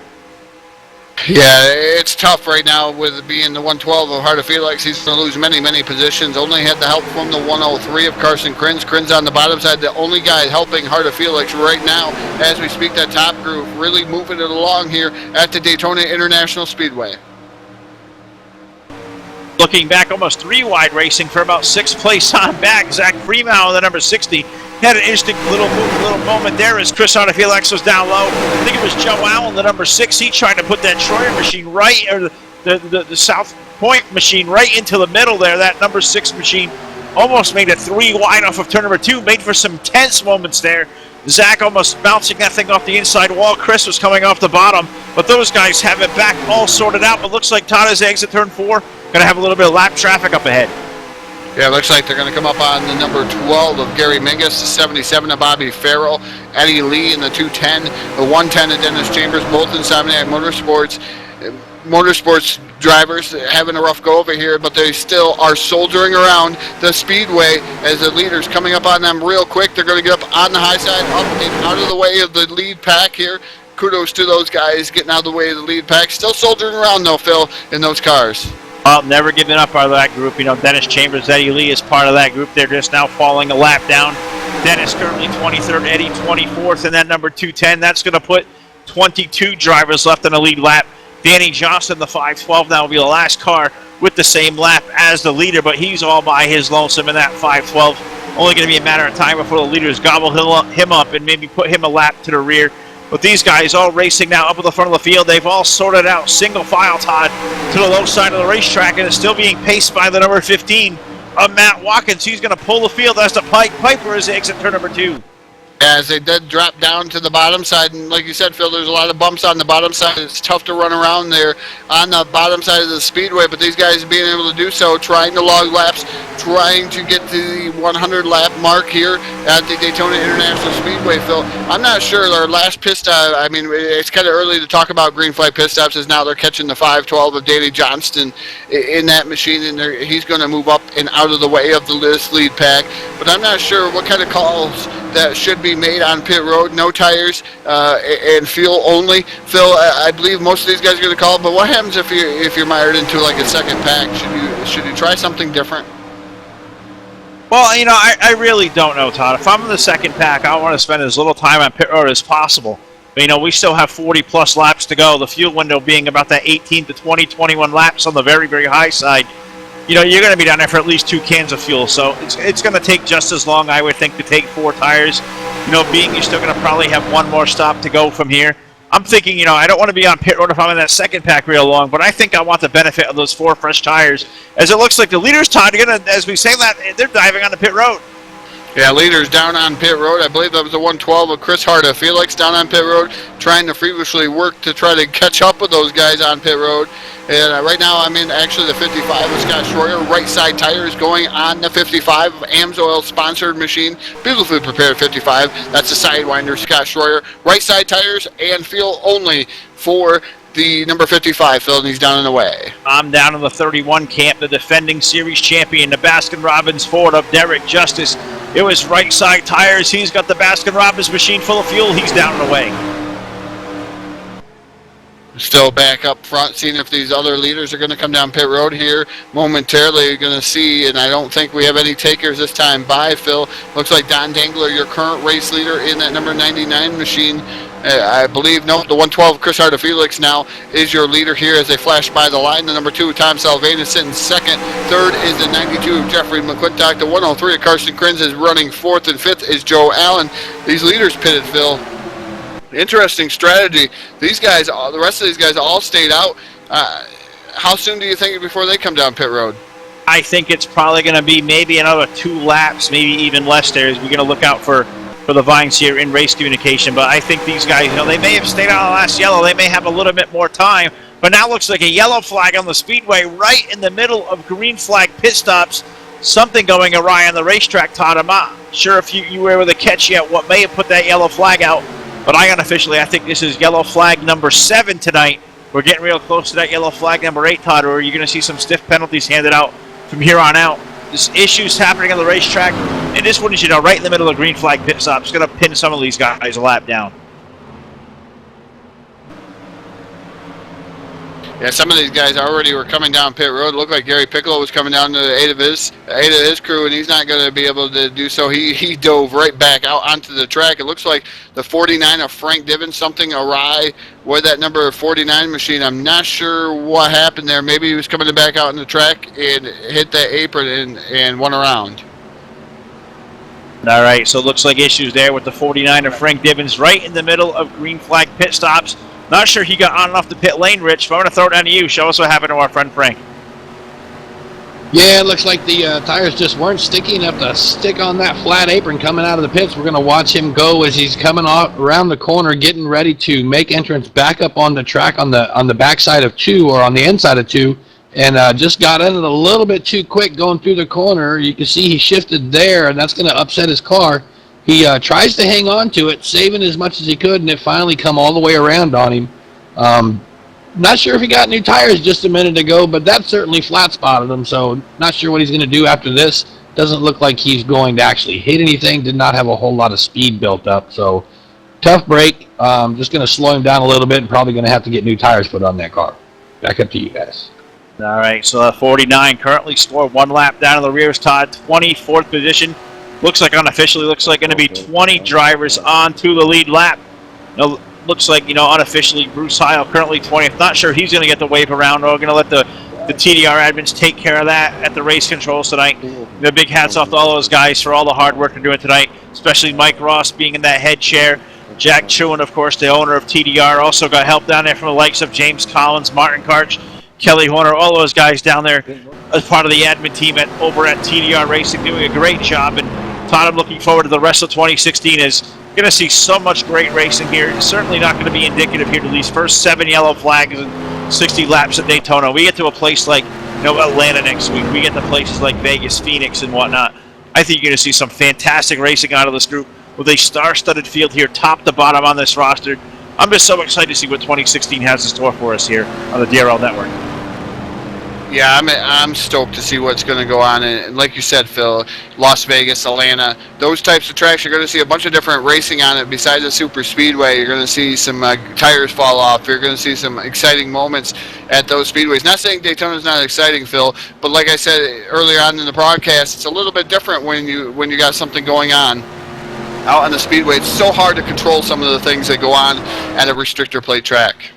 Yeah, it's tough right now with being the 112 of Harda Felix. He's going to lose many, many positions. Only had the help from the 103 of Carson Krins. Krins on the bottom side, the only guy helping Harda Felix right now as we speak. That top group really moving it along here at the Daytona International Speedway. Looking back, almost 3 wide racing for about 6th place on back. Zach Freeman, the number 60, had an instant little moment there as Chris Harda Felix was down low. I think it was Joe Allen, the number 6. He tried to put that Troyer machine right, or the South Point machine right into the middle there. That number 6 machine almost made it 3 wide off of turn number 2. Made for some tense moments there. Zach almost bouncing that thing off the inside wall. Chris was coming off the bottom, but those guys have it back all sorted out. But looks like Todd as they exit turn 4. Going to have a little bit of lap traffic up ahead. Yeah, it looks like they're going to come up on the number 12 of Gary Mingus, the 77 of Bobby Farrell, Eddie Lee in the 210, the 110 of Dennis Chambers, both in Somniac Motorsports. Motorsports drivers having a rough go over here, but they still are soldiering around the speedway as the leaders coming up on them real quick. They're going to get up on the high side, up and out of the way of the lead pack here. Kudos to those guys getting out of the way of the lead pack. Still soldiering around though, Phil, in those cars. Well, never giving up out of that group. You know, Dennis Chambers, Eddie Lee is part of that group. They're just now falling a lap down. Dennis currently 23rd, Eddie 24th in that number 210. That's going to put 22 drivers left in the lead lap. Danny Johnson, the 512, now will be the last car with the same lap as the leader, but he's all by his lonesome in that 512. Only going to be a matter of time before the leaders gobble him up and maybe put him a lap to the rear. But these guys all racing now up at the front of the field. They've all sorted out single file, Todd, to the low side of the racetrack, and it's still being paced by the number 15 of Matt Watkins. He's going to pull the field as the Piper as they exit turn number 2. As they did drop down to the bottom side, and like you said, Phil, there's a lot of bumps on the bottom side. It's tough to run around there on the bottom side of the speedway, but these guys being able to do so, trying to log laps, trying to get to the 100 lap mark here at the Daytona International Speedway, Phil. I'm not sure our last pit stop, I mean, it's kind of early to talk about green flag pit stops, as now they're catching the 512 of Danny Johnston in that machine, and he's going to move up and out of the way of the lead pack, but I'm not sure what kind of calls that should be made on pit road. No tires and fuel only. Phil, I believe most of these guys are going to call, but what happens if you're mired into like a second pack? Should you try something different? Well, you know, I really don't know, Todd. If I'm in the second pack, I want to spend as little time on pit road as possible. But, you know, we still have 40-plus laps to go, the fuel window being about that 18 to 20, 21 laps on the very, very high side. You know, you're going to be down there for at least 2 cans of fuel, so it's going to take just as long, I would think, to take 4 tires. You know, being you're still going to probably have 1 more stop to go from here. I'm thinking, you know, I don't want to be on pit road if I'm in that second pack real long, but I think I want the benefit of those 4 fresh tires. As it looks like the leaders, Todd, are going to, as we say that, they're diving on the pit road. Yeah, leaders down on pit road. I believe that was the 112 of Chris Harda Felix down on pit road, trying to feverishly work to try to catch up with those guys on pit road. And right now I'm in actually the 55 of Scott Schroyer. Right side tires going on the 55 of Amsoil sponsored machine. Beautifully prepared 55. That's the Sidewinder Scott Schroyer. Right side tires and fuel only for the number 55, Phil, and he's down in the way. I'm down in the 31 camp, the defending series champion, the Baskin-Robbins Ford of Derek Justice. It was right side tires. He's got the Baskin-Robbins machine full of fuel. He's down and away. Still back up front, seeing if these other leaders are going to come down pit road here momentarily. You're going to see, and I don't think we have any takers this time by, Phil. Looks like Don Dangler, your current race leader in that number 99 machine. I believe, no, the 112 Chris Harda Felix now is your leader here as they flash by the line. The number 2 Tom Salvain is sitting second. Third is the 92 of Jeffrey McClintock. The 103 of Carson Krins is running fourth, and fifth is Joe Allen. These leaders pitted, Phil. Interesting strategy. These guys, the rest of these guys all stayed out. How soon do you think before they come down pit road? I think it's probably going to be maybe another 2 laps, maybe even less there, as we're going to look out for the vines here in race communication. But I think these guys, you know, they may have stayed on the last yellow. They may have a little bit more time. But now looks like a yellow flag on the speedway right in the middle of green flag pit stops. Something going awry on the racetrack, Todd. I'm not sure if you were able to catch yet what may have put that yellow flag out. But unofficially, I think this is yellow flag number 7 tonight. We're getting real close to that yellow flag number 8, Todd, or you're going to see some stiff penalties handed out from here on out. There's issues happening on the racetrack, and this one is, right in the middle of green flag pit stop. It's going to pin some of these guys a lap down. Yeah, some of these guys already were coming down pit road. It looked like Gary Piccolo was coming down to the aid of his crew, and he's not going to be able to do so. He dove right back out onto the track. It looks like the 49 of Frank Divin, something awry with that number 49 machine. I'm not sure what happened there. Maybe he was coming back out on the track and hit that apron and went around. All right, so it looks like issues there with the 49 of Frank Divins right in the middle of green flag pit stops. Not sure he got on and off the pit lane, Rich, but I'm going to throw it down to you. Show us what happened to our friend Frank. Yeah, it looks like the tires just weren't sticky enough to stick on that flat apron coming out of the pits. We're going to watch him go as he's coming around the corner, getting ready to make entrance back up on the track on the backside of 2 or on the inside of 2, and just got in it a little bit too quick going through the corner. You can see he shifted there, and that's going to upset his car. He tries to hang on to it, saving as much as he could, and it finally come all the way around on him. Not sure if he got new tires just a minute ago, but that certainly flat spotted him, so not sure what he's going to do after this. Doesn't look like he's going to actually hit anything. Did not have a whole lot of speed built up, so tough break. Just going to slow him down a little bit and probably going to have to get new tires put on that car. Back up to you guys. All right, so 49 currently scored 1 lap down in the rear is Todd, 24th position. Looks like unofficially, going to be 20 drivers on to the lead lap. No, looks like, unofficially Bruce Heil currently 20th. Not sure he's going to get the wave around. We're going to let the TDR admins take care of that at the race controls tonight. The big hats off to all those guys for all the hard work they're doing tonight, especially Mike Ross being in that head chair. Jack Chewin, of course, the owner of TDR, also got help down there from the likes of James Collins, Martin Karch, Kelly Horner, all those guys down there as part of the admin team over at TDR Racing, doing a great job. And Todd, I'm looking forward to the rest of 2016. Is going to see so much great racing here. It's certainly not going to be indicative here to these first 7 yellow flags and 60 laps at Daytona. We get to a place like Atlanta next week. We get to places like Vegas, Phoenix, and whatnot. I think you're going to see some fantastic racing out of this group with a star-studded field here, top to bottom on this roster. I'm just so excited to see what 2016 has in store for us here on the DRL Network. Yeah, I'm stoked to see what's going to go on. And like you said, Phil, Las Vegas, Atlanta, those types of tracks, you're going to see a bunch of different racing on it besides the super speedway. You're going to see some tires fall off. You're going to see some exciting moments at those speedways. Not saying Daytona's not exciting, Phil, but like I said earlier on in the broadcast, it's a little bit different when you got something going on out on the speedway. It's so hard to control some of the things that go on at a restrictor plate track.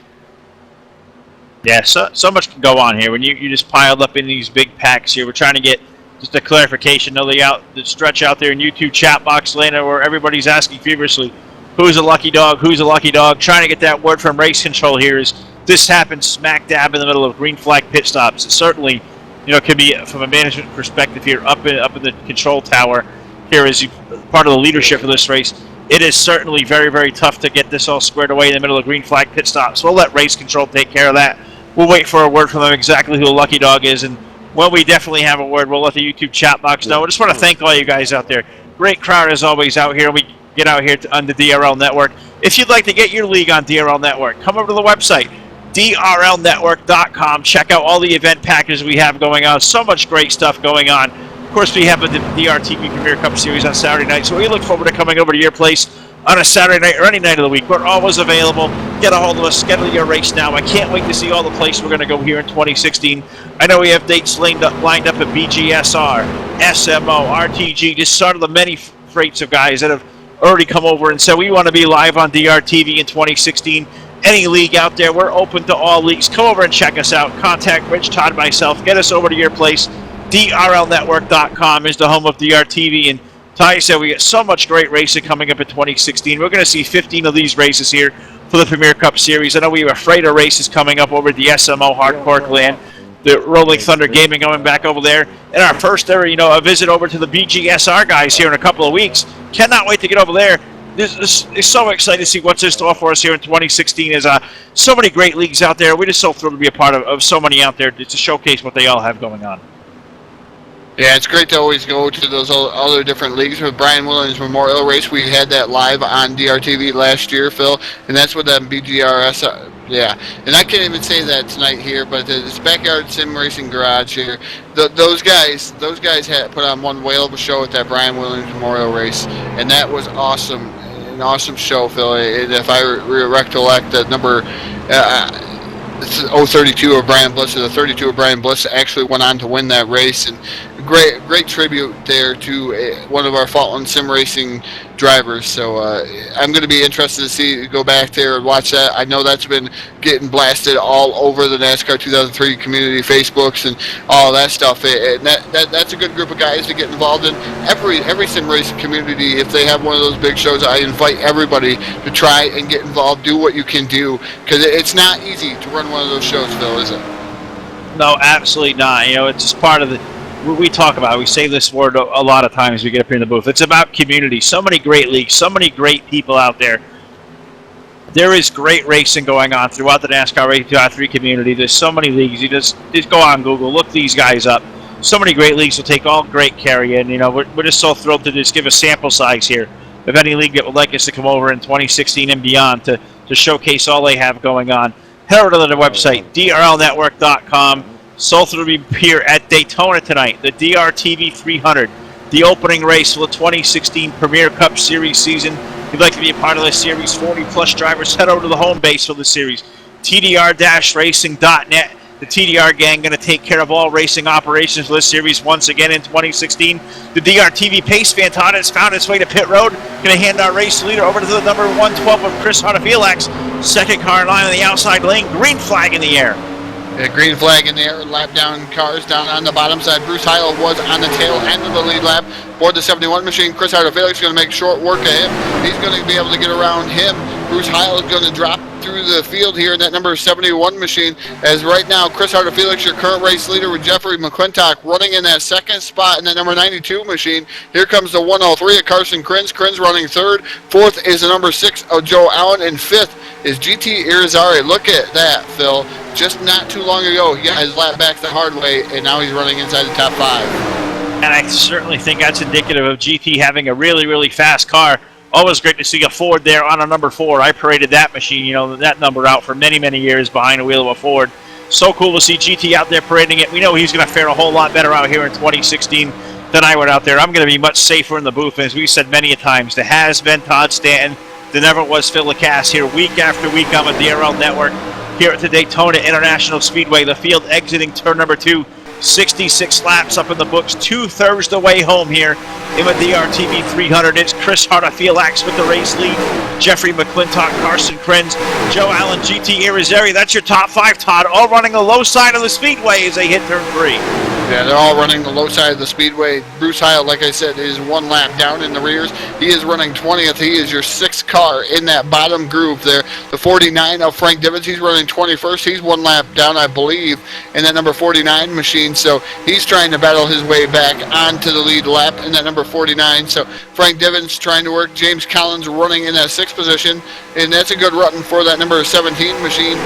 Yeah, so much can go on here when you just piled up in these big packs here. We're trying to get just a clarification. The stretch out there in YouTube chat box, Lena, where everybody's asking feverishly, who's a lucky dog, who's a lucky dog? Trying to get that word from race control here is this happened smack dab in the middle of green flag pit stops. It certainly, can be from a management perspective here up in the control tower here as part of the leadership of this race. It is certainly very, very tough to get this all squared away in the middle of green flag pit stops. So we'll let race control take care of that. We'll wait for a word from them exactly who the lucky dog is, and when we definitely have a word, we'll let the YouTube chat box know. I just want to thank all you guys out there. Great crowd as always out here. We get out here on the DRL Network. If you'd like to get your league on DRL Network, come over to the website, drlnetwork.com. Check out all the event packages we have going on. So much great stuff going on. Of course, we have the DRTV Premier Cup Series on Saturday night, so we look forward to coming over to your place on a Saturday night or any night of the week. We're always available. Get a hold of us. Schedule your race now. I can't wait to see all the places we're going to go here in 2016. I know we have dates lined up at BGSR, SMO, RTG, just sort of the many freights of guys that have already come over and said we want to be live on DRTV in 2016. Any league out there, we're open to all leagues. Come over and check us out. Contact Rich, Todd, myself. Get us over to your place. DRLnetwork.com is the home of DRTV, and Ty said we got so much great racing coming up in 2016. We're going to see 15 of these races here for the Premier Cup Series. I know we have a freight of races coming up over at the SMO Hardcore Clan, the Rolling Thunder Gaming going back over there. And our first ever, a visit over to the BGSR guys here in a couple of weeks. Cannot wait to get over there. This is so excited to see what's in store for us here in 2016. There's so many great leagues out there. We're just so thrilled to be a part of so many out there to showcase what they all have going on. Yeah, it's great to always go to those other different leagues. With Brian Williams Memorial Race, we had that live on DRTV last year, Phil, and that's what that BGRS Yeah, and I can't even say that tonight here, but this backyard sim racing garage here, those guys had put on one whale of a show at that Brian Williams Memorial Race, and that was awesome, an awesome show, Phil. And if I recollect, the number 032 of Brian Bliss, or the 32 of Brian Bliss, actually went on to win that race, and great tribute there to one of our Faultland sim racing drivers. So I'm going to be interested to go back there and watch that. I know that's been getting blasted all over the NASCAR 2003 community Facebooks and all that stuff. And that's a good group of guys to get involved in. Every sim racing community, if they have one of those big shows, I invite everybody to try and get involved, do what you can do, because it's not easy to run one of those shows, Phil, is it? No, absolutely not. It's just part of the. We talk about it. We say this word a lot of times we get up here in the booth. It's about community. So many great leagues, so many great people out there. There is great racing going on throughout the NASCAR Race 2003 community. There's so many leagues. You just go on Google, look these guys up. So many great leagues will take all great care of you. And, we're just so thrilled to just give a sample size here of any league that would like us to come over in 2016 and beyond to showcase all they have going on. Head over to their website, drlnetwork.com. Sulphur will be here at Daytona tonight, the DRTV 300, the opening race for the 2016 Premier Cup Series season. If you'd like to be a part of this series, 40-plus drivers, head over to the home base for the series, tdr-racing.net. The TDR gang going to take care of all racing operations for this series once again in 2016. The DRTV Pace Van Todd has found its way to pit road. Going to hand our race leader over to the number 112 of Chris Hartofelax. Second car in line on the outside lane, green flag in the air. Green flag in the air, lap down cars down on the bottom side. Bruce Heil was on the tail end of the lead lap. Board the 71 machine. Chris Hartofelax is going to make short work of him. He's going to be able to get around him. Bruce Heil is going to drop through the field here in that number 71 machine. As right now, Chris Hartofelax, your current race leader, with Jeffrey McClintock running in that second spot in that number 92 machine. Here comes the 103 of Carson Krins. Krins running third. Fourth is the number 6 of Joe Allen. And fifth is GT Irizarry. Look at that, Phil. Just not too long ago, he got his lap back the hard way, and now he's running inside the top 5. And I certainly think that's indicative of GT having a really, really fast car. Always great to see a Ford there on a number 4. I paraded that machine, that number out for many, many years behind the wheel of a Ford. So cool to see GT out there parading it. We know he's going to fare a whole lot better out here in 2016 than I would out there. I'm going to be much safer in the booth, as we've said many a times. There has been Todd Stanton. There never was Phil Lacasse here week after week on the DRL Network here at the Daytona International Speedway. The field exiting turn number 2. 66 laps up in the books, 2/3 the way home here in the DRTV 300. It's Chris Hartofelax with the race lead, Jeffrey McClintock, Carson Krins, Joe Allen, GT Irizarry. That's your top 5, Todd, all running the low side of the speedway as they hit turn 3. Yeah, they're all running the low side of the speedway. Bruce Heil, like I said, is 1 lap down in the rears. He is running 20th. He is your 6th car in that bottom groove there. The 49 of Frank Divens, he's running 21st. He's 1 lap down, I believe, in that number 49 machine. So he's trying to battle his way back onto the lead lap in that number 49. So Frank Divens trying to work. James Collins running in that 6th position, and that's a good run for that number 17 machine.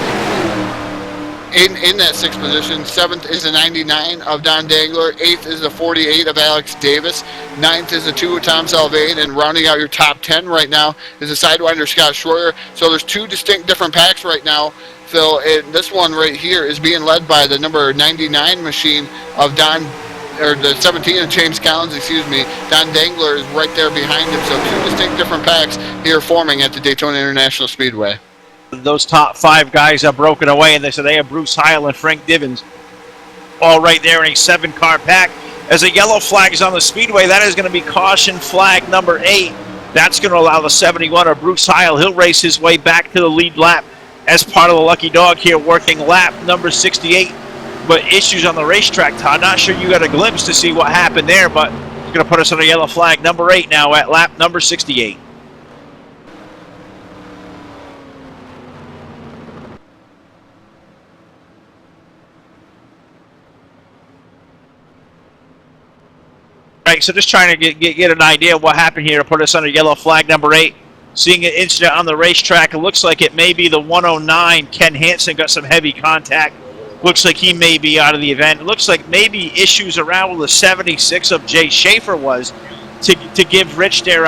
In that 6th position. 7th is the 99 of Don Dangler. 8th is the 48 of Alex Davis. 9th is the 2 of Tom Salvain. And rounding out your top 10 right now is the Sidewinder Scott Schroyer. So there's 2 distinct different packs right now, Phil. And this one right here is being led by the number 99 machine of or the 17 of James Collins, excuse me. Don Dangler is right there behind him. So 2 distinct different packs here forming at the Daytona International Speedway. Those top 5 guys are broken away, and they have Bruce Heil and Frank Divens all right there in a 7-car pack. As a yellow flag is on the speedway, that is going to be caution flag number 8. That's going to allow the 71 of Bruce Heil. He'll race his way back to the lead lap as part of the lucky dog here, working lap number 68. But issues on the racetrack, Todd. Not sure you got a glimpse to see what happened there, but it's going to put us on a yellow flag number 8 now at lap number 68. Right, so just trying to get an idea of what happened here to put us under yellow flag number 8. Seeing an incident on the racetrack, it looks like it may be the 109. Ken Hansen got some heavy contact. Looks like he may be out of the event. It looks like maybe issues around with the 76 of Jay Schaefer was to give Rich there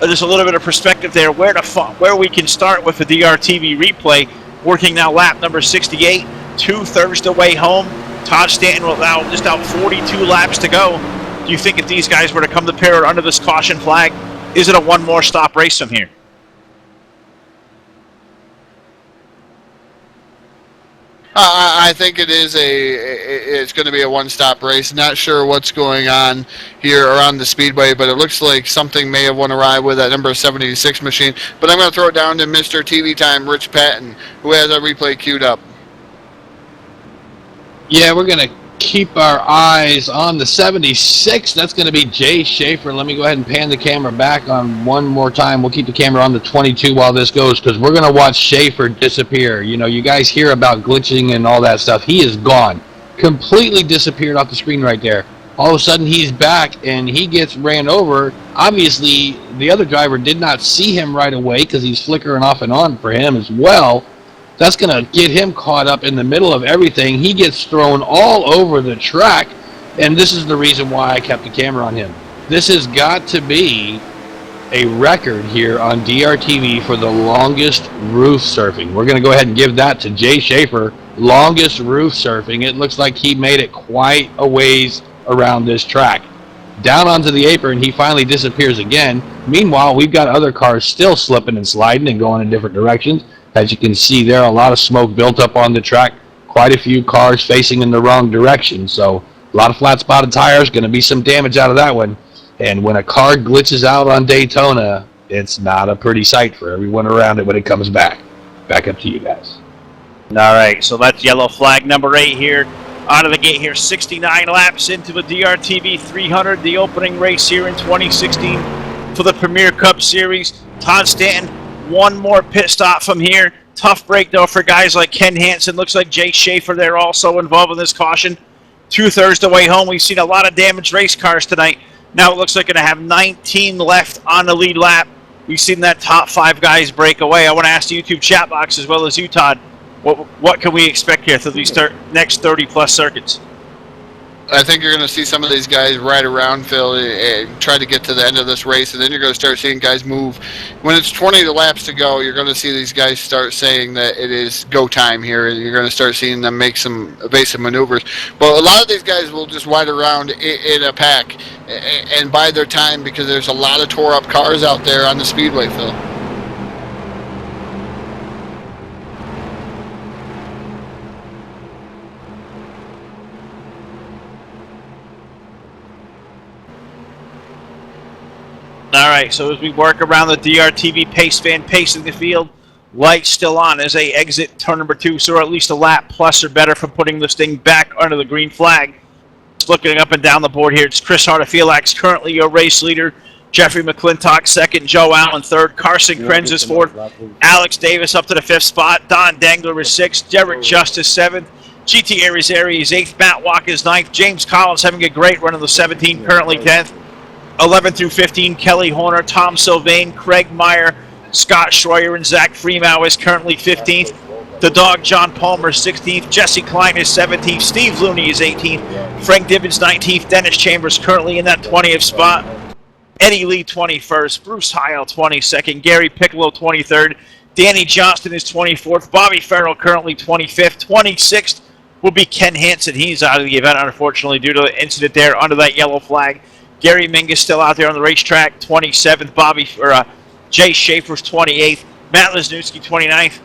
just a little bit of perspective there where we can start with the DRTV replay. working now lap number 68, 2/3 the way home. Todd Stanton will now just out 42 laps to go. Do you think if these guys were to come to pair under this caution flag, is it a one more stop race from here? I think it's going to be a one-stop race. Not sure what's going on here around the speedway, but it looks like something may have went awry with that number 76 machine. But I'm going to throw it down to Mr. TV Time, Rich Patton, who has a replay queued up. Yeah, we're going to keep our eyes on the 76. That's going to be Jay Schaefer. Let me go ahead and pan the camera back on one more time. We'll keep the camera on the 22 while this goes, because we're going to watch Schaefer disappear. You know, you guys hear about glitching and all that stuff. He is gone. Completely disappeared off the screen right there. All of a sudden, he's back, and he gets ran over. Obviously, the other driver did not see him right away because he's flickering off and on for him as well. That's going to get him caught up in the middle of everything. He gets thrown all over the track, and this is the reason why I kept the camera on him. This has got to be a record here on DRTV for the longest roof surfing. We're going to go ahead and give that to Jay Schaefer, longest roof surfing. It looks like he made it quite a ways around this track. Down onto the apron, he finally disappears again. Meanwhile, we've got other cars still slipping and sliding and going in different directions. As you can see there, a lot of smoke built up on the track. Quite a few cars facing in the wrong direction. So a lot of flat spotted tires, going to be some damage out of that one. And when a car glitches out on Daytona, it's not a pretty sight for everyone around it when it comes back. Back up to you guys. All right, so that's yellow flag number 8 here. Out of the gate here, 69 laps into the DRTV 300, the opening race here in 2016 for the Premier Cup Series. Todd Stanton, one more pit stop from here. Tough break, though, for guys like Ken Hansen. Looks like Jay Schaefer there also involved in this caution. 2/3 the way home. We've seen a lot of damaged race cars tonight. Now it looks like going to have 19 left on the lead lap. We've seen that top 5 guys break away. I want to ask the YouTube chat box as well as you, Todd, what can we expect here through these next 30-plus circuits? I think you're going to see some of these guys ride around, Phil, and try to get to the end of this race, and then you're going to start seeing guys move. When it's 20 laps to go, you're going to see these guys start saying that it is go time here, and you're going to start seeing them make some evasive maneuvers. But a lot of these guys will just ride around in a pack and bide their time because there's a lot of tore-up cars out there on the speedway, Phil. All right, so as we work around the DRTV pace fan pacing the field, lights still on as they exit turn number 2, so at least a lap plus or better from putting this thing back under the green flag. Just looking up and down the board here, it's Chris Hartafielax, currently your race leader. Jeffrey McClintock second, Joe Allen third, Carson Krenz is fourth, Alex Davis up to the 5th spot, Don Dangler is 6th, Derek Justice 7th, GT Arizari is 8th, Matt Walk is 9th, James Collins having a great run of the 17, currently 10th. 11 through 15, Kelly Horner, Tom Sylvain, Craig Meyer, Scott Schroyer, and Zach Freemow is currently 15th. The dog, John Palmer, 16th. Jesse Klein is 17th. Steve Looney is 18th. Frank Dibbins, 19th. Dennis Chambers currently in that 20th spot. Eddie Lee, 21st. Bruce Heil, 22nd. Gary Piccolo, 23rd. Danny Johnston is 24th. Bobby Farrell currently 25th. 26th will be Ken Hansen. He's out of the event, unfortunately, due to the incident there under that yellow flag. Gary Mingus still out there on the racetrack, 27th. Jay Schaefer's 28th. Matt Lesniewski, 29th.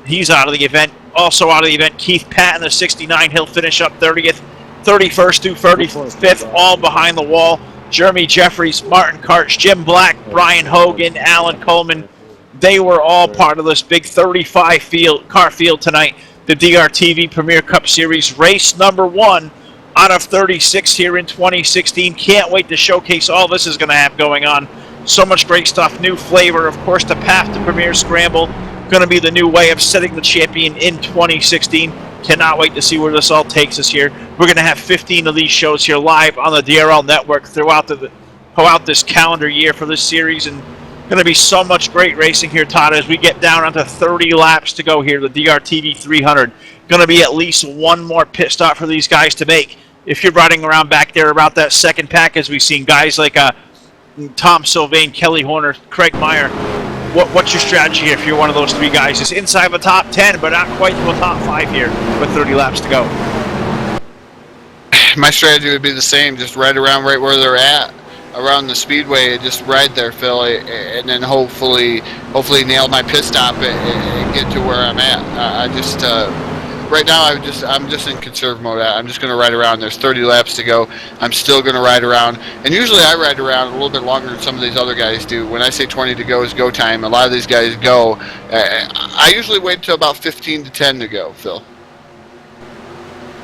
He's out of the event. Also out of the event, Keith Patton, the 69. He'll finish up 30th. 31st through 35th, all behind the wall. Jeremy Jeffries, Martin Karch, Jim Black, Brian Hogan, Alan Coleman. They were all part of this big 35 car field tonight. The DRTV Premier Cup Series race number 1. Out of 36 here in 2016. Can't wait to showcase all this is going to have going on. So much great stuff. New flavor. Of course, the Path to Premier Scramble. Going to be the new way of setting the champion in 2016. Cannot wait to see where this all takes us here. We're going to have 15 of these shows here live on the DRL network throughout this calendar year for this series. And going to be so much great racing here, Todd, as we get down onto 30 laps to go here. The DRTV 300. Going to be at least one more pit stop for these guys to make. If you're riding around back there about that second pack, as we've seen guys like Tom Sylvain, Kelly Horner, Craig Meyer, What's your strategy here if you're one of those three guys? It's inside the top 10, but not quite to the top 5 here with 30 laps to go. My strategy would be the same, just right around right where they're at, around the speedway, just ride there, Phil, and then hopefully nail my pit stop and get to where I'm at. Right now I'm just in conserve mode. I'm just going to ride around. There's 30 laps to go. I'm still going to ride around, and usually I ride around a little bit longer than some of these other guys do. When I say 20 to go is go time, a lot of these guys go. I usually wait until about 15 to 10 to go, Phil.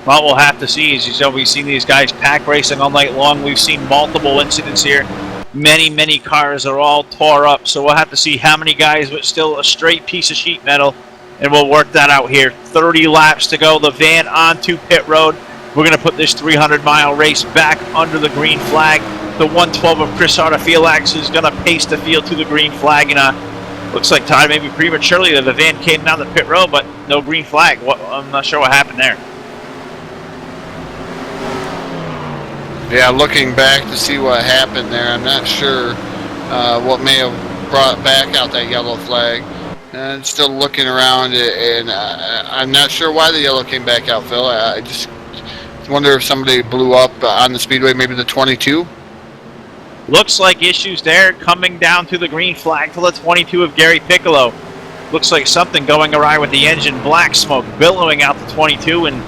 Well, we'll have to see. As you said, we've seen these guys pack racing all night long. We've seen multiple incidents here. Many cars are all tore up. So we'll have to see how many guys, but still a straight piece of sheet metal. And we'll work that out here. 30 laps to go. The van onto pit road. We're going to put this 300-mile race back under the green flag. The 112 of Chris Artefelax is going to pace the field to the green flag. And looks like Todd maybe prematurely that the van came down the pit road, but no green flag. I'm not sure what happened there. Yeah, looking back to see what happened there, I'm not sure what may have brought back out that yellow flag. And still looking around, and I'm not sure why the yellow came back out, Phil. I just wonder if somebody blew up on the speedway, maybe the 22. Looks like issues there coming down to the green flag to the 22 of Gary Piccolo. Looks like something going awry with the engine. Black smoke billowing out the 22, and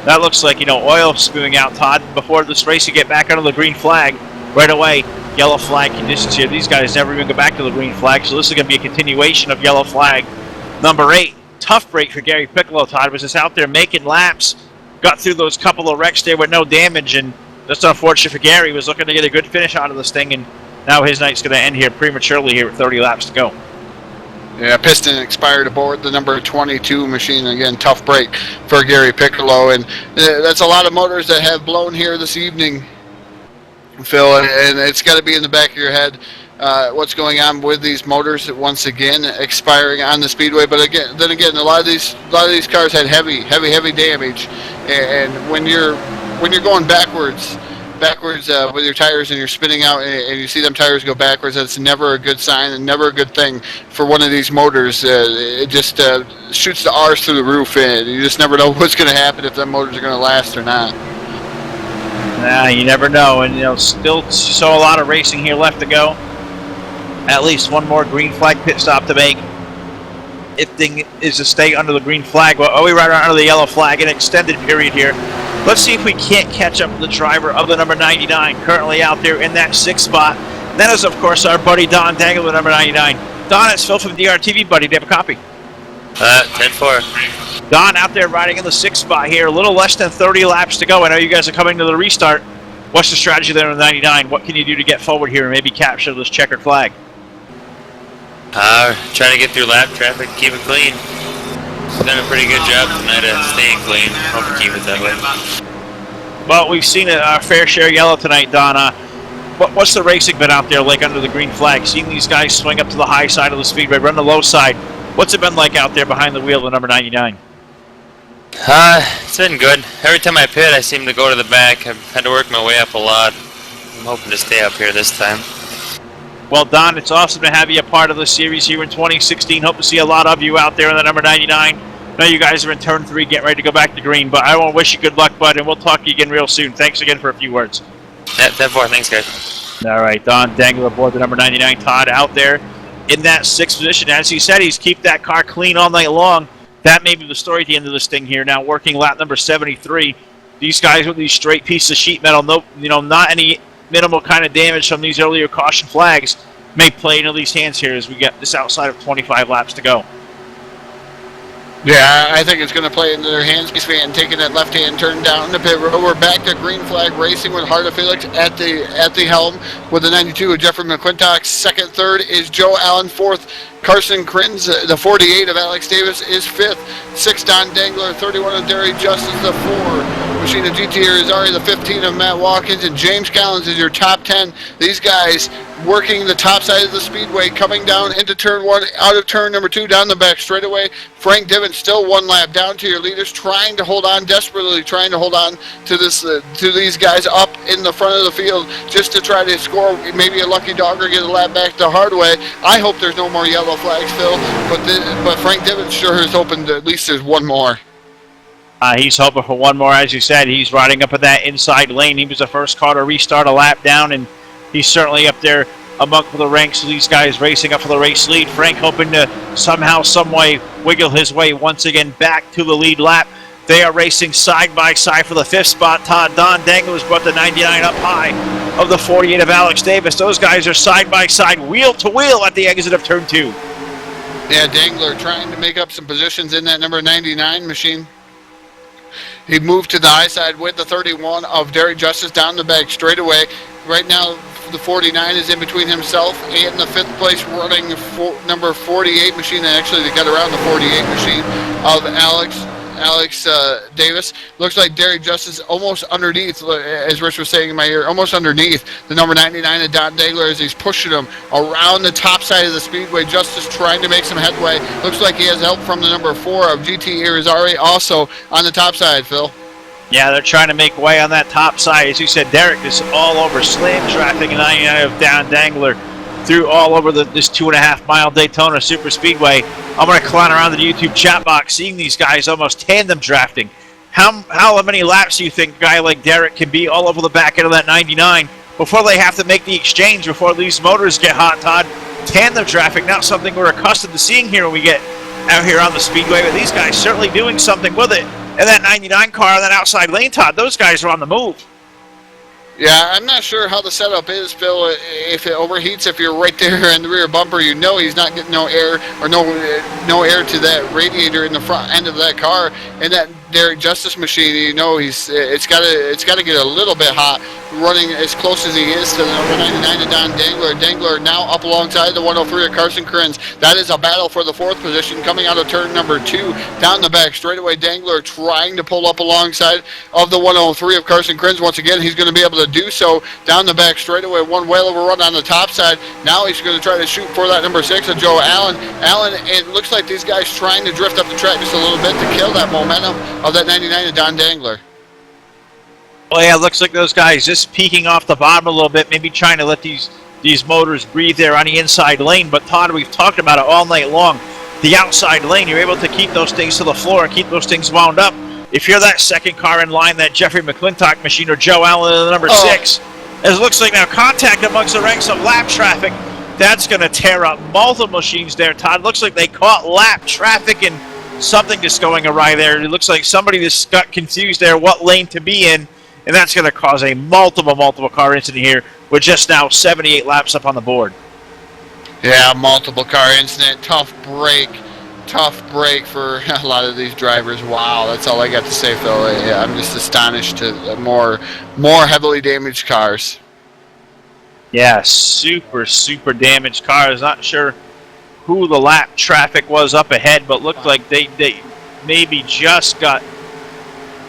that looks like, oil spewing out, Todd. Before this race, you get back under the green flag right away. Yellow flag conditions here. These guys never even go back to the green flag, so this is going to be a continuation of yellow flag. Number 8, tough break for Gary Piccolo, Todd. Was just out there making laps. Got through those couple of wrecks there with no damage, and just unfortunate for Gary. He was looking to get a good finish out of this thing, and now his night's going to end here prematurely here with 30 laps to go. Yeah, piston expired aboard the number 22 machine. Again, tough break for Gary Piccolo. And that's a lot of motors that have blown here this evening, Phil. And it's got to be in the back of your head what's going on with these motors once again expiring on the speedway. But then again, a lot of these cars had heavy damage. And when you're going backwards with your tires and you're spinning out and you see them tires go backwards, that's never a good sign and never a good thing for one of these motors. It just shoots the R's through the roof, and you just never know what's going to happen if them motors are going to last or not. Nah, you never know, and still so a lot of racing here left to go. At least one more green flag pit stop to make. If thing is to stay under the green flag, well, we right under the yellow flag, an extended period here. Let's see if we can't catch up with the driver of the number 99, currently out there in that 6th spot. That is, of course, our buddy Don Dangle, the number 99. Don, it's Phil from DRTV, buddy. Do you have a copy? 10-4. Don out there riding in the 6th spot here. A little less than 30 laps to go. I know you guys are coming to the restart. What's the strategy there on the 99? What can you do to get forward here and maybe capture this checkered flag? Trying to get through lap traffic, keep it clean. He's done a pretty good job tonight of staying clean. Hope to keep it that way. Well, we've seen a fair share yellow tonight, Don. What's the racing been out there like under the green flag? Seeing these guys swing up to the high side of the speedway, run the low side. What's it been like out there behind the wheel of the number 99? It's been good. Every time I pit, I seem to go to the back. I've had to work my way up a lot. I'm hoping to stay up here this time. Well, Don, it's awesome to have you a part of the series here in 2016. Hope to see a lot of you out there in the number 99. I know you guys are in turn 3, getting ready to go back to green, but I want to wish you good luck, bud, and we'll talk to you again real soon. Thanks again for a few words. Yeah, 10-4. Thanks, guys. All right, Don Dangler aboard the number 99. Todd out there in that 6th position. As he said, he's keep that car clean all night long. That may be the story at the end of this thing here. Now working lap number 73. These guys with these straight pieces of sheet metal, not any minimal kind of damage from these earlier caution flags, may play into these hands here as we get this outside of 25 laps to go. Yeah, I think it's going to play into their hands. And taking that left-hand turn down the pit road. We're back to green flag racing with Harda Felix at the helm with the 92 of Jeffrey McClintock. 2nd, 3rd is Joe Allen. 4th, Carson Crins. The 48 of Alex Davis is 5th. 6th, Don Dangler. 31 of Derry Justice. The 4 machine of GT Arizari, the 15 of Matt Watkins, and James Collins is your top 10. These guys working the top side of the speedway, coming down into turn 1, out of turn number 2, down the back straightaway. Frank Divin still 1 lap down to your leaders, trying to hold on, desperately trying to hold on to this to these guys up in the front of the field, just to try to score maybe a lucky dog or get a lap back the hard way. I hope there's no more yellow flags, Phil, but Frank Divin sure is hoping that at least there's one more. He's hoping for one more. As you said, he's riding up in that inside lane. He was the first car to restart a lap down, and he's certainly up there among the ranks of these guys racing up for the race lead. Frank hoping to somehow, some way, wiggle his way once again back to the lead lap. They are racing side by side for the 5th spot. Don Dangler's brought the 99 up high of the 48 of Alex Davis. Those guys are side by side, wheel to wheel at the exit of turn 2. Yeah, Dangler trying to make up some positions in that number 99 machine. He moved to the high side with the 31 of Derek Justice down the back straightaway. Right now, the 49 is in between himself and the 5th place running number 48 machine. And actually, they got around the 48 machine of Alex Davis. Looks like Derek Justice almost underneath, as Rich was saying in my ear, almost underneath the number 99 of Don Dangler as he's pushing him around the top side of the speedway. Justice trying to make some headway. Looks like he has help from the number 4 of GT Irizarry also on the top side, Phil. Yeah, they're trying to make way on that top side. As you said, Derek is all over slam traffic and 99 of Don Dangler through all over this 2.5-mile Daytona Super Speedway. I'm going to clown around the YouTube chat box, seeing these guys almost tandem drafting. How many laps do you think a guy like Derek can be all over the back end of that 99 before they have to make the exchange, before these motors get hot, Todd? Tandem traffic, not something we're accustomed to seeing here when we get out here on the Speedway, but these guys certainly doing something with it. And that 99 car on that outside lane, Todd, those guys are on the move. Yeah, I'm not sure how the setup is, Phil. If it overheats, if you're right there in the rear bumper, you know he's not getting no air or no air to that radiator in the front end of that car. And that Derek Justice machine, you know it's got to get a little bit hot, running as close as he is to the number 99 of Don Dangler. Dangler now up alongside the 103 of Carson Crins. That is a battle for the 4th position coming out of turn number 2 down the back straightaway. Dangler trying to pull up alongside of the 103 of Carson Crins. Once again, he's going to be able to do so down the back straightaway. One whale over run on the top side. Now he's going to try to shoot for that number 6 of Joe Allen. It looks like these guys trying to drift up the track just a little bit to kill that momentum of that 99 of Don Dangler. Well, yeah, it looks like those guys just peeking off the bottom a little bit, maybe trying to let these motors breathe there on the inside lane. But, Todd, we've talked about it all night long. The outside lane, you're able to keep those things to the floor and keep those things wound up. If you're that second car in line, that Jeffrey McClintock machine or Joe Allen, the number 6, as it looks like now contact amongst the ranks of lap traffic, that's going to tear up multiple machines there, Todd. Looks like they caught lap traffic and something just going awry there. It looks like somebody just got confused there what lane to be in, and that's going to cause a multiple car incident here with just now 78 laps up on the board. Yeah, multiple car incident. Tough break for a lot of these drivers. Wow, that's all I got to say, Phil. Yeah, I'm just astonished to more heavily damaged cars. Yeah, super damaged cars. Not sure who the lap traffic was up ahead, but looked like they maybe just got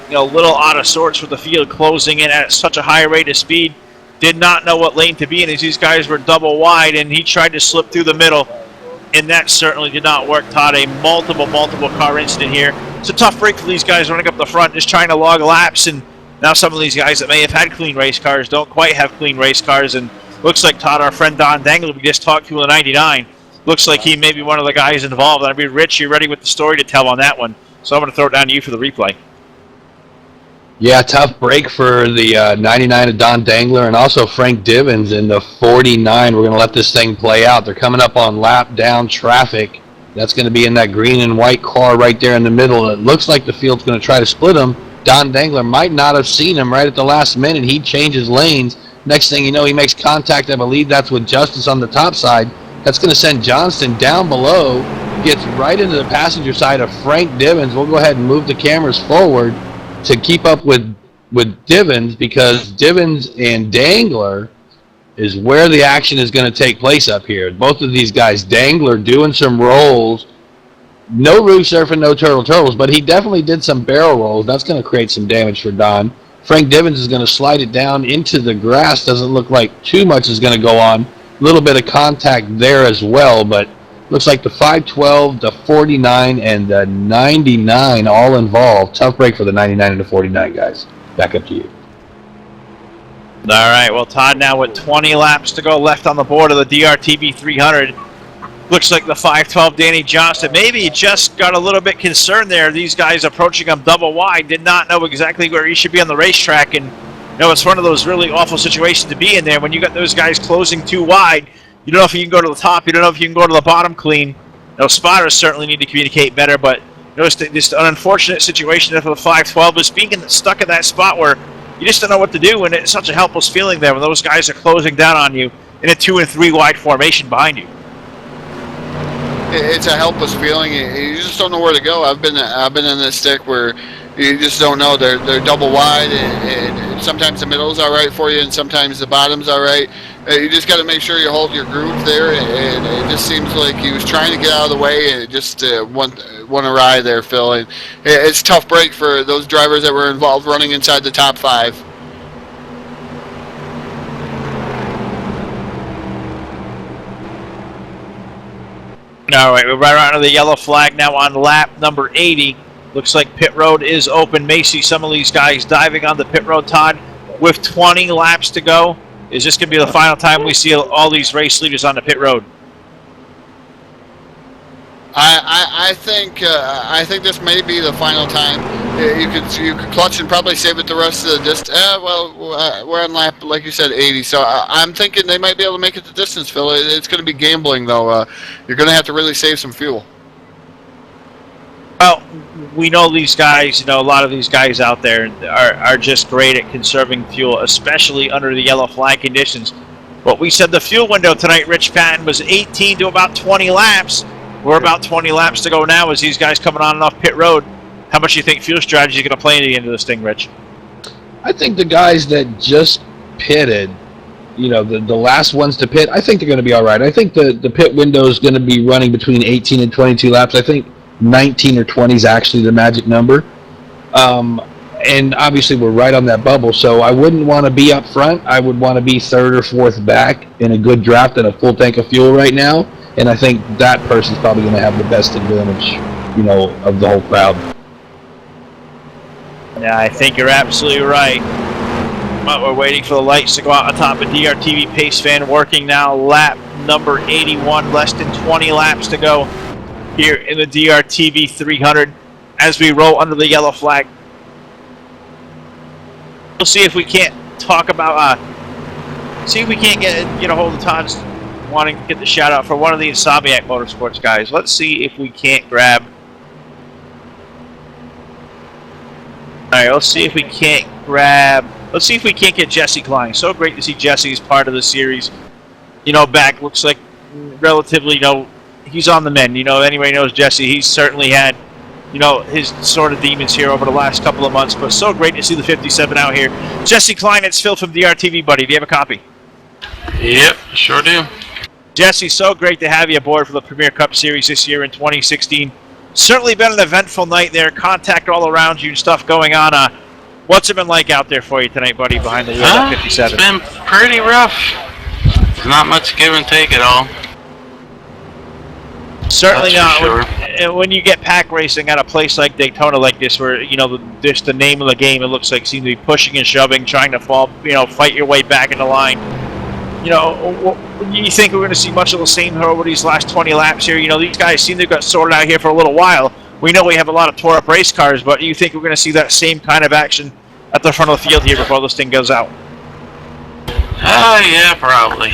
a little out of sorts with the field closing in at such a high rate of speed. Did not know what lane to be in as these guys were double wide, and he tried to slip through the middle, and that certainly did not work. Todd, a multiple car incident here. It's a tough break for these guys running up the front, just trying to log laps, and now some of these guys that may have had clean race cars don't quite have clean race cars, and looks like, Todd, our friend Don Dangler we just talked to in the 99, looks like he may be one of the guys involved. I mean, Rich, you're ready with the story to tell on that one, so I'm going to throw it down to you for the replay. Yeah, tough break for the 99 of Don Dangler and also Frank Divins in the 49. We're going to let this thing play out. They're coming up on lap down traffic. That's going to be in that green and white car right there in the middle. It looks like the field's going to try to split them. Don Dangler might not have seen him right at the last minute. He changes lanes. Next thing you know, he makes contact. I believe that's with Justice on the top side. That's going to send Johnston down below. Gets right into the passenger side of Frank Divins. We'll go ahead and move the cameras forward to keep up with Divins, because Divins and Dangler is where the action is going to take place up here. Both of these guys, Dangler doing some rolls no roof surfing, no turtles, but he definitely did some barrel rolls. That's going to create some damage for Don. Frank Divins is going to slide it down into the grass. Doesn't look like too much is going to go on. A little bit of contact there as well, but looks like the 512, the 49, and the 99 all involved. Tough break for the 99 and the 49, guys. Back up to you. All right, well, Todd now with 20 laps to go left on the board of the DRTV 300. Looks like the 512 Danny Johnston maybe he just got a little bit concerned there. These guys approaching him double wide, did not know exactly where he should be on the racetrack. And it's one of those really awful situations to be in there when you got those guys closing too wide. You don't know if you can go to the top. You don't know if you can go to the bottom clean. Spotters certainly need to communicate better, but just an unfortunate situation for the 512 is being stuck in that spot where you just don't know what to do, and it's such a helpless feeling there when those guys are closing down on you in a 2 and 3 wide formation behind you. It's a helpless feeling. You just don't know where to go. I've been in this stick where you just don't know. They're double wide, and sometimes the middle's all right for you, and sometimes the bottom's all right. You just got to make sure you hold your groove there, and it just seems like he was trying to get out of the way, and it just went awry there, Phil. And it's a tough break for those drivers that were involved running inside the top 5. All right, we're right around the yellow flag now on lap number 80. Looks like pit road is open. May see some of these guys diving on the pit road, Todd, with 20 laps to go. Is this going to be the final time we see all these race leaders on the pit road? I think this may be the final time. You could clutch and probably save it the rest of the distance. We're on lap, like you said, 80. So I'm thinking they might be able to make it the distance, Phil. It's going to be gambling, though. You're going to have to really save some fuel. Well, we know these guys, a lot of these guys out there are just great at conserving fuel, especially under the yellow flag conditions. But we said the fuel window tonight, Rich Patton, was 18 to about 20 laps. We're about 20 laps to go now as these guys coming on and off pit road. How much do you think fuel strategy is going to play into the end of this thing, Rich? I think the guys that just pitted, the last ones to pit, I think they're going to be all right. I think the pit window is going to be running between 18 and 22 laps. I think 19 or 20 is actually the magic number. And obviously we're right on that bubble, so I wouldn't want to be up front. I would want to be 3rd or 4th back in a good draft and a full tank of fuel right now. And I think that person's probably going to have the best advantage, of the whole crowd. Yeah, I think you're absolutely right. But we're waiting for the lights to go out on top of DRTV Pace Fan working now. Lap number 81, less than 20 laps to go here in the DRTV 300 as we roll under the yellow flag. We'll see if we can't talk about, see if we can't get a hold of Todd's wanting to get the shout out for one of the Insomniac Motorsports guys. Let's see if we can't grab. All right, let's see if we can't grab. Let's see if we can't get Jesse Klein. So great to see Jesse as part of the series. Back looks like relatively, he's on the mend. Anybody knows Jesse. He's certainly had, his sort of demons here over the last couple of months. But so great to see the 57 out here. Jesse Klein, it's Phil from DRTV, buddy. Do you have a copy? Yep, sure do. Jesse, so great to have you aboard for the Premier Cup Series this year in 2016. Certainly been an eventful night there. Contact all around you and stuff going on. What's it been like out there for you tonight, buddy, behind the wheel at 57? It's been pretty rough. There's not much give and take at all. Certainly not. Sure. When you get pack racing at a place like Daytona like this, where just the name of the game, it looks like seems to be pushing and shoving, trying to fight your way back in the line. You think we're going to see much of the same over these last 20 laps here? These guys seem to have got sorted out here for a little while. We know we have a lot of tore-up race cars, but you think we're going to see that same kind of action at the front of the field here before this thing goes out? Yeah, probably.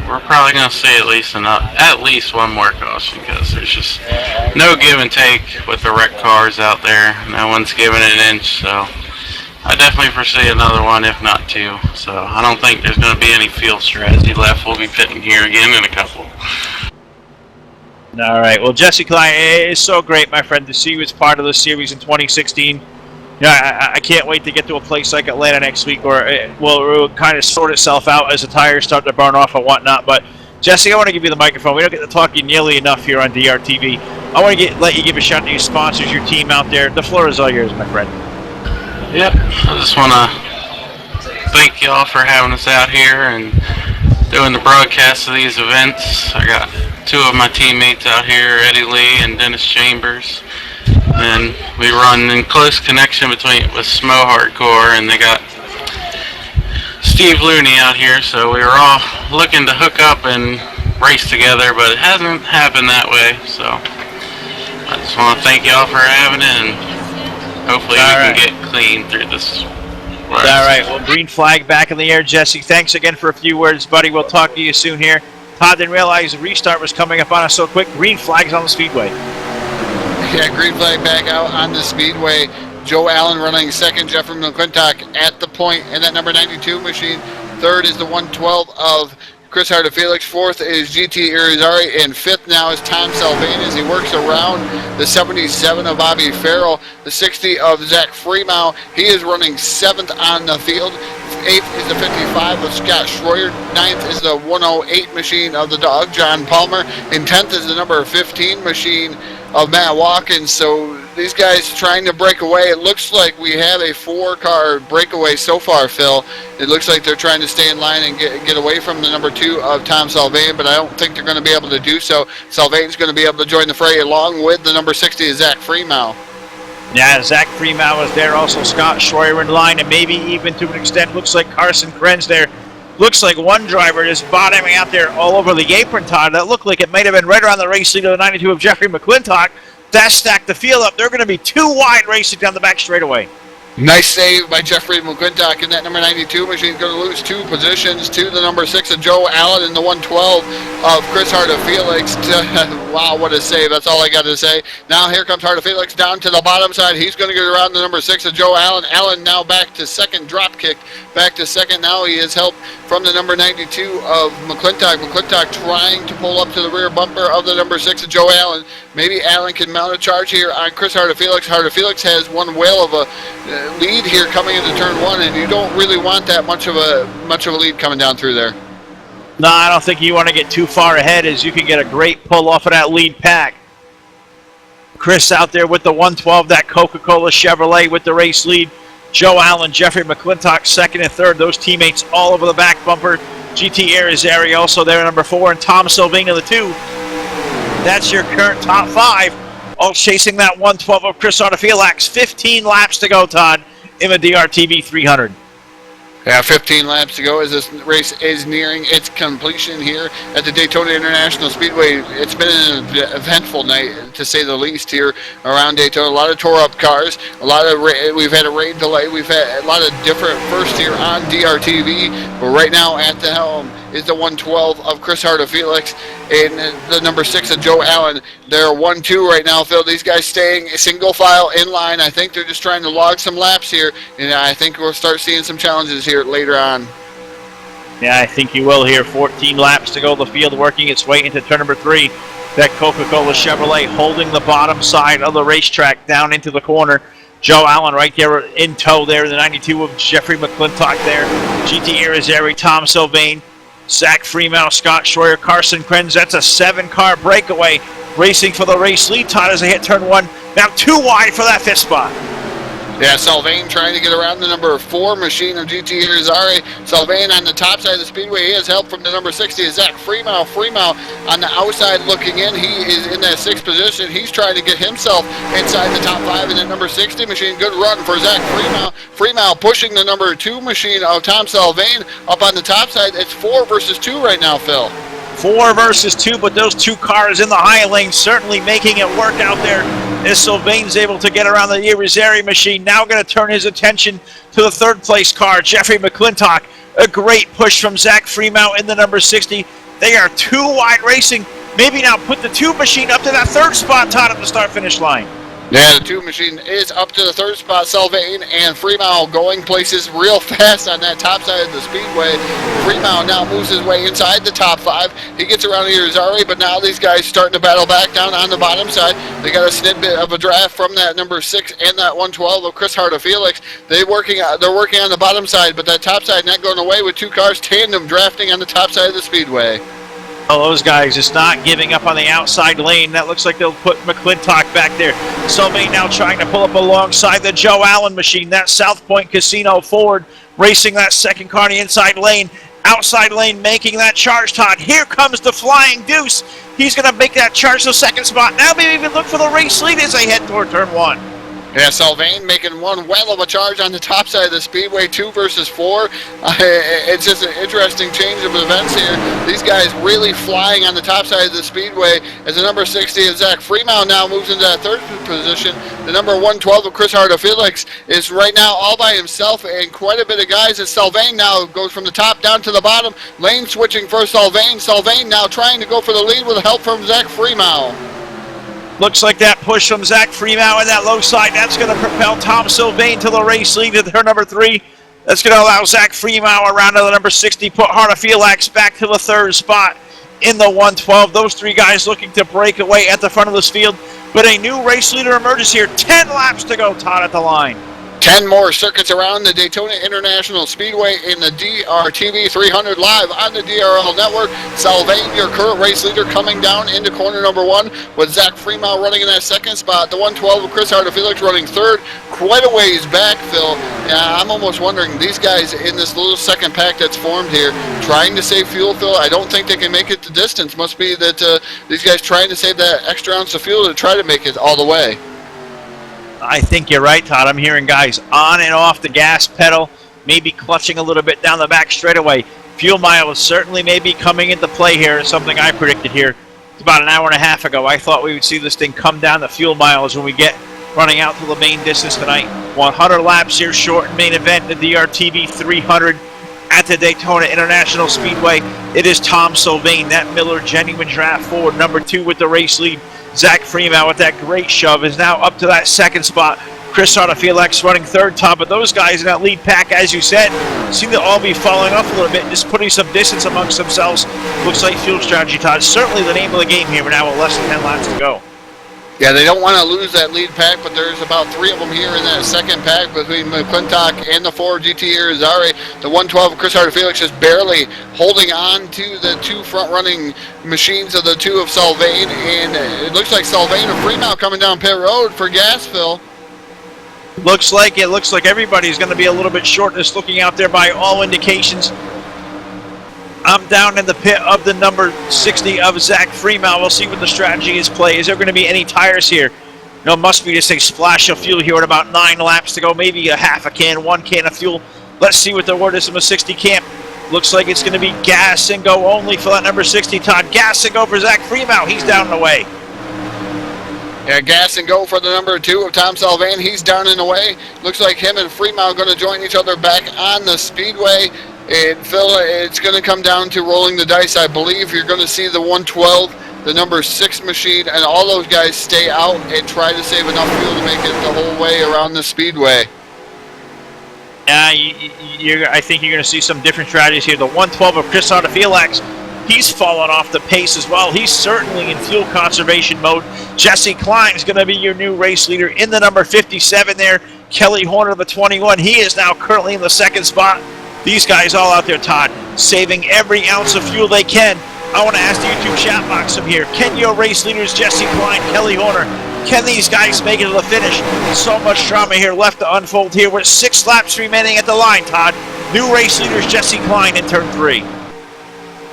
We're probably going to see at least one more caution because there's just no give and take with the wrecked cars out there. No one's giving it an inch, so I definitely foresee another one, if not 2. So I don't think there's going to be any field strategy left. We'll be pitting here again in a couple. All right. Well, Jesse Klein, it is so great, my friend, to see you as part of the series in 2016. I can't wait to get to a place like Atlanta next week where it will kind of sort itself out as the tires start to burn off and whatnot. But, Jesse, I want to give you the microphone. We don't get to talk to you nearly enough here on DRTV. I want to let you give a shout to your sponsors, your team out there. The floor is all yours, my friend. Yep, I just want to thank y'all for having us out here and doing the broadcast of these events. I got two of my teammates out here, Eddie Lee and Dennis Chambers. And we run in close connection with Smo Hardcore, and they got Steve Looney out here, so we were all looking to hook up and race together, but it hasn't happened that way, so I just want to thank y'all for having it, and hopefully we can get clean through this. All right, well, green flag back in the air, Jesse. Thanks again for a few words, buddy. We'll talk to you soon here. Todd didn't realize the restart was coming up on us so quick. Green flag's on the speedway. Yeah, green flag back out on the speedway. Joe Allen running second, Jeffrey McClintock at the point, and that number 92 machine. Third is the 112 of Chris Harder Felix. Fourth is GT Irizarry, and fifth now is Tom Salvain as he works around the 77 of Bobby Farrell, the 60 of Zach Freemow. He is running seventh on the field. Eighth is the 55 of Scott Schroyer. Ninth is the 108 machine of the dog, John Palmer. And 10th is the number 15 machine of Matt Watkins. So these guys trying to break away. It looks like we have a 4-car breakaway so far, Phil. It looks like they're trying to stay in line and get away from the number 2 of Tom Salvain, but I don't think they're going to be able to do so. Salvain's going to be able to join the fray along with the number 60 of Zach Freemow. Yeah, Zach Freemow is there. Also Scott Schroyer in line, and maybe even to an extent looks like Carson Krenz there. Looks like one driver is bottoming out there all over the apron, Todd. That looked like it might have been right around the race lead of the 92 of Jeffrey McClintock. That stacked the field up. They're going to be too wide racing down the back straightaway. Nice save by Jeffrey McClintock, and that number 92 machine is going to lose 2 positions to the number 6 of Joe Allen and the 112 of Chris Harder Felix. Wow, what a save. That's all I got to say. Now here comes Harder Felix down to the bottom side. He's going to get around the number 6 of Joe Allen. Allen now back to second, drop kick back to second. Now he has help from the number 92 of McClintock. McClintock trying to pull up to the rear bumper of the number 6 of Joe Allen. Maybe Allen can mount a charge here on Chris Harder Felix. Harder Felix has one whale of a lead here coming into turn 1, and you don't really want that much of a lead coming down through there. No, I don't think you want to get too far ahead, as you can get a great pull off of that lead pack. Chris out there with the 112, that Coca-Cola Chevrolet with the race lead. Joe Allen, Jeffrey McClintock second and third. Those teammates all over the back bumper. GT Irizarry also there, number 4, and Tom Sylvania, the 2. That's your current top 5. All chasing that 112 of Chris Harder Felix. 15 laps to go, Todd, in the DRTV 300. Yeah, 15 laps to go as this race is nearing its completion here at the Daytona International Speedway. It's been an eventful night, to say the least, here around Daytona. A lot of tore-up cars. We've had a rain delay. We've had a lot of different firsts here on DRTV. But right now at the helm is the 112 of Chris Harder Felix and the number 6 of Joe Allen. They're 1-2 right now, Phil. These guys staying single file in line. I think they're just trying to log some laps here, and I think we'll start seeing some challenges here later on. Yeah, I think you will here. 14 laps to go. The field working its way into turn number 3. That Coca-Cola Chevrolet holding the bottom side of the racetrack down into the corner. Joe Allen right there in tow there. The 92 of Jeffrey McClintock there. GT Irizarry, Tom Sylvain, Zach Freemow, Scott Schroyer, Carson Krenz. That's a 7-car breakaway racing for the race lead, Todd, as they hit turn 1. Now too wide for that 5th spot. Yeah, Sylvain trying to get around the number 4 machine of GT Irizarry. Sylvain on the top side of the speedway. He has help from the number 60 of Zach Freemow. Freemow on the outside looking in. He is in that 6th position. He's trying to get himself inside the top 5 in that number 60 machine. Good run for Zach Freemow. Freemow pushing the number 2 machine of Tom Sylvain up on the top side. It's 4 versus 2 right now, Phil. 4 versus 2, but those 2 cars in the high lane certainly making it work out there as Sylvain's able to get around the Irizarry machine. Now going to turn his attention to the 3rd place car, Jeffrey McClintock. A great push from Zach Freemow in the number 60. They are too wide racing. Maybe now put the 2 machine up to that 3rd spot, Todd, at the start-finish line. Yeah, the 2 machine is up to the 3rd spot. Sylvain and Freemow going places real fast on that top side of the speedway. Freemow now moves his way inside the top 5. He gets around Irizarry, but now these guys starting to battle back down on the bottom side. They got a snippet of a draft from that number 6 and that 112 of Chris Harder Felix. They're working on the bottom side, but that top side not going away with 2 cars tandem drafting on the top side of the speedway. Oh, those guys just not giving up on the outside lane. That looks like they'll put McClintock back there. Sylvain now trying to pull up alongside the Joe Allen machine. That South Point Casino Ford racing that second car in the inside lane. Outside lane making that charge, Todd. Here comes the Flying Deuce. He's going to make that charge to the second spot. Now maybe even look for the race lead as they head toward turn 1. Yeah, Sylvain making one well of a charge on the top side of the speedway, 2 versus 4. It's just an interesting change of events here. These guys really flying on the top side of the speedway as the number 60 of Zach Freeman now moves into that third position. The number 112 of Chris Harder Felix is right now all by himself, and quite a bit of guys as Sylvain now goes from the top down to the bottom. Lane switching for Sylvain. Sylvain now trying to go for the lead with help from Zach Freeman. Looks like that push from Zach Freeman in that low side. That's going to propel Tom Sylvain to the race lead to turn number 3. That's going to allow Zach Freeman around to the number 60, put Harder Felix back to the third spot in the 112. Those 3 guys looking to break away at the front of this field. But a new race leader emerges here. 10 laps to go, Todd, at the line. 10 more circuits around the Daytona International Speedway in the DRTV 300 live on the DRL network. Sylvain, your current race leader, coming down into corner number 1 with Zach Freeman running in that second spot. The 112 of Chris Harder Felix running third. Quite a ways back, Phil. I'm almost wondering, these guys in this little second pack that's formed here, trying to save fuel, Phil. I don't think they can make it the distance. Must be that these guys trying to save that extra ounce of fuel to try to make it all the way. I think you're right, Todd. I'm hearing guys on and off the gas pedal, maybe clutching a little bit down the back straightaway. Fuel miles certainly may be coming into play here, something I predicted here about an hour and a half ago. I thought we would see this thing come down the fuel miles when we get running out to the main distance tonight. 100 laps here short in main event, the DRTV 300 at the Daytona International Speedway. It is Tom Sylvain, that Miller Genuine Draft Ford, number 2 with the race lead. Zach Freeman with that great shove is now up to that second spot. Chris Harder Felix running third, top, but those guys in that lead pack, as you said, seem to all be falling off a little bit, just putting some distance amongst themselves. Looks like fuel strategy, Todd. Certainly the name of the game here, but now with less than 10 laps to go. Yeah, they don't want to lose that lead pack, but there's about 3 of them here in that second pack between McClintock and the 4 GT Irizarry. The 112 of Chris Harder Felix just barely holding on to the 2 front-running machines of the 2 of Sylvain, and it looks like Sylvain and Freeman coming down pit road for gas, Phil. Looks like everybody's going to be a little bit short, just looking out there by all indications. I'm down in the pit of the number 60 of Zach Freeman. We'll see what the strategy is play. Is there going to be any tires here? No, must be just a splash of fuel here at about 9 laps to go. Maybe a half a can, 1 can of fuel. Let's see what the word is from the 60 camp. Looks like it's going to be gas and go only for that number 60, Todd. Gas and go for Zach Freeman. He's down and away. Yeah, gas and go for the number 2 of Tom Sylvain. He's down and away. Looks like him and Freeman are going to join each other back on the speedway. And Phil, it's going to come down to rolling the dice. I believe you're going to see the 112, the number 6 machine, and all those guys stay out and try to save enough fuel to make it the whole way around the speedway. I think you're going to see some different strategies here. The 112 of Chris Harder Felix, he's fallen off the pace as well. He's certainly in fuel conservation mode. Jesse Klein is going to be your new race leader in the number 57 there. Kelly Horner, the 21, he is now currently in the second spot. These guys all out there, Todd, saving every ounce of fuel they can. I want to ask the YouTube chat box from here. Can your race leaders, Jesse Klein, Kelly Horner, can these guys make it to the finish? So much drama here left to unfold here with 6 laps remaining at the line, Todd. New race leaders, Jesse Klein in turn 3.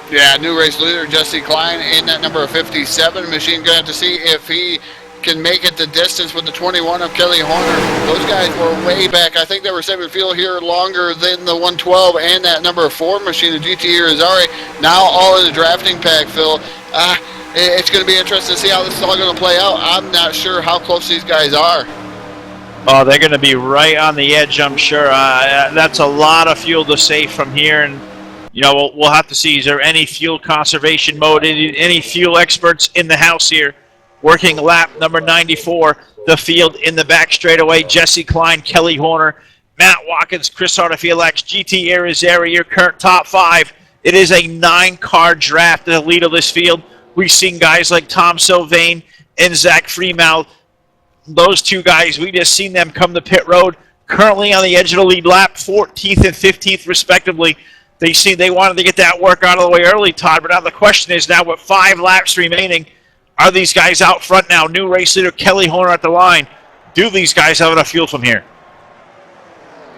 Yeah, new race leader, Jesse Klein, in that number 57 machine. Going to have to see if he can make it the distance with the 21 of Kelly Horner. Those guys were way back. I think they were saving fuel here longer than the 112 and that number 4 machine, the GT Irizarry. Now all in the drafting pack, Phil. It's going to be interesting to see how this is all going to play out. I'm not sure how close these guys are. Oh, they're going to be right on the edge, I'm sure. That's a lot of fuel to save from here, and you know we'll have to see. Is there any fuel conservation mode? Any fuel experts in the house here? Working lap number 94, the field in the back straightaway. Jesse Klein, Kelly Horner, Matt Watkins, Chris Harder Felix, GT Irizarry, your current top 5. It is a 9-car draft at the lead of this field. We've seen guys like Tom Sylvain and Zach Freeman. Those 2 guys, we just seen them come to pit road. Currently on the edge of the lead lap, 14th and 15th respectively. They wanted to get that work out of the way early, Todd, but now the question is now with 5 laps remaining, are these guys out front now? New race leader Kelly Horner at the line. Do these guys have enough fuel from here?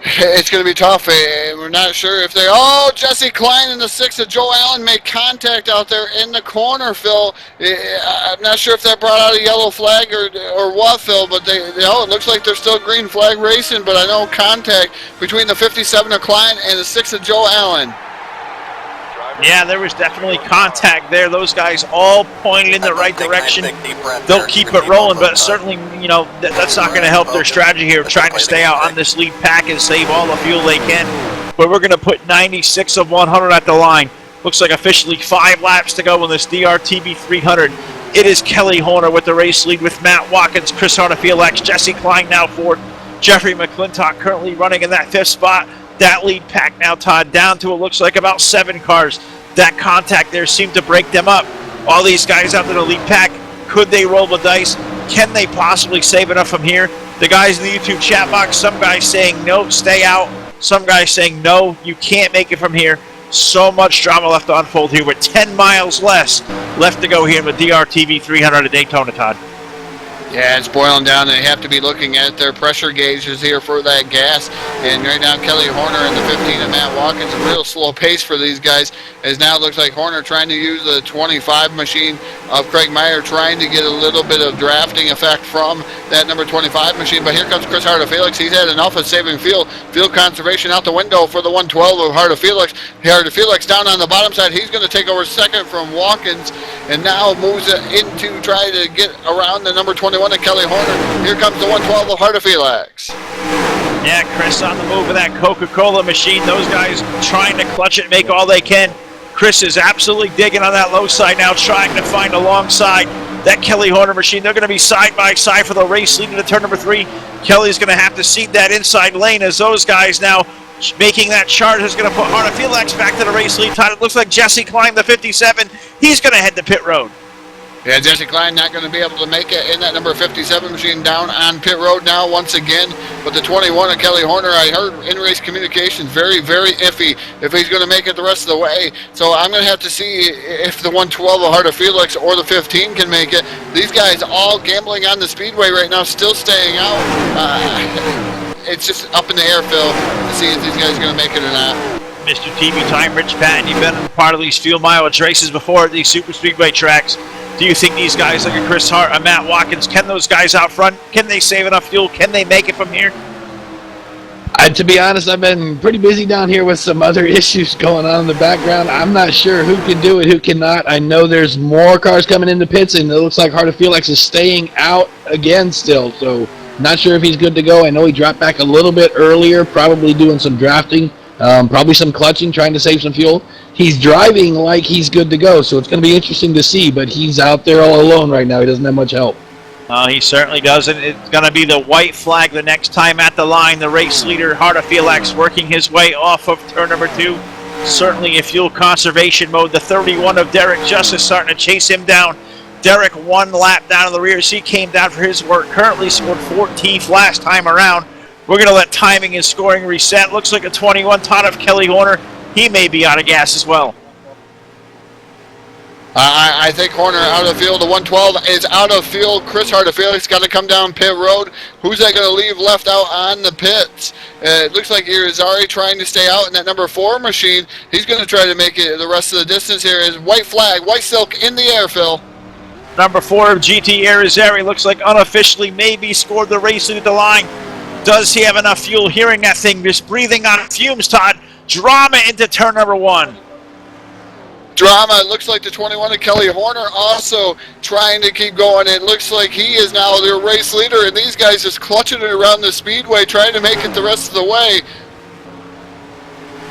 It's going to be tough. We're not sure if they... Oh, Jesse Klein in the 6 of Joe Allen made contact out there in the corner, Phil. I'm not sure if that brought out a yellow flag or what, Phil, but it looks like they're still green flag racing, but I know contact between the 57 of Klein and the 6 of Joe Allen. Yeah, there was definitely contact there. Those guys all pointed in the right direction. They'll keep it rolling, but certainly, that's not going to help their strategy here of trying to stay out on this lead pack and save all the fuel they can. But we're going to put 96 of 100 at the line. Looks like officially 5 laps to go in this DRTV 300. It is Kelly Horner with the race lead with Matt Watkins, Chris Hartfield, Jesse Klein now fourth. Jeffrey McClintock currently running in that 5th spot. That lead pack now, Todd, down to it looks like about 7 cars. That contact there seemed to break them up. All these guys out in the lead pack, could they roll the dice? Can they possibly save enough from here? The guys in the YouTube chat box, some guys saying no, stay out. Some guys saying no, you can't make it from here. So much drama left to unfold here with 10 miles less left to go here in the DRTV 300 at Daytona, Todd. Yeah, it's boiling down. They have to be looking at their pressure gauges here for that gas. And right now, Kelly Horner and the 15 of Matt Watkins, a real slow pace for these guys. As now it looks like Horner trying to use the 25 machine of Craig Meyer, trying to get a little bit of drafting effect from that number 25 machine. But here comes Chris Hartfield. He's had enough of saving fuel. Fuel conservation out the window for the 112 of Hartfield. Hartfield down on the bottom side. He's going to take over second from Watkins. And now moves it into try to get around the number 21 of Kelly Horner. Here comes the 112 of Hartfield. Yeah, Chris on the move with that Coca-Cola machine. Those guys trying to clutch it, make all they can. Chris is absolutely digging on that low side now, trying to find a long side. That Kelly Horner machine, they're going to be side by side for the race leading to turn number 3. Kelly's going to have to seed that inside lane as those guys now making that charge is going to put Hartfield back to the race lead. Todd, it looks like Jesse Klein, the 57, he's going to head to pit road. Yeah, Jesse Klein not going to be able to make it in that number 57 machine down on pit road now once again. But the 21 of Kelly Horner, I heard in-race communication very, very iffy if he's going to make it the rest of the way. So I'm going to have to see if the 112 of Hartfield or the 15 can make it. These guys all gambling on the speedway right now, still staying out. It's just up in the air, Phil, to see if these guys are going to make it or not. Mr. TV Time, Rich Patton, you've been part of these fuel mileage races before at these super speedway tracks. Do you think these guys like Chris Hart and Matt Watkins, can those guys out front, can they save enough fuel? Can they make it from here? To be honest, I've been pretty busy down here with some other issues going on in the background. I'm not sure who can do it, who cannot. I know there's more cars coming into pits, and it looks like Hartfield is staying out again still. So not sure if he's good to go. I know he dropped back a little bit earlier, probably doing some drafting, probably some clutching, trying to save some fuel. He's driving like he's good to go, so it's going to be interesting to see, but he's out there all alone right now. He doesn't have much help. He certainly doesn't. It's going to be the white flag the next time at the line. The race leader, Hartfield, working his way off of turn number 2. Certainly in fuel conservation mode. The 31 of Derek Justice starting to chase him down. Derek 1 lap down in the rear as he came down for his work. Currently scored 14th last time around. We're going to let timing and scoring reset. Looks like a 21 Todd of Kelly Horner. He may be out of gas as well. I think Horner out of field. The 112 is out of field. Chris Hartfield has got to come down pit road. Who's that going to leave left out on the pits? It looks like Irizarry trying to stay out in that number 4 machine. He's going to try to make it the rest of the distance here. Is white flag, white silk in the air, Phil. Number 4 of GT Irizarry looks like unofficially maybe scored the race at the line. Does he have enough fuel? Hearing that thing, just breathing on fumes, Todd. Drama into turn number 1. Drama. It looks like the 21 of Kelly Horner also trying to keep going. It looks like he is now their race leader, and these guys just clutching it around the speedway, trying to make it the rest of the way.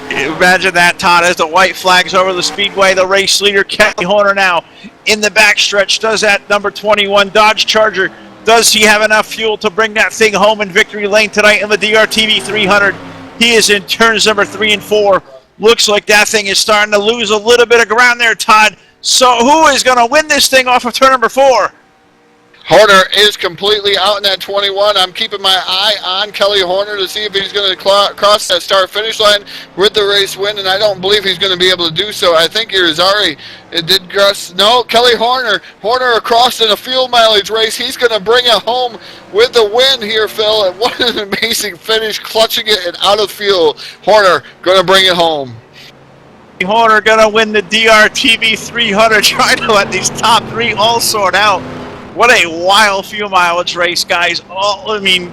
Imagine that, Todd, as the white flags over the speedway. The race leader, Kelly Horner, now in the backstretch. Does that number 21 Dodge Charger, does he have enough fuel to bring that thing home in victory lane tonight in the DRTV 300? He is in turns number 3 and 4. Looks like that thing is starting to lose a little bit of ground there, Todd. So who is going to win this thing off of turn number 4? Horner is completely out in that 21. I'm keeping my eye on Kelly Horner to see if he's going to cross that start-finish line with the race win, and I don't believe he's going to be able to do so. I think Irizarry did cross. No, Kelly Horner. Horner across in a fuel mileage race. He's going to bring it home with the win here, Phil. And what an amazing finish, clutching it and out of fuel. Horner going to bring it home. Horner going to win the DRTV 300, trying to let these top three all sort out. What a wild fuel mileage race, guys. I mean,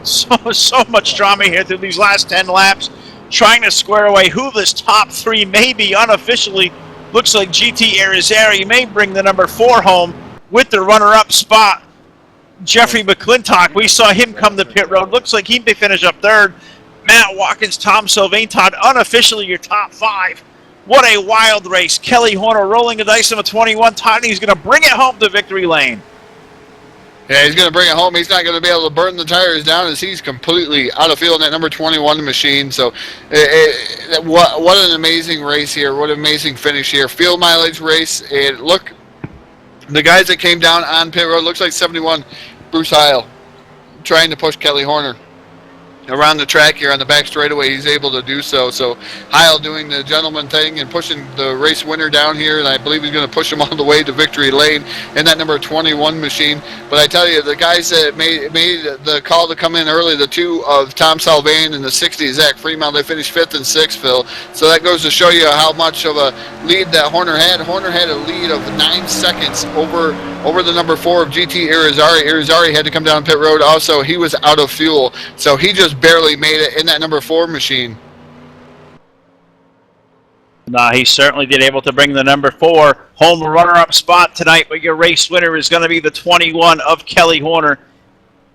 so much drama here through these last 10 laps, trying to square away who this top three may be unofficially. Looks like GT Irizarry may bring the number 4 home with the runner-up spot. Jeffrey McClintock, we saw him come to pit road. Looks like he may finish up 3rd. Matt Watkins, Tom Sylvain, Todd, unofficially your top 5. What a wild race. Kelly Horner rolling the dice on a 21. Todd, he's going to bring it home to victory lane. Yeah, he's going to bring it home. He's not going to be able to burn the tires down as he's completely out of field in that number 21 machine. So what an amazing race here. What an amazing finish here. Field mileage race. And look, the guys that came down on pit road, looks like 71, Bruce Heil, trying to push Kelly Horner around the track here on the back straightaway. He's able to do so. So Heil doing the gentleman thing and pushing the race winner down here, and I believe he's going to push him all the way to victory lane in that number 21 machine. But I tell you, the guys that made the call to come in early, the 2 of Tom Salvain and the 60 Zach Fremont, they finished 5th and 6th, Phil. So that goes to show you how much of a lead that Horner had. Horner had a lead of 9 seconds over the number 4 of GT Irizarry. Irizarry had to come down pit road. Also, he was out of fuel, so he just barely made it in that number 4 machine. No, he certainly did able to bring the number 4 home runner-up spot tonight, but your race winner is going to be the 21 of Kelly Horner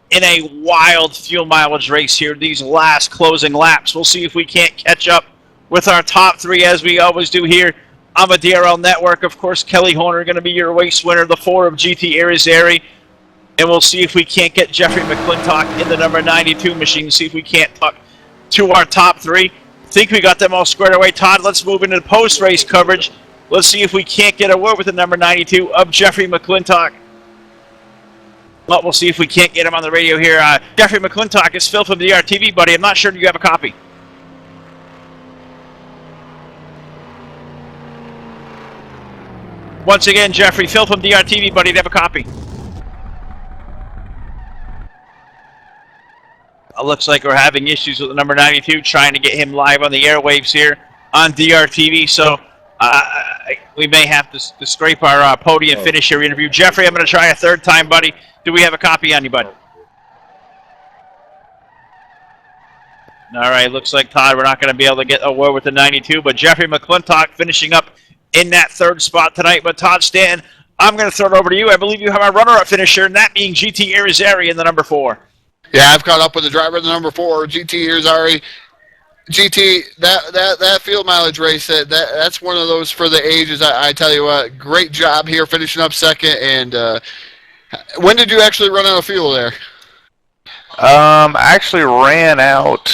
in a wild fuel mileage race here, these last closing laps. We'll see if we can't catch up with our top 3 as we always do here on the DRL Network. Of course, Kelly Horner going to be your race winner, the 4 of GT Irizarry. And we'll see if we can't get Jeffrey McClintock in the number 92 machine, see if we can't talk to our top 3. Think we got them all squared away. Todd, let's move into the post-race coverage. Let's see if we can't get a word with the number 92 of Jeffrey McClintock. Well, we'll see if we can't get him on the radio here. Jeffrey McClintock is Phil from DRTV, buddy. I'm not sure. Do you have a copy? Once again, Jeffrey, Phil from DRTV, buddy. Do you have a copy? Looks like we're having issues with the number 92, trying to get him live on the airwaves here on DRTV. So we may have to scrape our podium finish here interview. Jeffrey, I'm going to try a 3rd time, buddy. Do we have a copy on you, bud? All right, looks like, Todd, we're not going to be able to get a word with the 92, but Jeffrey McClintock finishing up in that 3rd spot tonight. But Todd Stanton, I'm going to throw it over to you. I believe you have our runner-up finisher, and that being GT Irizarry in the number 4. Yeah, I've caught up with the driver of the number 4, GT Irizarry. GT, that field mileage race, that's one of those for the ages. I tell you what, great job here finishing up 2nd. And when did you actually run out of fuel there? I actually ran out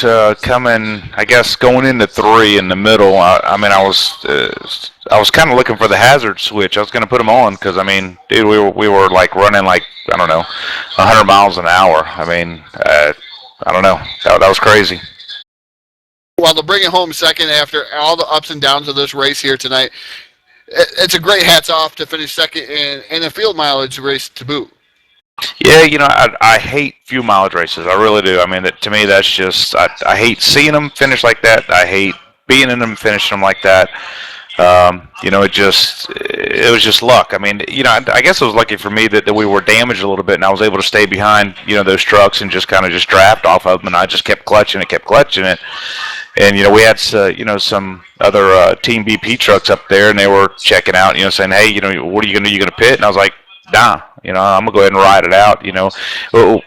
coming, I guess, going into 3 in the middle. I mean, I was kind of looking for the hazard switch. I was going to put them on because, I mean, dude, we were like running like, I don't know, 100 miles an hour. I mean, I don't know. That was crazy. Well, to bring it home 2nd after all the ups and downs of this race here tonight, it's a great hats off to finish 2nd in a field mileage race to boot. Yeah, you know, I hate fuel mileage races. I really do. I mean, to me, that's just, I hate seeing them finish like that. I hate being in them and finishing them like that. You know, it was just luck. I mean, you know, I guess it was lucky for me that we were damaged a little bit, and I was able to stay behind, you know, those trucks and just kind of just draft off of them, and I just kept clutching it. And, you know, we had, you know, some other Team BP trucks up there, and they were checking out, you know, saying, hey, you know, what are you going to do? You going to pit? And I was like, nah, you know, I'm going to go ahead and ride it out, you know.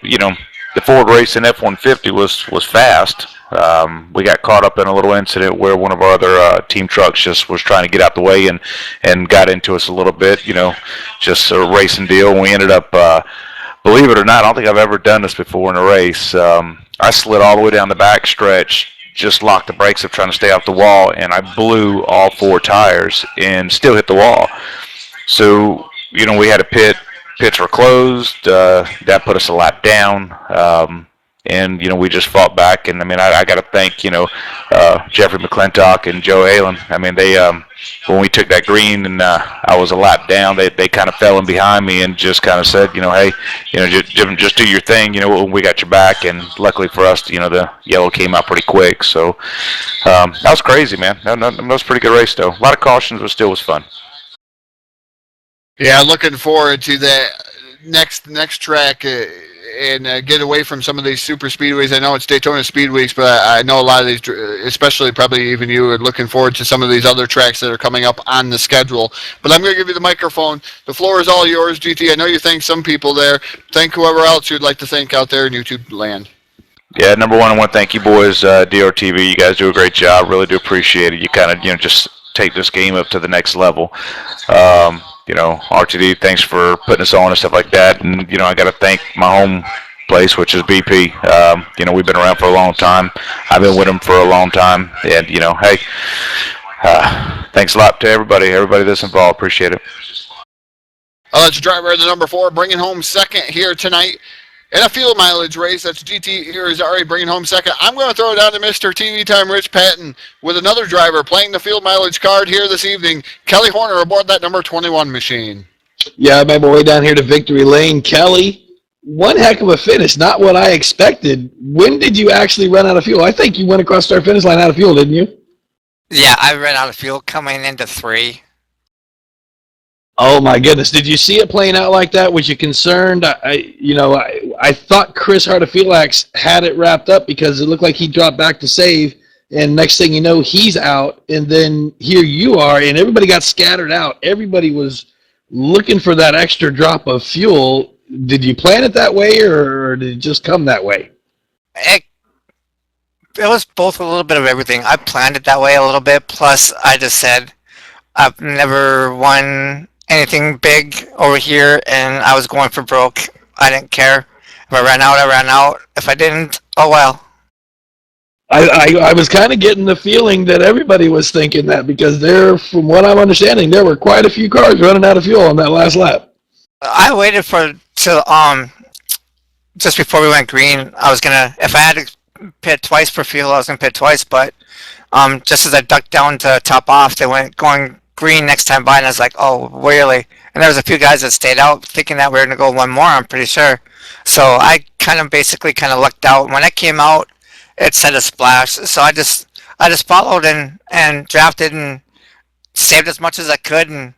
You know, the Ford Racing F-150 was fast. We got caught up in a little incident where one of our other team trucks just was trying to get out the way and got into us a little bit, you know, just a racing deal. And we ended up, believe it or not, I don't think I've ever done this before in a race. I slid all the way down the back stretch, just locked the brakes up trying to stay off the wall, and I blew all 4 tires and still hit the wall. So, you know, we had to pit pits were closed. That put us a lap down. And, we just fought back. And, I got to thank, Jeffrey McClintock and Joe Halen. They, when we took that green and I was a lap down, they kind of fell in behind me and just kind of said, hey, just do your thing. We got your back. And luckily for us, the yellow came out pretty quick. So that was crazy, man. That was a pretty good race, though. A lot of cautions, but still was fun. Yeah, looking forward to that next track and get away from some of these super speedways. I know it's Daytona Speed Weeks, but I know a lot of these, especially probably even you, are looking forward to some of these other tracks that are coming up on the schedule. But I'm going to give you the microphone. The floor is all yours, GT. I know you thank some people there. Thank whoever else you'd like to thank out there in YouTube land. Yeah, number one, I want to thank you boys, DRTV. You guys do a great job. Really do appreciate it. You kind of, just take this game up to the next level. RTD, thanks for putting us on and stuff like that. And, I got to thank my home place, which is BP. We've been around for a long time. I've been with them for a long time. And, hey, thanks a lot to everybody that's involved. Appreciate it. That's driver of the number 4, bringing home second here tonight in a field mileage race. That's GT Irizarry bringing home second. I'm going to throw it down to Mr. TV Time Rich Patton with another driver playing the field mileage card here this evening. Kelly Horner aboard that number 21 machine. Yeah, I made my way down here to Victory Lane. Kelly, one heck of a finish. Not what I expected. When did you actually run out of fuel? I think you went across our finish line out of fuel, didn't you? Yeah, I ran out of fuel coming into 3. Oh my goodness! Did you see it playing out like that? Was you concerned? I thought Chris Hartofelax had it wrapped up because it looked like he dropped back to save, and next thing you know, he's out, and then here you are, and everybody got scattered out. Everybody was looking for that extra drop of fuel. Did you plan it that way, or did it just come that way? It was both a little bit of everything. I planned it that way a little bit. Plus, I just said I've never won anything big over here, and I was going for broke. I didn't care. If I ran out, I ran out. If I didn't, oh well. I was kind of getting the feeling that everybody was thinking that because from what I'm understanding, there were quite a few cars running out of fuel on that last lap. I waited till just before we went green. I was gonna, if I had to pit twice for fuel, I was gonna pit twice. But just as I ducked down to top off, they went going green next time by, and I was like, oh, really? And there was a few guys that stayed out thinking that we were going to go one more, I'm pretty sure. So I kind of lucked out. When I came out, it said a splash. So I just followed and drafted and saved as much as I could. And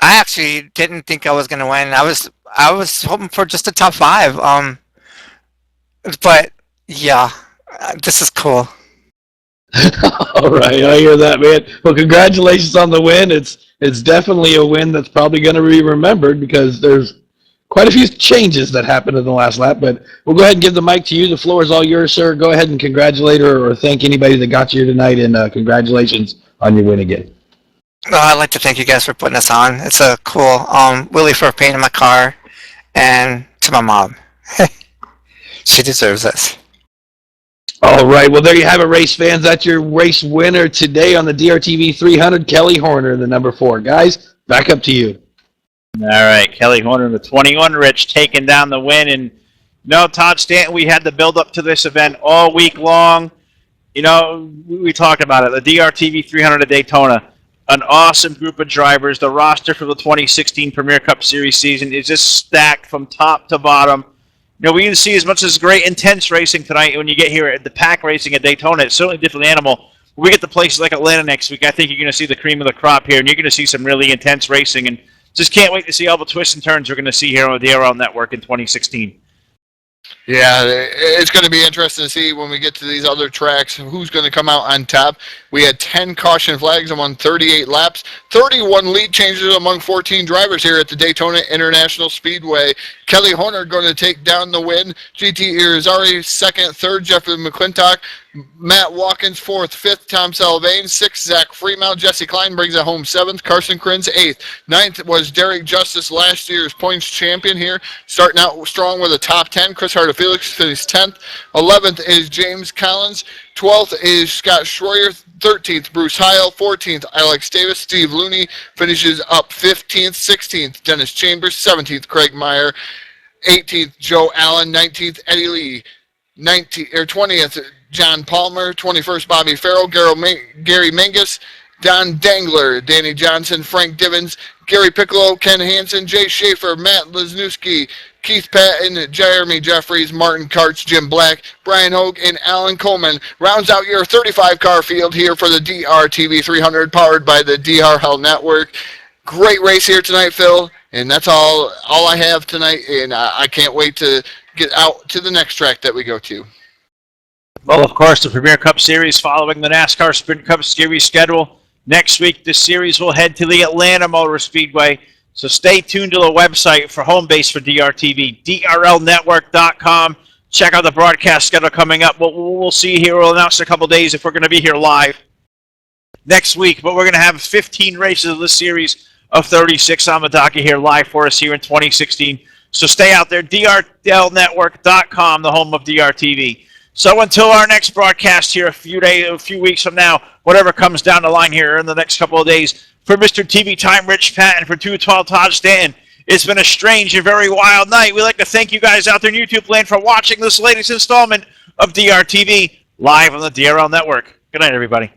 I actually didn't think I was going to win. I was hoping for just a top 5. But yeah, this is cool. All right, I hear that, man. Well, congratulations on the win. It's definitely a win that's probably going to be remembered because there's quite a few changes that happened in the last lap. But we'll go ahead and give the mic to you. The floor is all yours, sir. Go ahead and congratulate or thank anybody that got you here tonight, and congratulations on your win again. I'd like to thank you guys for putting us on. It's a cool. Willie for painting my car, and to my mom. She deserves this. All right, well, there you have it, race fans. That's your race winner today on the DRTV 300, Kelly Horner, the number 4. Guys, back up to you. All right, Kelly Horner, the 21, Rich, taking down the win. And, Todd Stanton, we had the build-up to this event all week long. We talked about it, the DRTV 300 at Daytona. An awesome group of drivers. The roster for the 2016 Premier Cup Series season is just stacked from top to bottom. We can see as much as great intense racing tonight when you get here at the pack racing at Daytona. It's certainly a different animal. When we get to places like Atlanta next week, I think you're going to see the cream of the crop here, and you're going to see some really intense racing. And just can't wait to see all the twists and turns we're going to see here on the DRL Network in 2016. Yeah, it's going to be interesting to see when we get to these other tracks who's going to come out on top. We had 10 caution flags among 38 laps, 31 lead changes among 14 drivers here at the Daytona International Speedway. Kelly Horner going to take down the win. GT Irizarry second, third Jeffrey McClintock, Matt Watkins 4th, 5th Tom Salvain, 6th Zach Fremont, Jesse Klein brings it home 7th, Carson Krins 8th, 9th was Derek Justice, last year's points champion here, starting out strong with a top 10. Chris Harder Felix finished 10th, 11th is James Collins, 12th is Scott Schroyer, 13th Bruce Heil, 14th Alex Davis, Steve Looney finishes up 15th, 16th Dennis Chambers, 17th Craig Meyer, 18th Joe Allen, 19th Eddie Lee, 20th John Palmer, 21st Bobby Farrell, Gary Mangus, Don Dangler, Danny Johnson, Frank Divins, Gary Piccolo, Ken Hansen, Jay Schaefer, Matt Lesniewski, Keith Patton, Jeremy Jeffries, Martin Karts, Jim Black, Brian Hogue, and Alan Coleman rounds out your 35-car field here for the DRTV 300 powered by the DR Health Network. Great race here tonight, Phil, and that's all I have tonight, and I can't wait to get out to the next track that we go to. Well, of course, the Premier Cup Series following the NASCAR Sprint Cup Series schedule. Next week, the series will head to the Atlanta Motor Speedway. So stay tuned to the website for home base for DRTV, drlnetwork.com. Check out the broadcast schedule coming up. We'll see here. We'll announce in a couple days if we're going to be here live next week. But we're going to have 15 races of this series of 36 on the docket here live for us here in 2016. So stay out there, drlnetwork.com, the home of DRTV. So until our next broadcast here a few weeks from now, whatever comes down the line here in the next couple of days, for Mr. TV Time, Rich Patton, for 212 Todd Stanton, it's been a strange and very wild night. We'd like to thank you guys out there in YouTube land for watching this latest installment of DRTV live on the DRL Network. Good night, everybody.